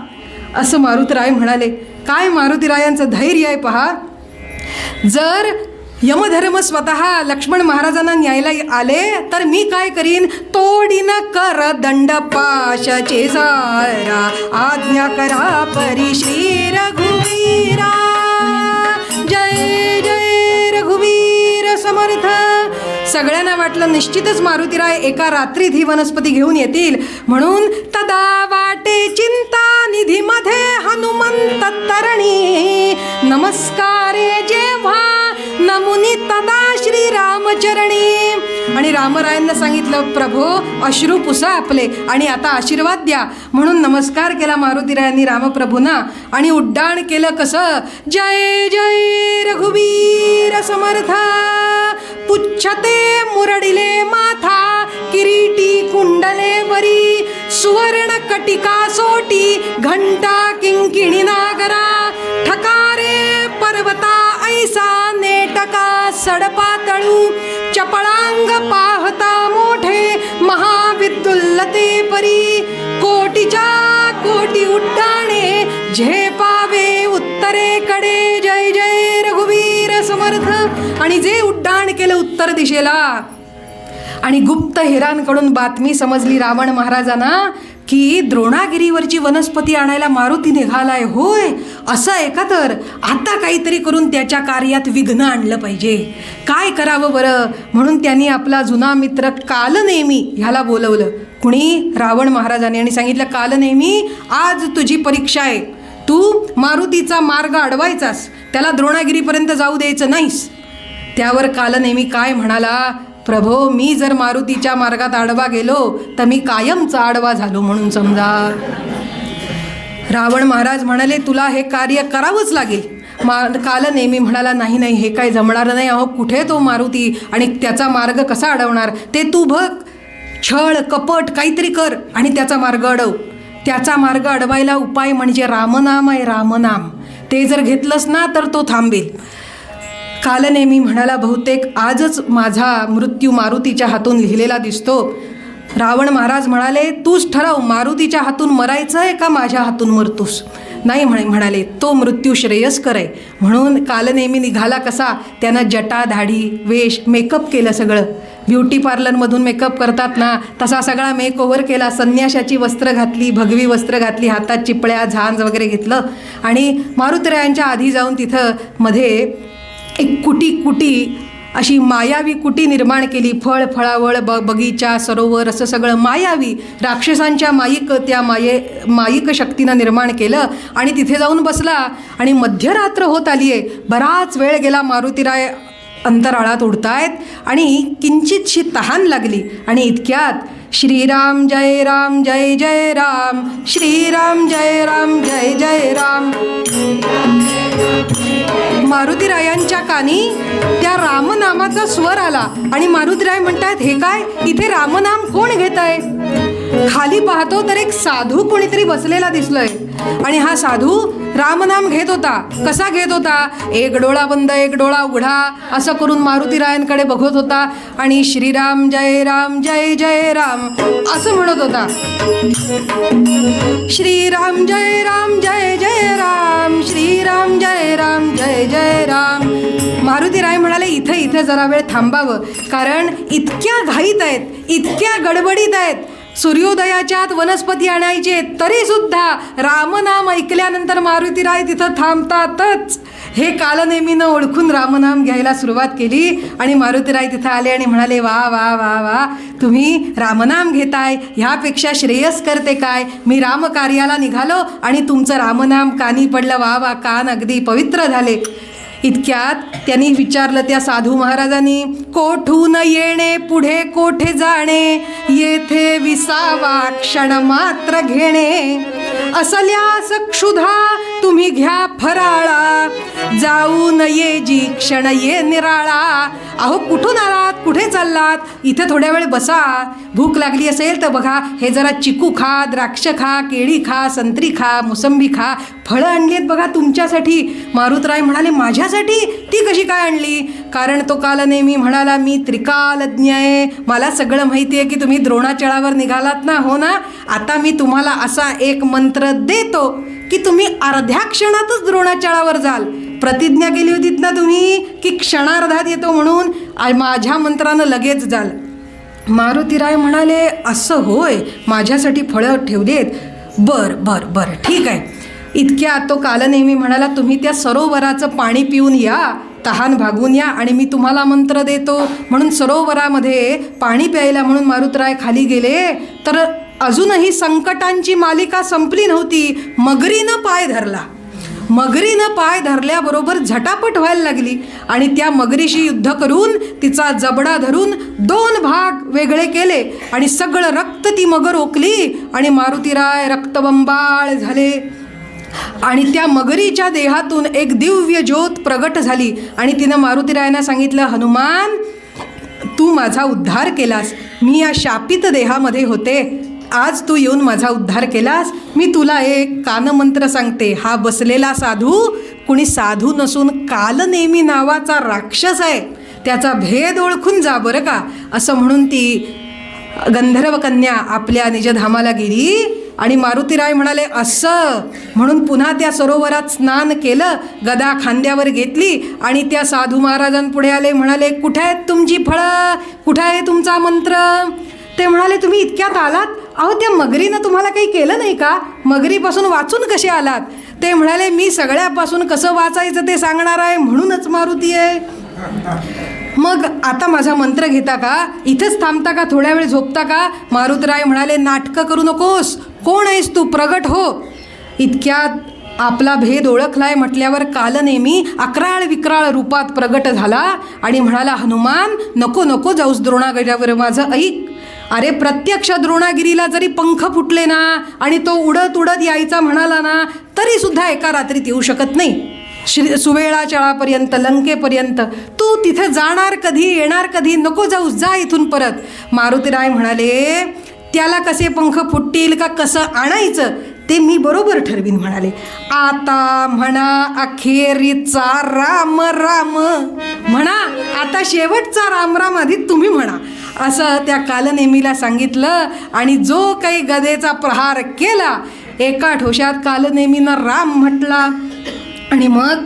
असं मारुतीराय म्हणाले. काय मारुतीरायांचं धैर्य आहे पहा. जर यमधर्म स्वतः लक्ष्मण महाराजांना न्यायला आले तर मी काय करीन, तोडीन कर दंड पाशाचे सारा, आज्ञा करा परी श्री रघुवीरा. जय जय रघुवीर समर्थ. सगळ्यांना वाटलं निश्चितच मारुतीराय एका रात्रीत ही वनस्पती घेऊन येतील, म्हणून तदा वाटे चिंता निधीमध्ये हनुमंत तरणी, नमस्कारे जेव्हा नमुनी तदा श्री रामचरणी. आणि रामरायांना सांगितलं, प्रभो अश्रू पुसा आपले आणि आता आशीर्वाद द्या. म्हणून नमस्कार केला मारुतीरायांनी रामप्रभूंना आणि उड्डाण केलं कसं, जय जय रघुवीर समर्थ. पुच्छते मुरडिले माथा, किरीटी कुंडले वरी, सुवर्ण कटिका सोटी, घंटा किंकिणी नागरा, ठकारे पर्वता ऐसा नेटका सडपातळू, चपळांग पाहता मोठे महाविद्युल्लते परी, कोटीच्या कोटी उड्डाणे झेपावे उत्तरेकडे. जय जय रघुवीर समर्थ. आणि जे उड्डाण केलं उत्तर दिशेला आणि गुप्त हेरांकडून बातमी समजली रावण महाराजांना की द्रोणागिरीवरची वनस्पती आणायला मारुती निघालाय. होय असं आहे का, तर आता काहीतरी करून त्याच्या कार्यात विघ्न आणलं पाहिजे. काय करावं बरं. म्हणून त्यांनी आपला जुना मित्र कालनेमी ह्याला बोलवलं. कुणी, रावण महाराजांनी. आणि सांगितलं, कालनेमी आज तुझी परीक्षा आहे. तू मारुतीचा मार्ग अडवायचास, त्याला द्रोणागिरीपर्यंत जाऊ द्यायचं नाहीस. त्यावर कालनेमी काय म्हणाला, प्रभो मी जर मारुतीच्या मार्गात आडवा गेलो तर मी कायमचा आडवा झालो म्हणून समजा. रावण महाराज म्हणाले, तुला हे कार्य करावंच लागेल. कालनेमी म्हणाला, नाही नाही हे काय जमणार नाही. अहो कुठे तो मारुती आणि त्याचा मार्ग कसा अडवणार. ते तू बघ, छळ कपट काहीतरी कर आणि त्याचा मार्ग अडव. त्याचा मार्ग अडवायला उपाय म्हणजे रामनाम आहे, रामनाम. ते जर घेतलंस ना तर तो थांबेल. कालनेमी म्हणाला, बहुतेक आजच माझा मृत्यू मारुतीच्या हातून लिहिलेला दिसतो. रावण महाराज म्हणाले, तूच ठरव, मारुतीच्या हातून मरायचं आहे का माझ्या हातून मरतूस. नाही म्हणाले, तो मृत्यू श्रेयस्कर आहे. म्हणून कालनेमी निघाला कसा, त्यानं जटा दाढी वेश मेकअप केलं. सगळं ब्युटी पार्लरमधून मेकअप करतात ना तसा सगळा मेक ओव्हर केला. संन्याशाची वस्त्र घातली, भगवी वस्त्र घातली, हातात चिपळ्या झांज वगैरे घेतलं आणि मारुतीरायांच्या आधी जाऊन तिथं मध्ये एक कुटी अशी मायावी कुटी निर्माण केली. फळ फळावळ बगीचा सरोवर असं सगळं मायावी राक्षसांच्या मायिक शक्तीनं निर्माण केलं आणि तिथे जाऊन बसला. आणि मध्यरात्र होत आली आहे. बराच वेळ गेला. मारुतीराय अंतराळात उडतायत आणि किंचितशी तहान लागली. आणि इतक्यात श्रीराम जय राम जय जय राम, श्रीराम जय राम जय जय राम. मारुतीरायांच्या कानी त्या रामनामाचा स्वर आला आणि मारुतीराय म्हणतात, हे काय, इथे रामनाम कोण घेत आहे. खाली पाहतो तर एक साधू कोणीतरी बसलेला दिसलोय. आणि हा साधू रामनाम घेत होता. कसा घेत होता? एक डोळा बंद एक डोळा उघडा असं करून मारुतीरायांकडे बघत होता आणि श्रीराम जय राम असं म्हणत होता. श्रीराम जय राम श्रीराम जय राम. मारुतीराय म्हणाले इथे जरा वेळ थांबावं, कारण इतक्या घाईत आहेत, इतक्या गडबडीत आहेत, सूर्योदयाच्या आत वनस्पती आणायचे तरी सुद्धा रामनाम ऐकल्यानंतर मारुतीराय तिथं थांबतातच. हे कालनेमीनं ओळखून रामनाम घ्यायला सुरुवात केली आणि मारुतीराय तिथं आले आणि म्हणाले वा वा वा वा, तुम्ही रामनाम घेताय, ह्यापेक्षा श्रेयस करते काय? मी रामकार्याला निघालो आणि तुमचं रामनाम कानी पडलं. वा वा, कान अगदी पवित्र झाले. इतक्यात त्यांनी विचारलं त्या साधू महाराजांनी, कोठून येणे पुढे कोठे जाणे, येथे विसावा क्षण मात्र घेणे. असल्यास क्षुधा तुम्ही घ्या फराळा, जाऊ नये जी क्षण ये निराळा. अहो कुठून आलात, कुठे चाललात, इथे थोड्या वेळ बसा. भूक लागली असेल तर बघा, हे जरा चिकू खा, द्राक्ष खा, केळी खा, संत्री खा, मोसंबी खा, फळं आणली आहेत बघा तुमच्यासाठी. मारुतराय म्हणाले माझ्यासाठी? ती कशी काय आणली? कारण तो कालनेमी म्हणाला मी त्रिकालज्ञ आहे, मला सगळं माहिती आहे की तुम्ही द्रोणाचळावर निघालात ना, हो ना. आता मी तुम्हाला असा एक मंत्र देतो की तुम्ही अर्ध्या क्षणातच द्रोणाचळावर जाल. प्रतिज्ञा केली होतीत ना तुम्ही की क्षणार्धात येतो म्हणून, माझ्या मंत्रानं लगेच जाल. मारुतीराय म्हणाले असं होय, माझ्यासाठी फळं ठेवलेत, बर ठीक आहे. इतक्या तो कालनेमी म्हणाला तुम्ही त्या सरोवराचं पाणी पिऊन या, तहान भागून या आणि मी तुम्हाला मंत्र देतो. म्हणून सरोवरामध्ये पाणी प्यायला म्हणून मारुतराय खाली गेले तर अजूनही संकटांची मालिका संपली नव्हती. मगरीनं पाय धरला. मगरीनं पाय धरल्याबरोबर झटापट व्हायला लागली आणि त्या मगरीशी युद्ध करून तिचा जबडा धरून 2 भाग वेगळे केले आणि सगळं रक्त ती मगर ओकली आणि मारुतीराय रक्तबंबाळ झाले. आणि त्या मगरीच्या देहातून एक दिव्य ज्योत प्रगट झाली आणि तिनं मारुतीरायांना सांगितलं, हनुमान तू माझा उद्धार केलास, मी या शापित देहामध्ये होते, आज तू येऊन माझा उद्धार केलास. मी तुला एक कानमंत्र सांगते. हा बसलेला साधू कुणी साधू नसून कालनेमी नावाचा राक्षस आहे, त्याचा भेद ओळखून जा बरं का. असं म्हणून ती गंधर्व कन्या आपल्या निजधामाला गेली आणि मारुतीराय म्हणाले असं म्हणून पुन्हा त्या सरोवरात स्नान केलं, गदा खांद्यावर घेतली आणि त्या साधू महाराजांपुढे आले. म्हणाले कुठे आहेत तुमची फळं, कुठे आहे तुमचा मंत्र? ते म्हणाले तुम्ही इतक्यात आलात, अहो त्या मगरीनं तुम्हाला काही केलं नाही का? मगरीपासून वाचून कसे आलात? ते म्हणाले मी सगळ्यापासून कसं वाचायचं ते सांगणार आहे, म्हणूनच मारुती आहे. मग आता माझा मंत्र घेता का, इथेच थांबता का, थोड्या वेळ झोपता का? मारुतराय म्हणाले नाटकं करू नकोस, कोण आहेस तू, प्रगट हो. इतक्यात आपला भेद ओळखलाय म्हटल्यावर कालनेमी अकराळ विक्राळ रूपात प्रगट झाला आणि म्हणाला हनुमान नको जाऊस द्रोणागिरीवर, माझं ऐक. अरे प्रत्यक्ष द्रोणागिरीला जरी पंख फुटले ना आणि तो उडत उडत यायचा म्हणाला ना तरी सुद्धा एका रात्रीत येऊ शकत नाही. सुवेळाचळापर्यंत, लंकेपर्यंत तू तिथे जाणार कधी, येणार कधी, नको जाऊस, जा इथून परत. मारुतीराय म्हणाले त्याला कसे पंख फुटतील का कसं आणायचं ते मी बरोबर ठरवीन. म्हणाले आता म्हणा अखेरीचा राम राम, म्हणा आता शेवटचा राम राम आधी तुम्ही म्हणा, असं त्या कालनेमीला सांगितलं. आणि जो काही गदेचा प्रहार केला एका ठोशात कालनेमीनं राम म्हटला. आणि मग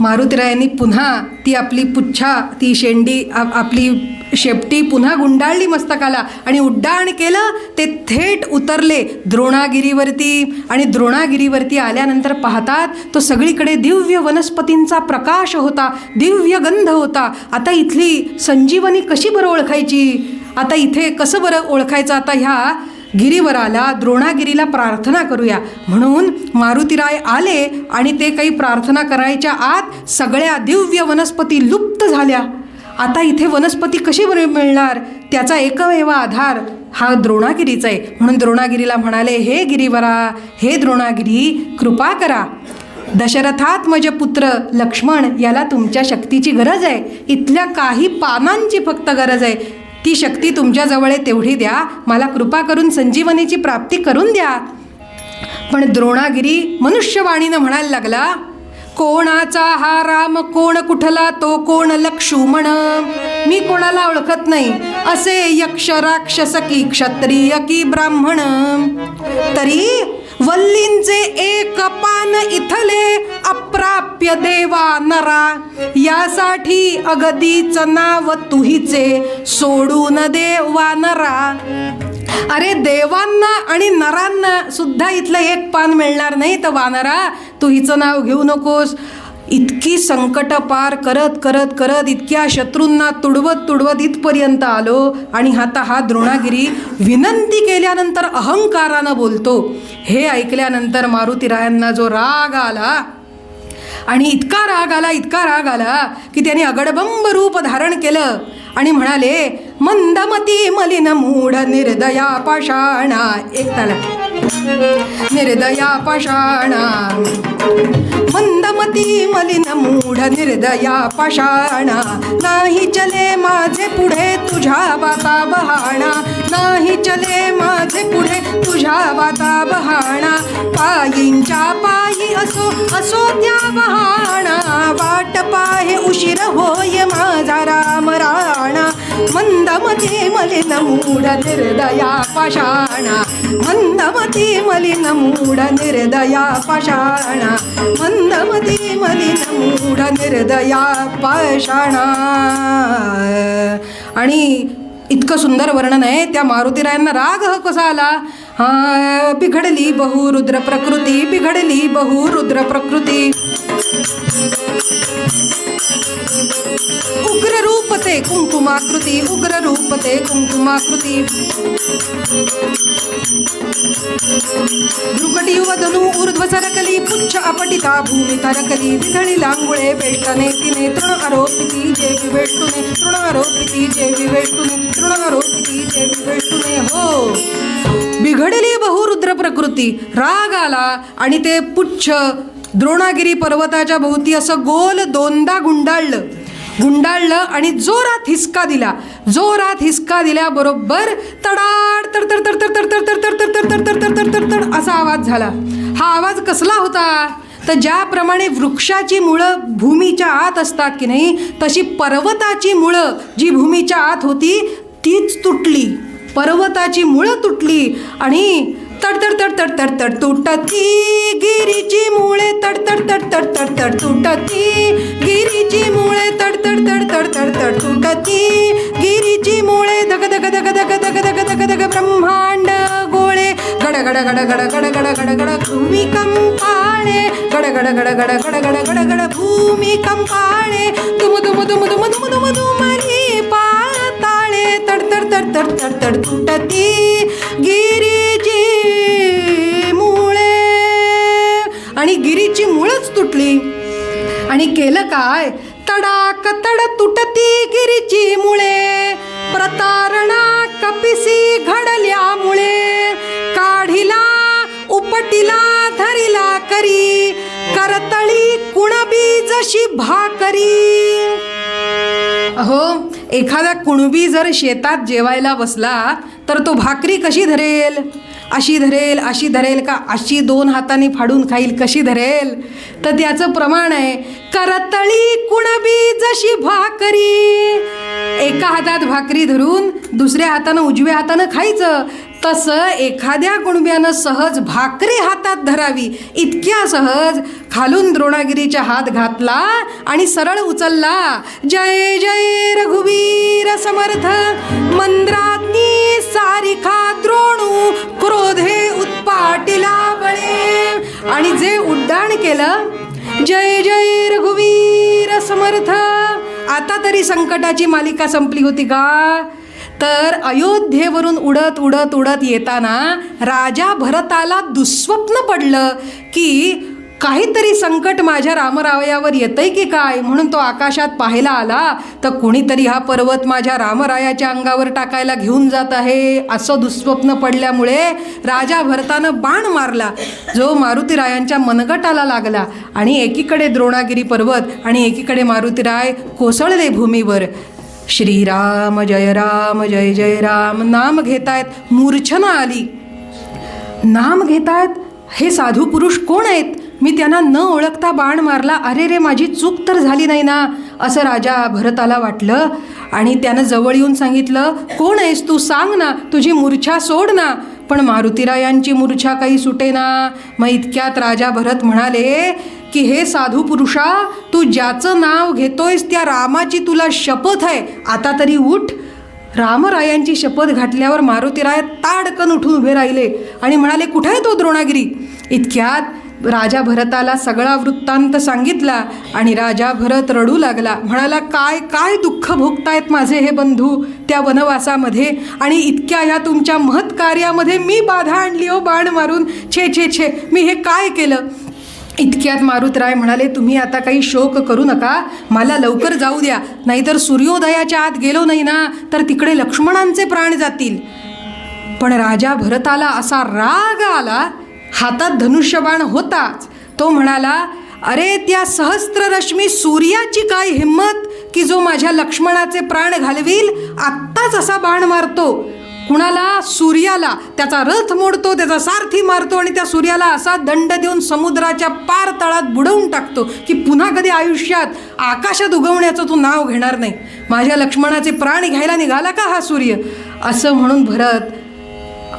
मारुतीरायांनी पुन्हा ती आपली पुच्छा, ती शेंडी, आपली शेपटी पुन्हा गुंडाळली मस्तकाला आणि उड्डाण केलं. ते थेट उतरले द्रोणागिरीवरती आणि द्रोणागिरीवरती आल्यानंतर पाहतात तो सगळीकडे दिव्य वनस्पतींचा प्रकाश होता, दिव्य गंध होता. आता इथली संजीवनी कशी बरं ओळखायची, आता इथे कसं बरं ओळखायचं, आता ह्या गिरीवर आला, द्रोणागिरीला प्रार्थना करूया. म्हणून मारुतीराय आले आणि ते काही प्रार्थना करायच्या आत सगळ्या दिव्य वनस्पती लुप्त झाल्या. आता इथे वनस्पती कशी मिळणार, त्याचा एकमेव आधार हा द्रोणागिरीचा आहे. म्हणून द्रोणागिरीला म्हणाले हे गिरीवरा, हे द्रोणागिरी कृपा करा, दशरथात्मज पुत्र लक्ष्मण याला तुमच्या शक्तीची गरज आहे, इथल्या काही पानांची फक्त गरज आहे, ती शक्ती तुमच्याजवळ आहे तेवढी द्या, मला कृपा करून संजीवनीची प्राप्ती करून द्या. पण द्रोणागिरी मनुष्यवाणीनं म्हणायला लागला, कोणाचा हा राम, कोण कुठला तो कोण लक्ष्मण, मी कोणाला ओळखत नाही, असे यक्ष राक्षस की क्षत्रिय की ब्राह्मण, तरी वल्लींचे एक पान इथले अप्राप्य देवा नरा, यासाठी अगदीच नाव तुहीचे सोडून दे वानरा. अरे देवांना आणि नरांना सुद्धा इथलं एक पान मिळणार नाही, तर वानरा तू हिचं नाव घेऊ नकोस. इतकी संकट पार करत करत करत इतक्या शत्रूंना तुडवत तुडवत इथपर्यंत आलो, आणि आता हा द्रोणागिरी विनंती केल्यानंतर अहंकारानं बोलतो. हे ऐकल्यानंतर मारुतीरायांना जो राग आला, आणि इतका राग आला की त्याने अगडबंब रूप धारण केलं आणि म्हणाले, मंदमती मलिन मूढ निर्दया पाषाणा. एक ताला, निर्दया पाषाणा, मंदमती मलिन मूढ निर्दया पाषाणा, नाही चले माझे पुढे तुझ्या बाता बहाणा, नाही चले माझे पुढे तुझ्या बाता बहाणा, पायींच्या पायी असो असो त्या बहाणा, वाट पाहे उशीर होय माझा राम राणा, मंदमती मलिन मूढ निर्दया पाषाणा, मंदमती मलिन मूढ निर्दया पाषाणा, मंदमती मलिन मूढ निर्दया पाषाणा. आणि इतकं सुंदर वर्णन आहे. त्या मारुतीरायांना राग कसा आला. बिघडली बहुरुद्र प्रकृती, बिघडली बहुरुद्र प्रकृती, उग्र रूप ते कुंकुमाकृती, उग्र रूप ते कुंकुमाकृती, भ्रुकटी वदनू ऊर्ध्व सरकली, पुच्छ अपटिता भूमी तरकली, विधळी लांगुळे वेष्टने तिने, तृण आरोपिती जे विवेष्टुने, तृण आरोपिती जे विवेष्टुने, तृण आरोपिती जे विवेष्टुने. हो, बिघडली बहुरुद्र प्रकृती. राग आला आणि ते पुच्छ द्रोणागिरी पर्वताच्या भोवती असं गोल दोनदा गुंडाळलं आणि जोरात हिसका दिला. जोरात हिसका दिल्याबरोबर तडाड तड तड तड तड तड तड तड तड तड तड तड तड तड असा आवाज झाला. हा आवाज कसला होता, तर ज्याप्रमाणे वृक्षाची मुळं भूमीच्या आत असतात की नाही, तशी पर्वताची मुळं जी भूमीच्या आत होती तीच तुटली. पर्वताची मुळं तुटली आणि तडतड तडतड तडतड तुटती गिरीची मुळे, तडतड तडतड तडतड तुटती गिरीची मुळे, तडतड तडतड तडतड तुटती गिरीची मुळे, धग धग धग धग धग धग धग धग ब्रह्मांड गोळे, गड गड गड गड गड गड गड गड भूमिकंपाळे, गड गड गड गड गड गड गड गड भूमिकंपाळे, तुम तुम तुम तुम तुम तुम तुमरी पाताळे, तडतड तडतड तडतड तुटती गिरीची मुळे. आणि गिरीची मुळच तुटली. आणि केलं काय, तडाक तड तुटती गिरीची मुळे, प्रतारणा कपिसी घडल्यामुळे, काढिला उपटिला धरिला करी, करतळी कुणबी जशी भाकरी. अहो, एखादा कुणबी जर शेतात जेवायला बसला तर तो भाकरी कशी धरेल, अशी धरेल, अशी धरेल का अशी दोन हाताने फाडून खाईल, कशी धरेल. तर त्याचं प्रमाण आहे, करतळी कुणबी जशी भाकरी. एका हातात भाकरी धरून दुसऱ्या हातानं उजव्या हातानं खायचं, तसं एखाद्या कुणब्यानं सहज भाकरी हातात धरावी इतक्या सहज खालून द्रोणागिरीच्या हात घातला आणि सरळ उचलला. जय जय रघुवीर समर्थ, मंद्राग्नी सारिखा द्रोणू, क्रोधे उत्पाटिला बळे. आणि जे उड्डाण केलं, जय जय रघुवीर समर्थ. आता तरी संकटाची मालिका संपली होती का. तर अयोध्येवरून उडत उडत उडत येताना राजा भरताला दुःस्वप्न पडलं की काहीतरी संकट माझ्या रामरायावर येतंय की काय. म्हणून तो आकाशात पाहायला आला तर कोणीतरी हा पर्वत माझ्या रामरायाच्या अंगावर टाकायला घेऊन जात आहे, असं दुःस्वप्न पडल्यामुळे राजा भरतानं बाण मारला, जो मारुतीरायांच्या मनगटाला लागला. आणि एकीकडे द्रोणागिरी पर्वत आणि एकीकडे मारुतीराय कोसळले भूमीवर. श्रीराम जय जय राम नाम घेतायत, मूर्छना आली. नाम घेतायत हे साधू पुरुष कोण आहेत? मी त्यांना न ओळखता बाण मारला. अरे रे, माझी चूक तर झाली नाही ना, असं राजा भरताला वाटलं. आणि त्यानं जवळ येऊन सांगितलं, कोण आहेस तू? सांग ना, तुझी मूर्छा सोड ना. पण मारुतीरायांची मूर्छा काही सुटेना. मग इतक्यात राजा भरत म्हणाले की हे साधू पुरुषा, तू ज्याचं नाव घेतोयस त्या रामाची तुला शपथ आहे, आता तरी उठ. रामरायांची शपथ घातल्यावर मारुतीराय ताडकन उठून उभे राहिले आणि म्हणाले, कुठे आहे तो द्रोणागिरी? इतक्यात राजा भरताला सगळा वृत्तांत सांगितला आणि राजा भरत रडू लागला. म्हणाला, काय काय दुःख भोगतायत माझे हे बंधू त्या वनवासामध्ये, आणि इतक्या ह्या तुमच्या महत् कार्यामध्ये मी बाधा आणली हो बाण मारून. छे छे छे, मी हे काय केलं? इतक्यात मारुतराय म्हणाले, तुम्ही आता काही शोक करू नका, मला लवकर जाऊ द्या, नाहीतर सूर्योदयाच्या आत गेलो नाही ना तर तिकडे लक्ष्मणांचे प्राण जातील. पण राजा भरताला असा राग आला, हातात धनुष्यबाण होताच. तो म्हणाला, अरे त्या सहस्त्ररश्मी सूर्याची काय हिंमत की जो माझ्या लक्ष्मणाचे प्राण घालवील. आत्ताच असा बाण मारतो कुणाला? सूर्याला. त्याचा रथ मोडतो, त्याचा सारथी मारतो आणि त्या सूर्याला असा दंड देऊन समुद्राच्या पार तळात बुडवून टाकतो की पुन्हा कधी आयुष्यात आकाशात उगवण्याचं तू नाव घेणार नाही. माझ्या लक्ष्मणाचे प्राण घ्यायला निघाला का हा सूर्य? असं म्हणून भरत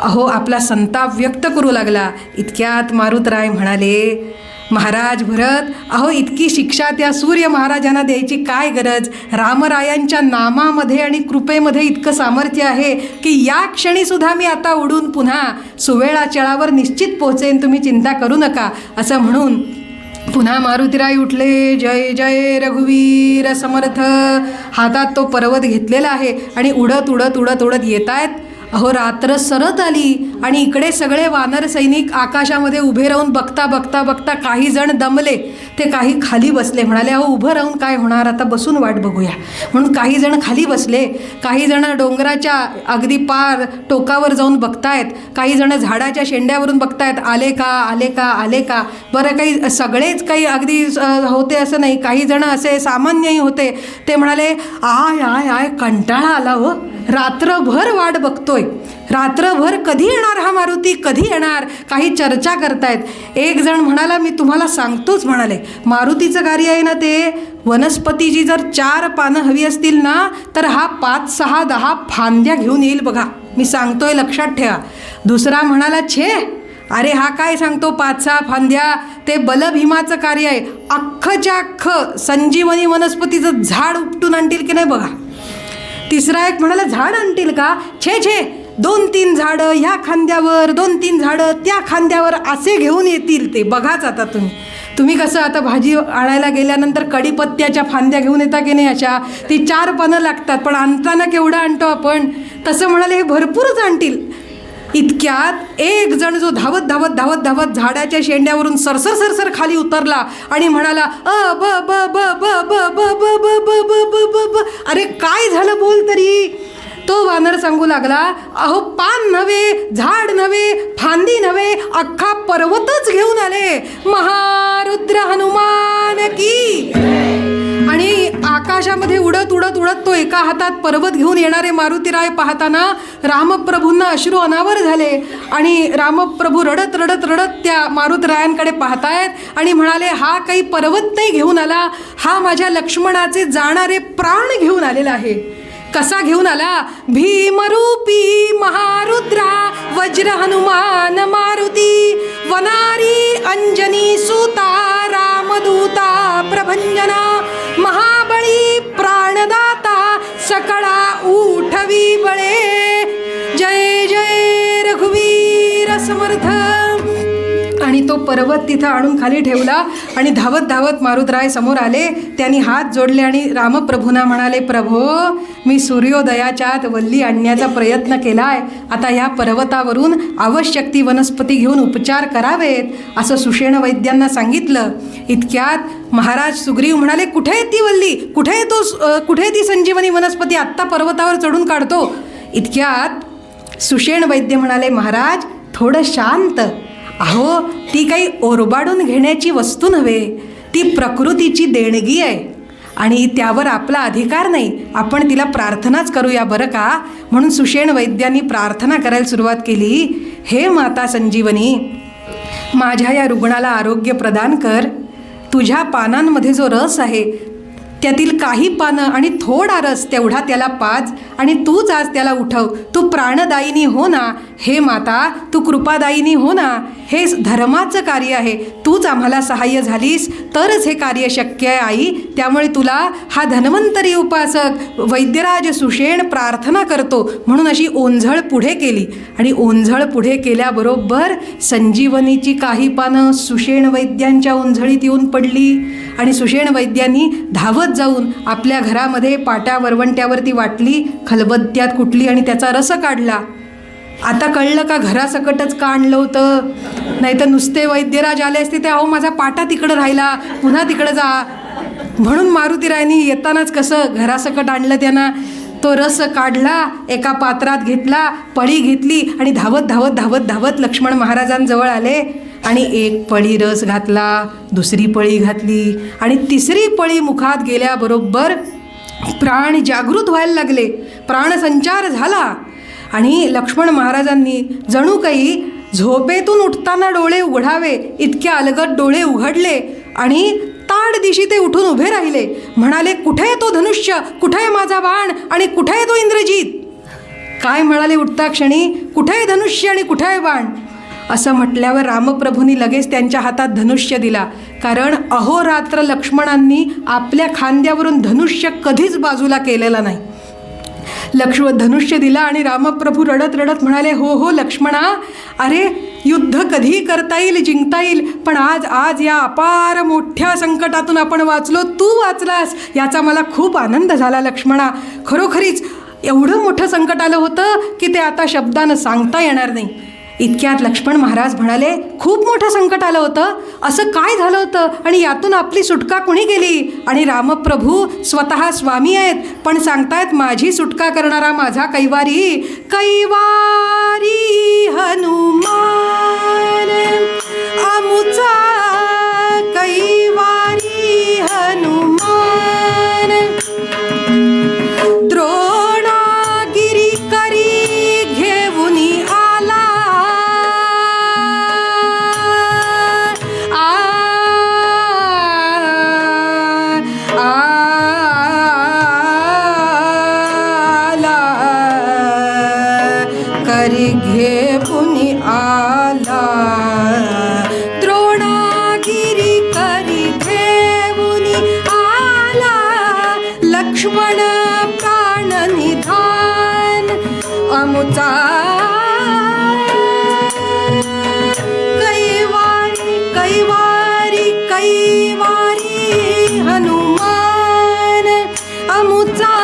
आपला संताप व्यक्त करू लागला. इतक्यात मारुतराय म्हणाले, महाराज भरत, इतकी शिक्षा त्या सूर्य महाराजांना द्यायची काय गरज? रामरायांच्या नामामध्ये आणि कृपेमध्ये इतकं सामर्थ्य आहे की या क्षणीसुद्धा मी आता उडून पुन्हा सुवेळाचळावर निश्चित पोहोचेन, तुम्ही चिंता करू नका. असं म्हणून पुन्हा मारुतीराय उठले. जय जय रघुवीर समर्थ. हातात तो पर्वत घेतलेला आहे आणि उडत उडत उडत उडत येत आहेत. रात्र सरत आली आणि इकडे सगळे वानर सैनिक आकाशामध्ये उभे राहून बघता बघता बघता काही जण दमले, ते काही खाली बसले. म्हणाले, उभं राहून काय होणार, आता बसून वाट बघूया. म्हणून काही जण खाली बसले, काही जण डोंगराच्या अगदी पार टोकावर जाऊन बघतायत, काही जण झाडाच्या शेंड्यावरून बघतायत, आले का आले का आले का. बरं, काही सगळेच काही अगदी होते असं नाही, काही जण असे सामान्यही होते. ते म्हणाले, आय आय आय कंटाळा आला हो, रात्रभर वाट बघतोय, रात्रभर कधी येणार हा मारुती, कधी येणार. काही चर्चा करतायत. एक जण म्हणाला, मी तुम्हाला सांगतोच, म्हणाले, मारुतीचं कार्य आहे ना ते, वनस्पतीची जर 4 पानं हवी असतील ना तर हा 5, 6, 10 फांद्या घेऊन येईल बघा, मी सांगतोय, लक्षात ठेवा. दुसरा म्हणाला, छे, अरे हा काय सांगतो 5, 6 फांद्या, ते बलभीमाचं कार्य आहे, अख्खच्या अख्खं संजीवनी वनस्पतीचं झाड उपटून आणतील की नाही बघा. तिसरा एक म्हणाला, झाड आणतील का, छे छे, 2-3 झाडं ह्या खांद्यावर, 2-3 झाडं त्या खांद्यावर असे घेऊन येतील ते, बघाच आता तुम्ही कसं आता भाजी आणायला गेल्यानंतर कढीपत्त्याच्या फांद्या घेऊन येता की नाही, अशा ती 4 पानं लागतात, पण आणताना केवढं आणतो आपण, तसं म्हणाले हे भरपूरच आणतील. इतक्यात एक जण जो धावत धावत धावत धावत झाडाच्या शेंड्यावरून सरसर सरसर खाली उतरला आणि म्हणाला, ब ब ब ब ब ब ब ब ब ब ब ब ब. अरे काय झालं, बोल तरी. तो वानर सांगू लागला, पान नव्हे, झाड नव्हे, फांदी नव्हे, अख्खा पर्वतच घेऊन आले, महारुद्र हनुमान की. आणि आकाशामध्ये उडत उडत उडत तो एका हातात पर्वत घेऊन येणारे मारुतीराय पाहताना रामप्रभूंना अश्रू अनावर झाले आणि रामप्रभू रडत रडत रडत त्या मारुतीरायांकडे पाहतायत आणि म्हणाले, हा काही पर्वत नाही घेऊन आला, हा माझ्या लक्ष्मणाचे जाणारे प्राण घेऊन आलेला आहे. कसा घेऊन आला? भीमरूपी महारुद्रा वज्र हनुमान मारुती, वनारी अंजनी सुता रामदूता प्रभंजना, महाबळी प्राणदाता सकळा उठवी बळे. जय जय रघुवीर समर्थ. आणि तो पर्वत तिथं आणून खाली ठेवला आणि धावत धावत मारुतराय समोर आले. त्यांनी हात जोडले आणि रामप्रभूंना म्हणाले, प्रभो, मी सूर्योदयाच्या आत वल्ली आणण्याचा प्रयत्न केलाय, आता ह्या पर्वतावरून आवश्यक ती वनस्पती घेऊन उपचार करावेत असं सुषेण वैद्यांना सांगितलं. इतक्यात महाराज सुग्रीव म्हणाले, कुठे आहे ती वल्ली, कुठे ती संजीवनी वनस्पती, आत्ता पर्वतावर चढून काढतो. इतक्यात सुषेण वैद्य म्हणाले, महाराज थोडं शांत. ती काही ओरबाडून घेण्याची वस्तू नव्हे, ती प्रकृतीची देणगी आहे आणि त्यावर आपला अधिकार नाही, आपण तिला प्रार्थनाच करूया बरं का. म्हणून सुषेण वैद्यांनी प्रार्थना करायला सुरुवात केली. हे माता संजीवनी, माझ्या या रुग्णाला आरोग्य प्रदान कर. तुझ्या पानांमध्ये जो रस आहे त्यातील काही पानं आणि थोडा रस तेवढा त्याला पाज आणि तूच आज त्याला उठव. तू प्राणदायिनी हो ना हे माता, तू कृपादायिनी हो ना. हे धर्माचं कार्य आहे. तूच आम्हाला सहाय्य झालीस तरच हे कार्य शक्य आहे आई. त्यामुळे तुला हा धन्वंतरी उपासक वैद्यराज सुषेण प्रार्थना करतो. म्हणून अशी ओंझळ पुढे केली आणि ओंझळ पुढे केल्याबरोबर संजीवनीची काही पानं सुषेण वैद्यांच्या ओंझळीत येऊन पडली आणि सुषेण वैद्यांनी धावत जाऊन आपल्या घरामध्ये पाट्या वरवंट्यावरती वाटली, खलबत्त्यात कुटली आणि त्याचा रस काढला. आता कळलं का घरासकटच का आणलं होतं? नाही तर नुसते वैद्यराज आले असते ते अहो माझा पाटा तिकडं राहिला, पुन्हा तिकडं जा. म्हणून मारुतीरायांनी येतानाच कसं घरासकट आणलं त्यांना. तो रस काढला, एका पात्रात घेतला, पळी घेतली आणि धावत धावत धावत धावत लक्ष्मण महाराजांजवळ आले आणि एक पळी रस घातला, दुसरी पळी घातली आणि तिसरी पळी मुखात गेल्याबरोबर प्राण जागृत व्हायला लागले. प्राणसंचार झाला आणि लक्ष्मण महाराजांनी जणू काही झोपेतून उठताना डोळे उघडावे इतक्या अलगद डोळे उघडले आणि ताड दिशी ते उठून उभे राहिले. म्हणाले, कुठे आहे तो धनुष्य, कुठे आहे माझा बाण आणि कुठे आहे तो इंद्रजित? काय म्हणाले उठता क्षणी? कुठे आहे धनुष्य आणि कुठे आहे बाण? असं म्हटल्यावर रामप्रभूंनी लगेच त्यांच्या हातात धनुष्य दिला. कारण अहोरात्र लक्ष्मणांनी आपल्या खांद्यावरून धनुष्य कधीच बाजूला केलेला नाही. धनुष्य दिला आणि रामप्रभू रडत रडत म्हणाले, हो हो लक्ष्मणा, अरे युद्ध कधी करता येईल, जिंकता येईल, पण आज या अपार मोठ्या संकटातून आपण वाचलो, तू वाचलास याचा मला खूप आनंद झाला लक्ष्मणा. खरोखरीच एवढं मोठं संकट आलं होतं की ते आता शब्दानं सांगता येणार नाही. इतक्यात लक्ष्मण महाराज म्हणाले, खूप मोठं संकट आलं होतं, असं काय झालं होतं आणि यातून आपली सुटका कुणी केली? आणि रामप्रभू स्वतः स्वामी आहेत पण सांगतायत, माझी सुटका करणारा माझा कैवारी, कैवारी हनुमान आमुचा कैवारी हनुमान. द्रोणागिरी करी घेऊनी आला, करी घे पुनी आला. द्रोणागिरी करी घेऊनी आला, लक्ष्मण प्राण निधान अमुचा कैवारी कैवारी कैवारी हनुमान अमुचा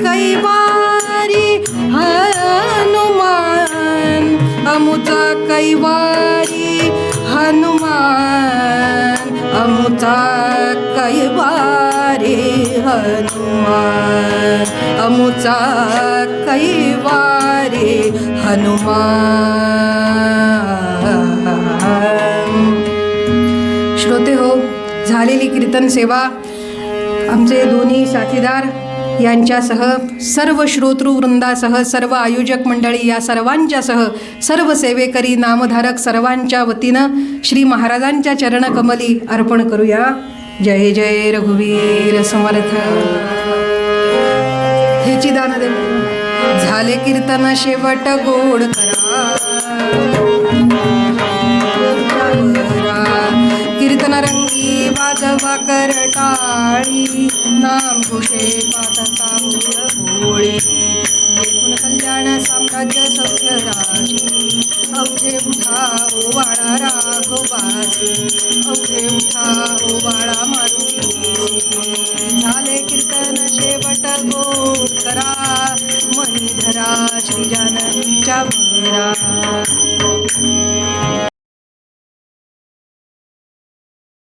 कैवारी हनुमान अमुचा कैवारी हनुमान अमुचा कैवारी हनुमान अमुचा कैवारी हनुमान. श्रोते हो, झालेली कीर्तन सेवा आमचे दोन्ही साथीदार यांच्यासह सर्व श्रोतृवृंदासह सर्व आयोजक मंडळी या सर्वांच्यासह सर्व सेवेकरी नामधारक सर्वांच्या वतीनं श्री महाराजांच्या चरणकमली अर्पण करूया. जय जय रघुवीर समर्थ. हेची दान दे. झाले कीर्तन शेवट गोड करा, कीर्तन रंगी वाजवा करटाळी, नाम घोषे पातता भोळे, येथून कल्याण साम्राज्य सभ्य राशी, अवघे उठा ओवाळा राघोबासी, अवघे उठा ओवाळा मारुती. झाले कीर्तन शेवट गोड करा, मनी धरा श्री जानकीच्या भरा.